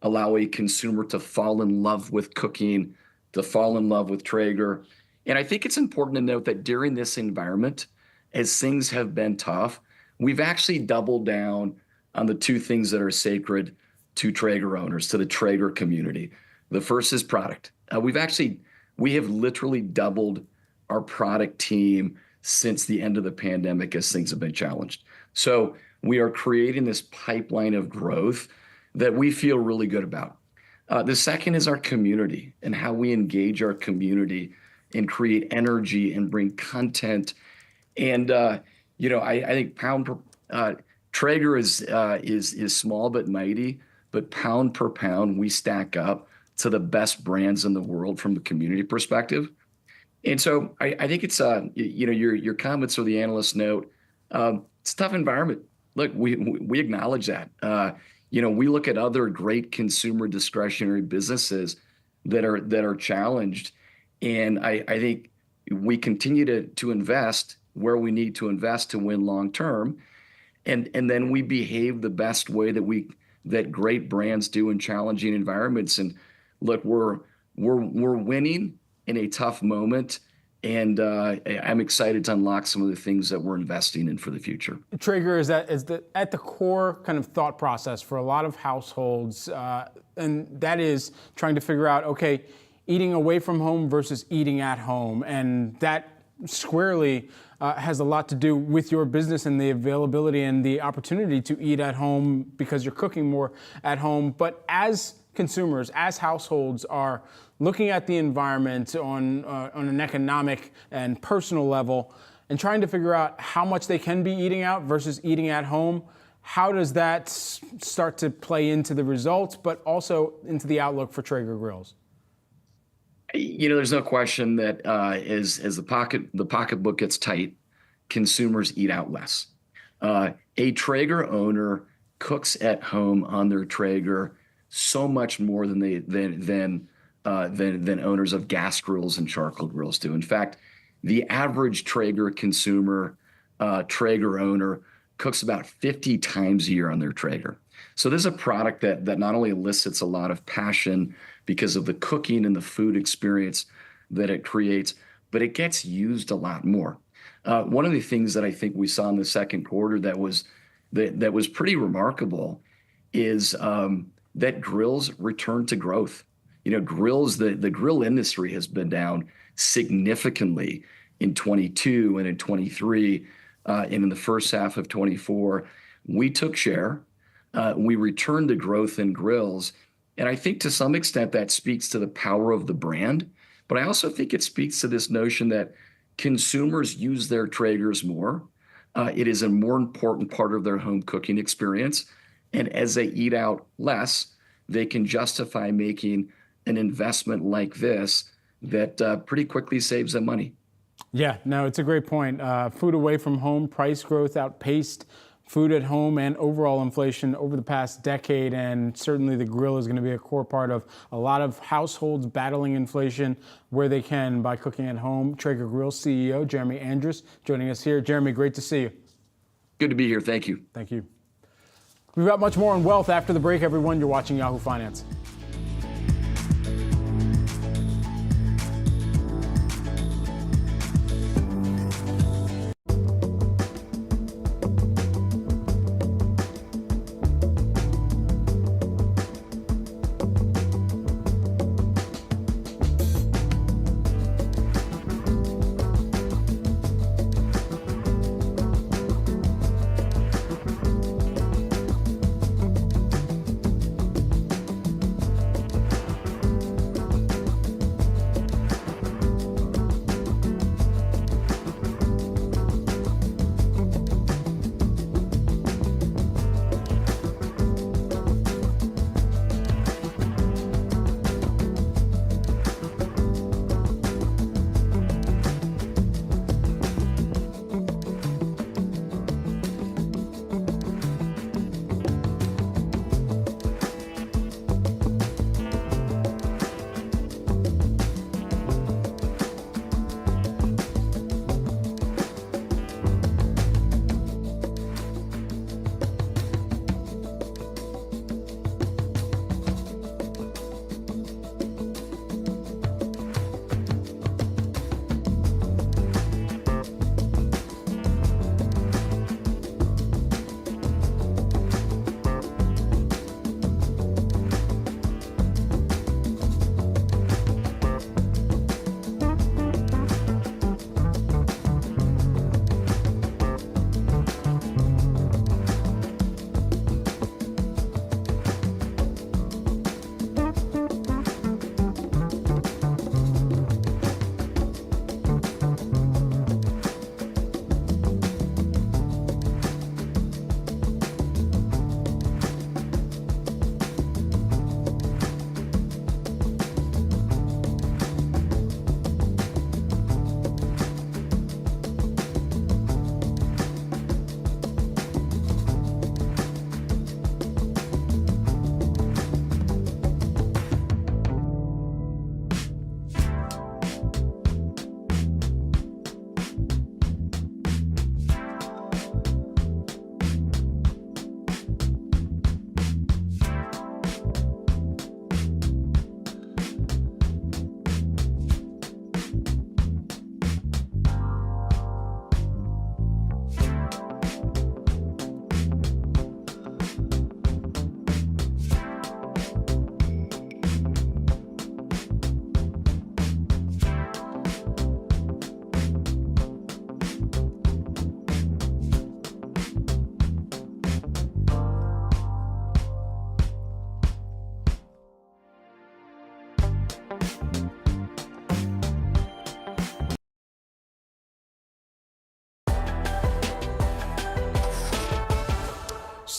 S6: allow a consumer to fall in love with cooking, to fall in love with Traeger. And I think it's important to note that during this environment, as things have been tough, we've actually doubled down on the two things that are sacred to Traeger owners, to the Traeger community. The first is product. We have literally doubled our product team since the end of the pandemic as things have been challenged. So we are creating this pipeline of growth that we feel really good about. The second is our community and how we engage our community and create energy and bring content. And I think Traeger is small but mighty, but pound per pound we stack up to the best brands in the world from the community perspective. And so I think it's your comments or the analyst note. It's a tough environment. Look, we acknowledge that. We look at other great consumer discretionary businesses that are challenged, and I think we continue to invest where we need to invest to win long term, and then we behave the best way that great brands do in challenging environments. And look, we're winning in a tough moment. And I'm excited to unlock some of the things that we're investing in for the future.
S2: Traeger is at the core kind of thought process for a lot of households, and that is trying to figure out, okay, eating away from home versus eating at home. And that squarely has a lot to do with your business and the availability and the opportunity to eat at home because you're cooking more at home. But as consumers, as households are looking at the environment on an economic and personal level and trying to figure out how much they can be eating out versus eating at home, how does that start to play into the results, but also into the outlook for Traeger Grills?
S6: There's no question that as the pocketbook gets tight, consumers eat out less. A Traeger owner cooks at home on their Traeger so much more than owners of gas grills and charcoal grills do. In fact, the average Traeger consumer, Traeger owner, cooks about 50 times a year on their Traeger. So this is a product that not only elicits a lot of passion because of the cooking and the food experience that it creates, but it gets used a lot more. One of the things that I think we saw in the second quarter that was pretty remarkable is that grills returned to growth. Grills, the grill industry has been down significantly in 22 and in 23 and in the first half of 24. We took share. We returned to growth in grills. And I think to some extent that speaks to the power of the brand. But I also think it speaks to this notion that consumers use their Traegers more. It is a more important part of their home cooking experience. And as they eat out less, they can justify making an investment like this that pretty quickly saves them money.
S2: Yeah, no, it's a great point. Food away from home price growth outpaced food at home and overall inflation over the past decade. And certainly the grill is going to be a core part of a lot of households battling inflation where they can by cooking at home. Traeger Grill CEO Jeremy Andrus joining us here. Jeremy, great to see you.
S6: Good to be here. Thank you.
S2: Thank you. We've got much more on wealth after the break, everyone. You're watching Yahoo Finance.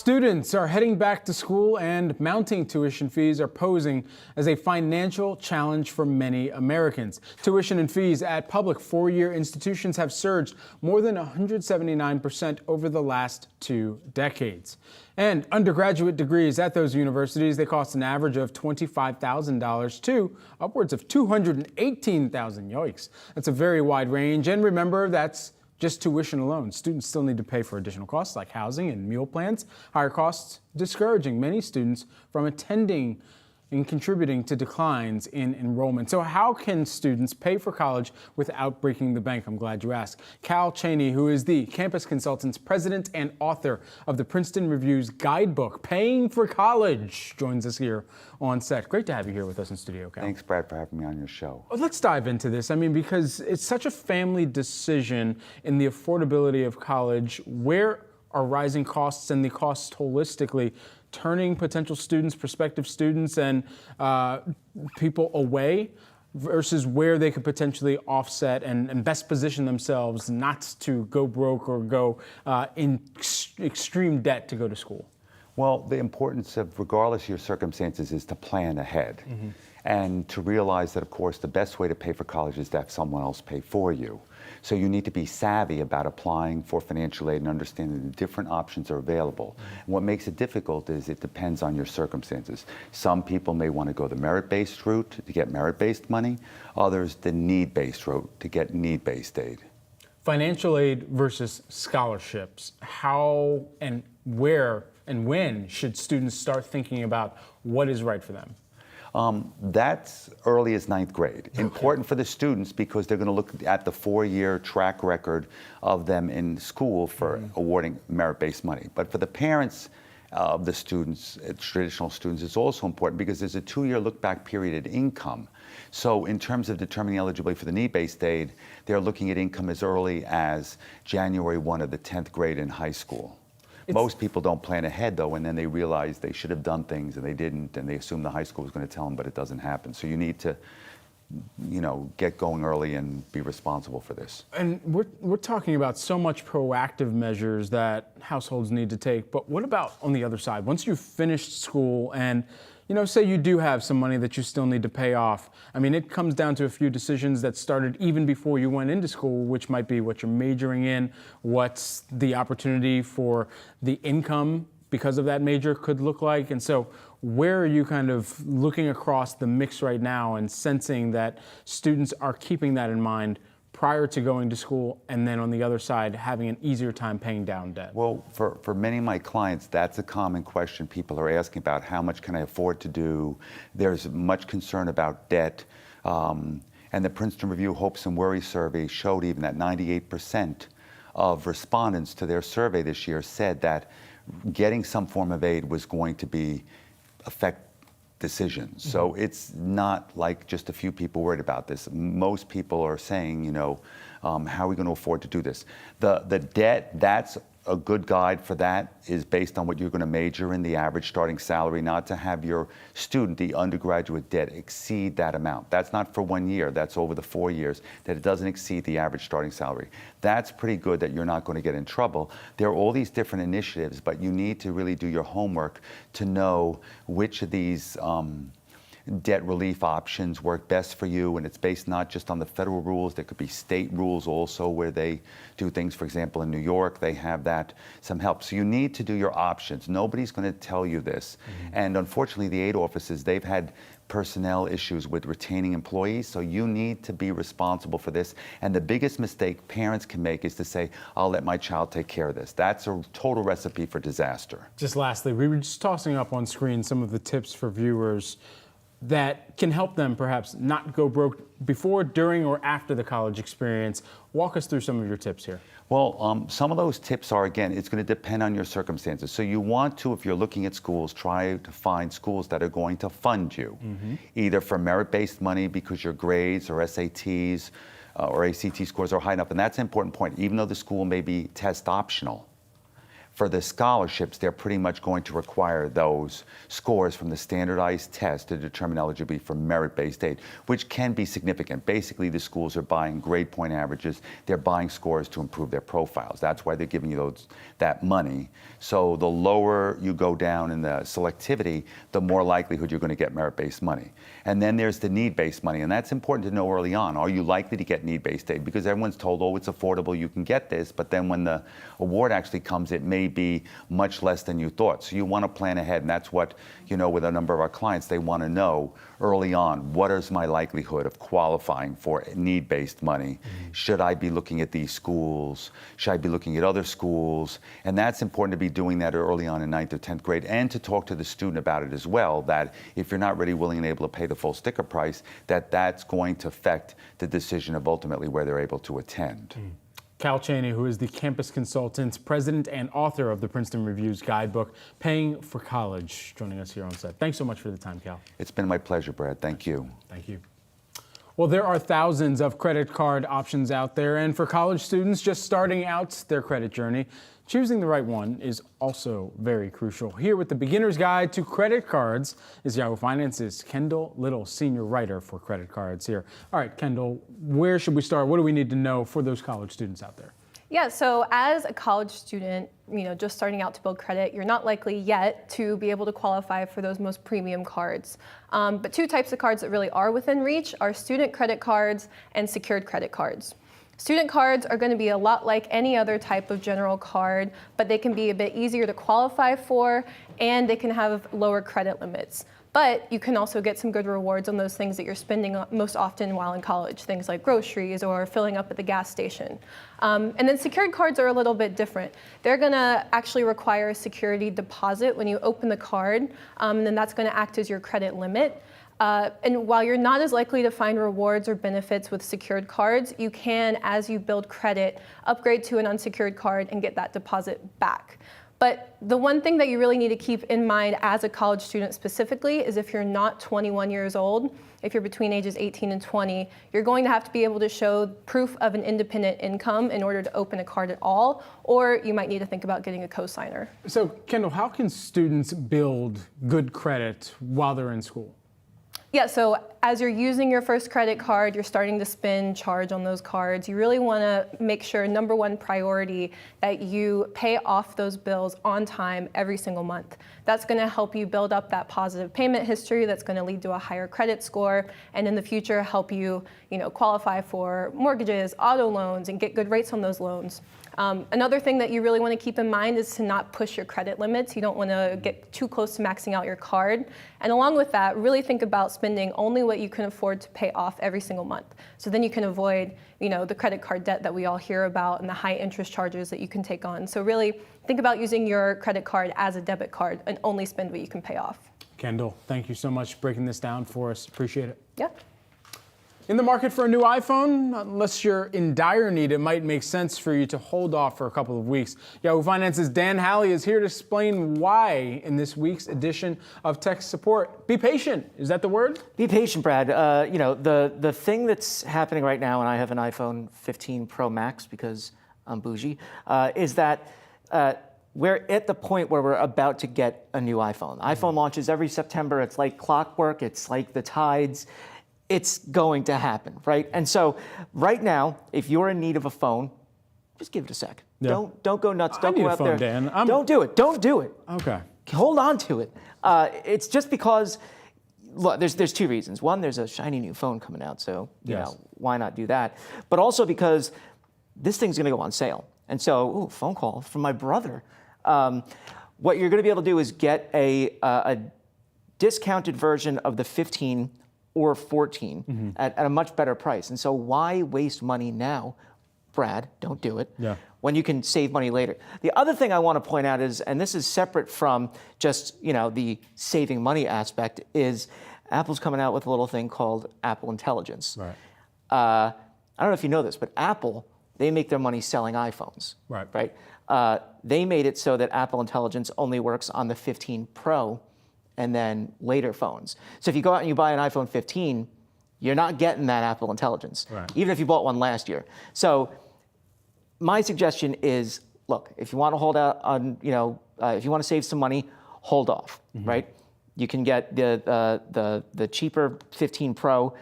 S2: Students are heading back to school, and mounting tuition fees are posing as a financial challenge for many Americans. Tuition and fees at public four-year institutions have surged more than 179% over the last 2 decades. And undergraduate degrees at those universities, they cost an average of $25,000 to upwards of $218,000. Yikes. That's a very wide range. And remember, that's just tuition alone. Students still need to pay for additional costs like housing and meal plans. Higher costs discouraging many students from attending and contributing to declines in enrollment. So how can students pay for college without breaking the bank? I'm glad you asked. Cal Cheney, who is the Campus Consultants president and author of the Princeton Review's guidebook, Paying for College, joins us here on set. Great to have you here with us in studio, Cal.
S7: Thanks, Brad, for having me on your show.
S2: Let's dive into this. I mean, because it's such a family decision in the affordability of college. Where are rising costs and the costs holistically turning potential students, prospective students, and people away versus where they could potentially offset and best position themselves not to go broke or go in extreme debt to go to school?
S7: Well, the importance of, regardless of your circumstances, is to plan ahead. And to realize that, of course, the best way to pay for college is to have someone else pay for you. So you need to be savvy about applying for financial aid and understanding the different options are available. And what makes it difficult is it depends on your circumstances. Some people may want to go the merit-based route to get merit-based money, others the need-based route to get need-based aid.
S2: Financial aid versus scholarships. How and where and when should students start thinking about what is right for them?
S7: That's early as 9th grade. Okay. Important for the students because they're going to look at the 4-year track record of them in school for awarding merit-based money. But for the parents of the students, traditional students, it's also important because there's a 2-year look-back period at income. So in terms of determining eligibility for the need-based aid, they're looking at income as early as January 1 of the 10th grade in high school. Most people don't plan ahead, though, and then they realize they should have done things and they didn't, and they assume the high school was going to tell them, but it doesn't happen. So you need to, get going early and be responsible for this.
S2: And we're talking about so much proactive measures that households need to take, but what about on the other side? Once you've finished school and say you do have some money that you still need to pay off. I mean, it comes down to a few decisions that started even before you went into school, which might be what you're majoring in, what's the opportunity for the income because of that major could look like. And so where are you kind of looking across the mix right now and sensing that students are keeping that in mind prior to going to school, and then on the other side, having an easier time paying down debt?
S7: Well, for many of my clients, that's a common question people are asking about. How much can I afford to do? There's much concern about debt. And the Princeton Review Hopes and Worries survey showed even that 98% of respondents to their survey this year said that getting some form of aid was going to affect decisions. So it's not like just a few people worried about this. Most people are saying, how are we going to afford to do this? The debt, that's a good guide for that, is based on what you're going to major in, the average starting salary, not to have your student, the undergraduate debt, exceed that amount. That's not for 1 year, that's over the 4 years, that it doesn't exceed the average starting salary. That's pretty good that you're not going to get in trouble. There are all these different initiatives, but you need to really do your homework to know which of these debt relief options work best for you, and it's based not just on the federal rules. There could be state rules also where they do things. For example, in New York, they have some help. So you need to do your options. Nobody's going to tell you this. And unfortunately, the aid offices, they've had personnel issues with retaining employees, so you need to be responsible for this. And the biggest mistake parents can make is to say, I'll let my child take care of this. That's a total recipe for disaster.
S2: Just lastly, we were just tossing up on screen some of the tips for viewers that can help them perhaps not go broke before, during, or after the college experience. Walk us through some of your tips here.
S7: Well, some of those tips are, again, it's going to depend on your circumstances. So you want to, if you're looking at schools, try to find schools that are going to fund you, either for merit-based money because your grades or SATs or ACT scores are high enough. And that's an important point. Even though the school may be test optional, For the scholarships, they're pretty much going to require those scores from the standardized test to determine eligibility for merit-based aid, which can be significant. Basically, the schools are buying grade point averages. They're buying scores to improve their profiles. That's why they're giving you that money. So the lower you go down in the selectivity, the more likelihood you're going to get merit-based money. And then there's the need-based money, and that's important to know early on. Are you likely to get need-based aid? Because everyone's told, oh, it's affordable, you can get this, but then when the award actually comes, it may be much less than you thought. So you want to plan ahead, and that's what, with a number of our clients, they want to know early on, what is my likelihood of qualifying for need-based money? Should I be looking at these schools? Should I be looking at other schools? And that's important to be doing that early on in 9th or 10th grade, and to talk to the student about it as well, that if you're not ready, willing, and able to pay the full sticker price, that's going to affect the decision of ultimately where they're able to attend.
S2: Cal Chaney, who is the campus consultant, president, and author of the Princeton Review's guidebook, Paying for College, joining us here on set. Thanks so much for the time, Cal.
S7: It's been my pleasure, Brad. Thank you.
S2: Thank you. Well, there are thousands of credit card options out there, and for college students just starting out their credit journey, choosing the right one is also very crucial. Here with the beginner's guide to credit cards is Yahoo Finance's Kendall Little, senior writer for credit cards here. All right, Kendall, where should we start? What do we need to know for those college students out there?
S9: Yeah, so as a college student, just starting out to build credit, you're not likely yet to be able to qualify for those most premium cards. But two types of cards that really are within reach are student credit cards and secured credit cards. Student cards are going to be a lot like any other type of general card, but they can be a bit easier to qualify for, and they can have lower credit limits. But you can also get some good rewards on those things that you're spending most often while in college, things like groceries or filling up at the gas station. And then secured cards are a little bit different. They're going to actually require a security deposit when you open the card, and then that's going to act as your credit limit. And while you're not as likely to find rewards or benefits with secured cards, you can, as you build credit, upgrade to an unsecured card and get that deposit back. But the one thing that you really need to keep in mind as a college student specifically is if you're not 21 years old, if you're between ages 18 and 20, you're going to have to be able to show proof of an independent income in order to open a card at all, or you might need to think about getting a cosigner.
S2: So, Kendall, how can students build good credit while they're in school?
S9: Yeah, so as you're using your first credit card, you're starting to spend charge on those cards. You really want to make sure, number one priority, that you pay off those bills on time every single month. That's going to help you build up that positive payment history that's going to lead to a higher credit score, and in the future help you, qualify for mortgages, auto loans, and get good rates on those loans. Another thing that you really want to keep in mind is to not push your credit limits. You don't want to get too close to maxing out your card. And along with that, really think about spending only what you can afford to pay off every single month. So then you can avoid, the credit card debt that we all hear about and the high interest charges that you can take on. So really think about using your credit card as a debit card and only spend what you can pay off.
S2: Kendall, thank you so much for breaking this down for us. Appreciate it.
S9: Yeah.
S2: In the market for a new iPhone? Unless you're in dire need, it might make sense for you to hold off for a couple of weeks. Yahoo Finance's Dan Halley is here to explain why in this week's edition of Tech Support. Be patient. Is that the word?
S10: Be patient, Brad. The thing that's happening right now, and I have an iPhone 15 Pro Max because I'm bougie, is that we're at the point where we're about to get a new iPhone. iPhone launches every September. It's like clockwork. It's like the tides. It's going to happen, right? And so right now, if you're in need of a phone, just give it a sec. Yeah. Don't go nuts. Don't go out there. Dan. Don't do it. Don't do it.
S2: Okay.
S10: Hold on to it. It's just because, look, there's two reasons. One, there's a shiny new phone coming out, so why not do that? But also because this thing's going to go on sale. And so, phone call from my brother. What you're going to be able to do is get a discounted version of the 15 or 14 at a much better price. And so why waste money now, Brad? Don't do it.
S2: Yeah.
S10: When you can save money later. The other thing I want to point out is, and this is separate from just the saving money aspect, is Apple's coming out with a little thing called Apple Intelligence.
S2: Right.
S10: I don't know if you know this, but Apple, they make their money selling iPhones.
S2: Right.
S10: They made it so that Apple Intelligence only works on the 15 Pro and then later phones. So if you go out and you buy an iPhone 15, you're not getting that Apple Intelligence, even if you bought one last year. So my suggestion is, look, if you want to hold out on, if you want to save some money, hold off, right? You can get the cheaper 15 Pro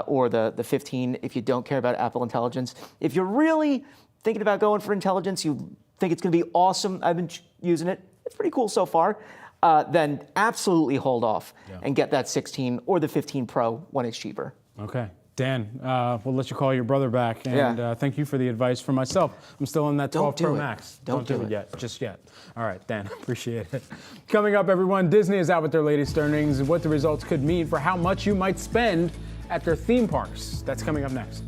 S10: or the 15 if you don't care about Apple Intelligence. If you're really thinking about going for intelligence, you think it's going to be awesome, I've been using it, it's pretty cool so far, then absolutely hold off and get that 16 or the 15 Pro when it's cheaper.
S2: Okay. Dan, we'll let you call your brother back, and thank you for the advice. For myself, I'm still in that 12 Pro Max. Don't do it yet, just yet. All right, Dan, appreciate it. Coming up, everyone, Disney is out with their latest earnings and what the results could mean for how much you might spend at their theme parks. That's coming up next.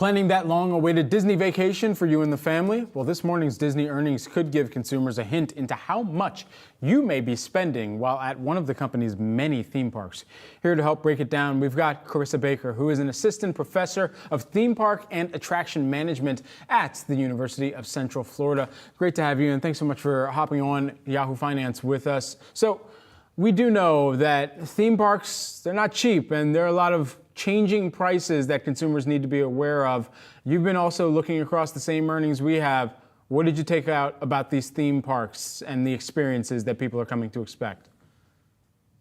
S2: Planning that long-awaited Disney vacation for you and the family? Well, this morning's Disney earnings could give consumers a hint into how much you may be spending while at one of the company's many theme parks. Here to help break it down, we've got Carissa Baker, who is an assistant professor of theme park and attraction management at the University of Central Florida. Great to have you, and thanks so much for hopping on Yahoo Finance with us. So we do know that theme parks, they're not cheap, and there are a lot of changing prices that consumers need to be aware of. You've been also looking across the same earnings we have. What did you take out about these theme parks and the experiences that people are coming to expect?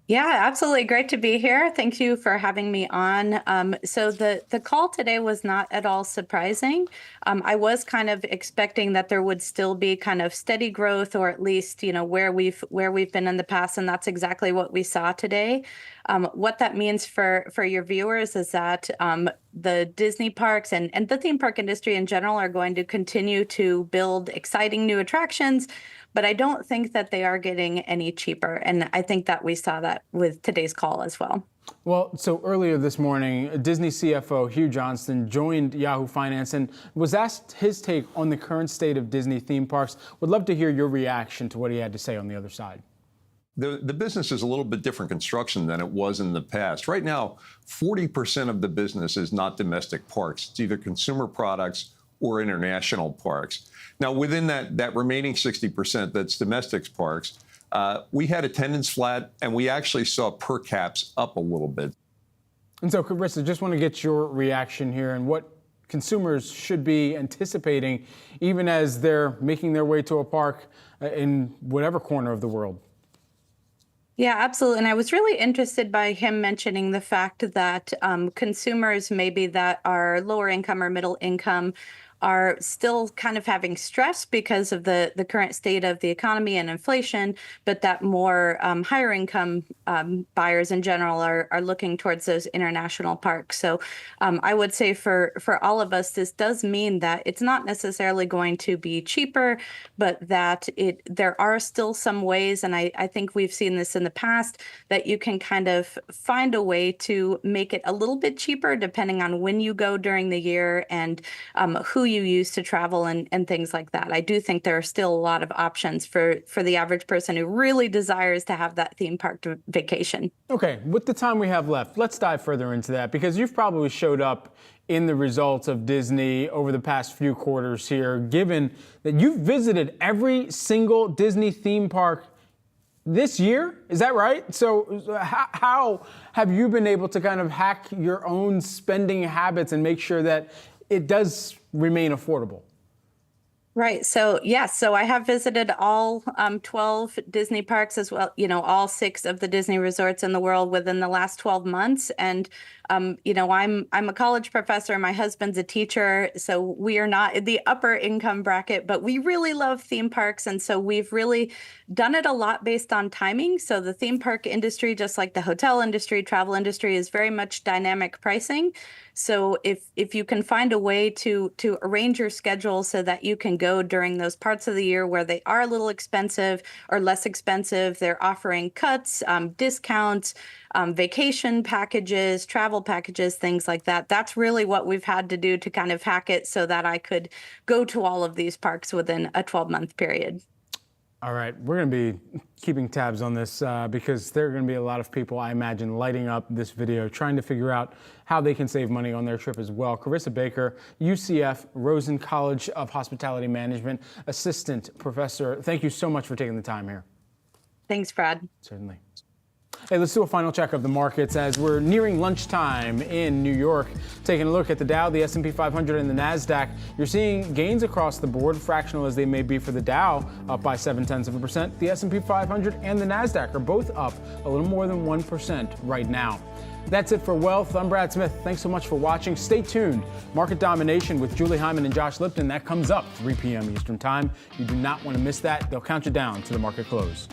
S11: Yeah, absolutely. Great to be here. Thank you for having me on. So the call today was not at all surprising. I was kind of expecting that there would still be kind of steady growth, or at least, where we've been in the past, and that's exactly what we saw today. What that means for your viewers is that the Disney parks and the theme park industry in general are going to continue to build exciting new attractions, but I don't think that they are getting any cheaper. And I think that we saw that with today's call as well.
S2: Well, so earlier this morning, Disney CFO Hugh Johnston joined Yahoo Finance and was asked his take on the current state of Disney theme parks. Would love to hear your reaction to what he had to say on the other side.
S8: The business is a little bit different construction than it was in the past. Right now, 40% of the business is not domestic parks. It's either consumer products or international parks. Now, within that remaining 60% that's domestic parks, we had attendance flat, and we actually saw per caps up a little bit.
S2: And so, Carissa, just want to get your reaction here and what consumers should be anticipating even as they're making their way to a park in whatever corner of the world.
S11: Yeah, absolutely. And I was really interested by him mentioning the fact that consumers maybe that are lower income or middle income are still kind of having stress because of the current state of the economy and inflation, but that more higher income buyers in general are looking towards those international parks. So I would say for all of us, this does mean that it's not necessarily going to be cheaper, but that there are still some ways, and I think we've seen this in the past, that you can kind of find a way to make it a little bit cheaper depending on when you go during the year and who you use to travel and things like that. I do think there are still a lot of options for the average person who really desires to have that theme park vacation.
S2: Okay, with the time we have left, let's dive further into that, because you've probably showed up in the results of Disney over the past few quarters here, given that you've visited every single Disney theme park this year. Is that right? So how have you been able to kind of hack your own spending habits and make sure that it does remain affordable?
S11: Right. So, yes. So I have visited all 12 Disney parks as well, all 6 of the Disney resorts in the world within the last 12 months. And, I'm a college professor. My husband's a teacher. So we are not in the upper income bracket, but we really love theme parks. And so we've really done it a lot based on timing. So the theme park industry, just like the hotel industry, travel industry, is very much dynamic pricing. So if you can find a way to arrange your schedule so that you can go during those parts of the year where they are a little expensive or less expensive, they're offering cuts, discounts, vacation packages, travel packages, things like that. That's really what we've had to do to kind of hack it so that I could go to all of these parks within a 12-month period.
S2: All right, we're going to be keeping tabs on this because there are going to be a lot of people, I imagine, lighting up this video, trying to figure out how they can save money on their trip as well. Carissa Baker, UCF, Rosen College of Hospitality Management, Assistant Professor. Thank you so much for taking the time here.
S11: Thanks, Brad.
S2: Certainly. Hey, let's do a final check of the markets as we're nearing lunchtime in New York. Taking a look at the Dow, the S&P 500, and the NASDAQ, you're seeing gains across the board, fractional as they may be for the Dow, up by 0.7%. The S&P 500 and the NASDAQ are both up a little more than 1% right now. That's it for Wealth. I'm Brad Smith. Thanks so much for watching. Stay tuned. Market Domination with Julie Hyman and Josh Lipton. That comes up 3 p.m. Eastern Time. You do not want to miss that. They'll count you down to the market close.